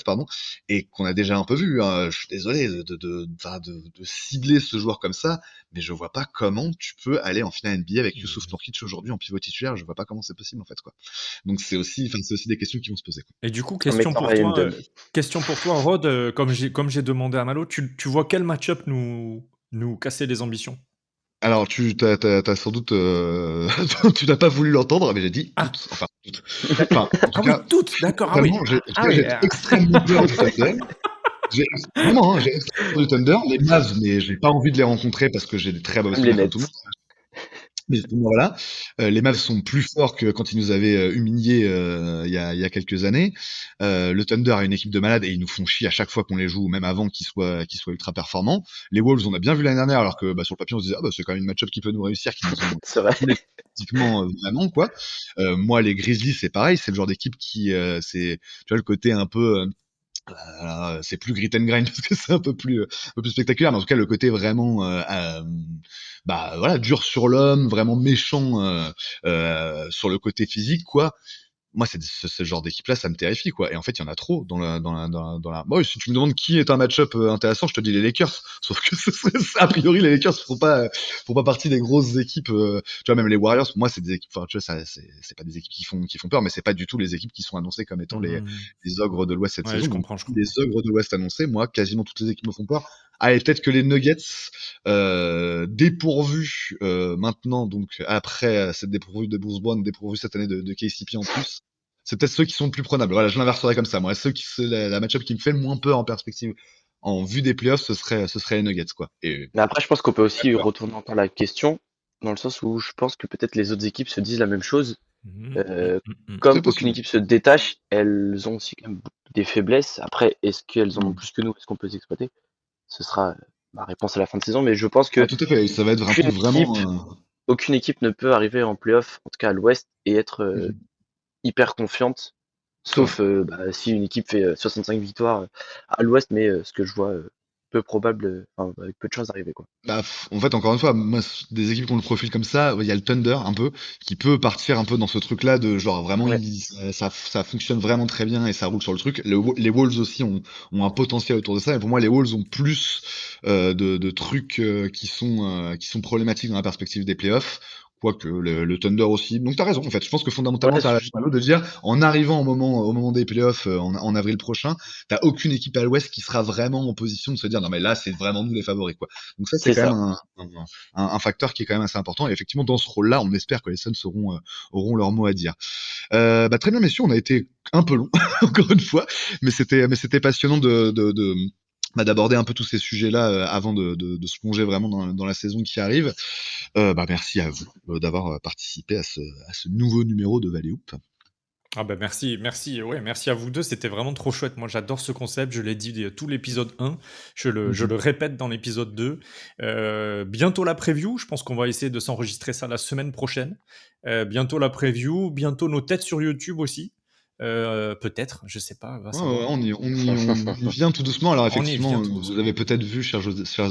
pardon, et qu'on a déjà un peu vu. Hein. Je suis désolé de cibler ce joueur comme ça, mais je vois pas comment tu peux aller en finale NBA avec Youssouf Nourkic aujourd'hui en pivot titulaire. Je vois pas comment c'est possible en fait, quoi. Donc c'est aussi des questions qui vont se poser, quoi. Et du coup, En mettant Ryan Dunn. question pour toi, Rod, comme j'ai demandé à Malo, tu vois quel match-up nous casser les ambitions? Alors, t'as sans doute, tu n'as pas voulu l'entendre, mais j'ai dit Ah, toutes. Enfin, toutes. d'accord. Enfin, en tout Ah oui, cas, toutes, d'accord. Ah oui. vraiment, en tout Ah cas, oui. j'ai extrêmement peur du Thunder. Vraiment, hein, j'ai extrêmement peur du Thunder. Les Mavs, mais j'ai pas envie de les rencontrer parce que j'ai des très mauvais Même les souvenirs comme Nets. tout le monde. Mais bon, voilà, les Mavs sont plus forts que quand ils nous avaient humiliés il y a quelques années. Le Thunder a une équipe de malades et ils nous font chier à chaque fois qu'on les joue, même avant qu'ils soient ultra performants. Les Wolves, on a bien vu l'année dernière, alors que sur le papier on se disait c'est quand même une match-up qui peut nous réussir, qui nous ont C'est vrai. typiquement vraiment quoi. Moi les Grizzlies c'est pareil, c'est le genre d'équipe qui c'est tu vois le côté un peu c'est plus grit and grind parce que c'est un peu plus spectaculaire, mais en tout cas le côté vraiment voilà dur sur l'homme, vraiment méchant sur le côté physique quoi. Moi c'est ce genre d'équipe là, ça me terrifie quoi. Et en fait il y en a trop dans la. Moi si tu me demandes qui est un match-up intéressant, je te dis les Lakers. Sauf que a priori les Lakers font pas partie des grosses équipes. Tu vois même les Warriors pour moi c'est des équipes. Enfin tu vois ça c'est pas des équipes qui font peur, mais c'est pas du tout les équipes qui sont annoncées comme étant les ogres de l'Ouest cette Ouais, saison. je Donc comprends. les ogres de l'Ouest annoncés, moi quasiment toutes les équipes me font peur. Ah et peut-être que les Nuggets dépourvus maintenant donc après cette dépourvue de Bruce Brown, dépourvue cette année de KCP en plus. C'est peut-être ceux qui sont le plus prenables. Voilà, je l'inverserais comme ça. Moi, la match-up qui me fait le moins peur en perspective, en vue des playoffs, ce serait les Nuggets, quoi. Et Mais après, je pense qu'on peut aussi retourner encore la question, dans le sens où je pense que peut-être les autres équipes se disent la même chose. Comme c'est aucune possible. équipe se détache, elles ont aussi quand même des faiblesses. Après, est-ce qu'elles en ont plus que nous? Est-ce qu'on peut les exploiter? Ce sera ma réponse à la fin de saison, mais je pense Ah, que tout à fait, ça va être un aucune truc équipe, vraiment. aucune équipe ne peut arriver en playoff, en tout cas à l'Ouest, et être Mhm. hyper confiante, C'est vrai. sauf si une équipe fait 65 victoires à l'Ouest, mais ce que je vois peu probable, enfin, avec peu de chances d'arriver, quoi. Bah, en fait, encore une fois, moi, des équipes qui ont le profil comme ça, il y a le Thunder un peu, qui peut partir un peu dans ce truc-là de genre vraiment, Ouais, ça fonctionne vraiment très bien et ça roule sur le truc. Les Wolves aussi ont un potentiel autour de ça. Et pour moi, les Wolves ont plus de trucs qui sont problématiques dans la perspective des playoffs. Quoique le Thunder aussi. Donc t'as raison, en fait. Je pense que fondamentalement, ouais, t'as raison Malo, de dire, en arrivant au moment des playoffs en avril prochain, t'as aucune équipe à l'Ouest qui sera vraiment en position de se dire non mais là c'est vraiment nous les favoris quoi. Donc ça, c'est c'est quand même ça. un facteur qui est quand même assez important. Et effectivement, dans ce rôle-là, on espère que les Suns auront leur mot à dire. Très bien, messieurs, on a été un peu long, encore une fois, mais c'était passionnant d'aborder un peu tous ces sujets-là avant de se plonger vraiment dans la saison qui arrive. Merci à vous d'avoir participé à ce nouveau numéro de Valley Hoop. Ah bah merci, ouais, merci à vous deux, c'était vraiment trop chouette. Moi j'adore ce concept, je l'ai dit tout l'épisode 1, je Mhm. le répète dans l'épisode 2. Bientôt la preview, je pense qu'on va essayer de s'enregistrer ça la semaine prochaine. Bientôt la preview, bientôt nos têtes sur YouTube aussi. Peut-être, je sais pas, va Ouais, ouais, savoir. on y vient tout doucement. Alors On y effectivement, vient tout vous doucement. avez peut-être vu, chers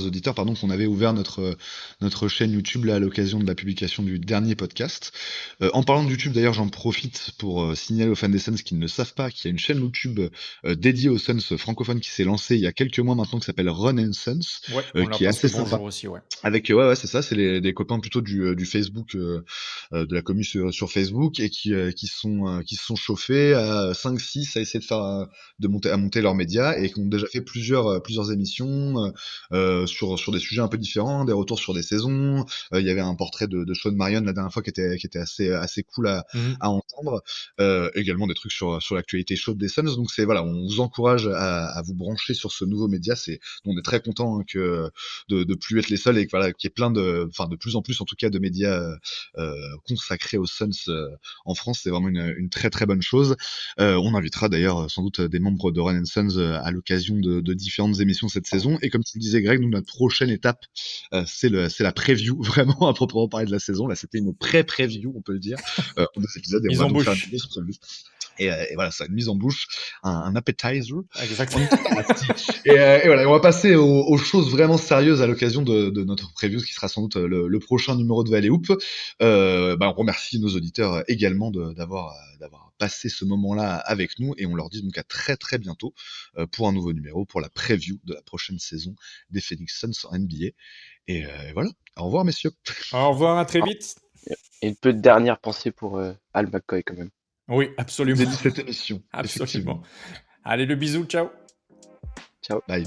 auditeurs, pardon, qu'on avait ouvert notre chaîne YouTube là à l'occasion de la publication du dernier podcast. En parlant de YouTube, d'ailleurs, j'en profite pour signaler aux fans des Suns qui ne le savent pas qu'il y a une chaîne YouTube dédiée aux Suns francophones qui s'est lancée il y a quelques mois maintenant, qui s'appelle Run and Suns, Ouais, on leur qui est passe assez le sympa. bonjour aussi, ouais. Avec ouais, c'est ça, c'est des copains plutôt du Facebook, de la commu sur Facebook, et qui se sont chauffés à 5-6 à essayer à monter leurs médias, et qui ont déjà fait plusieurs émissions sur des sujets un peu différents, des retours sur des saisons. Il y avait un portrait de Sean Marion la dernière fois qui était assez cool Mhm. à entendre. Également des trucs sur l'actualité chaude des Suns. Donc voilà, on vous encourage à vous brancher sur ce nouveau média. On est très content de plus être les seuls, et voilà, qu'il y ait de plus en plus en tout cas de médias consacrés aux Suns en France. C'est vraiment une très très bonne chose. On invitera d'ailleurs sans doute des membres de Run Sons à l'occasion de différentes émissions cette saison. Et comme tu le disais, Greg, nous, notre prochaine étape, c'est la preview, vraiment à proprement parler de la saison. Là, c'était une pré-preview, on peut le dire, en 2 épisodes, et on Mise va en donc faire une bouche. grosse preview. Et voilà, ça, une mise en bouche, un appetizer. Exact. On y est. Et voilà, on va passer aux choses vraiment sérieuses à l'occasion de notre preview, qui sera sans doute le prochain numéro de Valley Hoop. On remercie nos auditeurs également d'avoir passé ce moment-là avec nous, et on leur dit donc à très très bientôt pour un nouveau numéro, pour la preview de la prochaine saison des Phoenix Suns en NBA. Et voilà, au revoir messieurs. Au revoir, à très vite. Et une petite dernière pensée pour Al McCoy quand même. Oui, Au absolument. début de cette émission, Absolument. effectivement. Allez, le bisou, ciao. Ciao. Bye.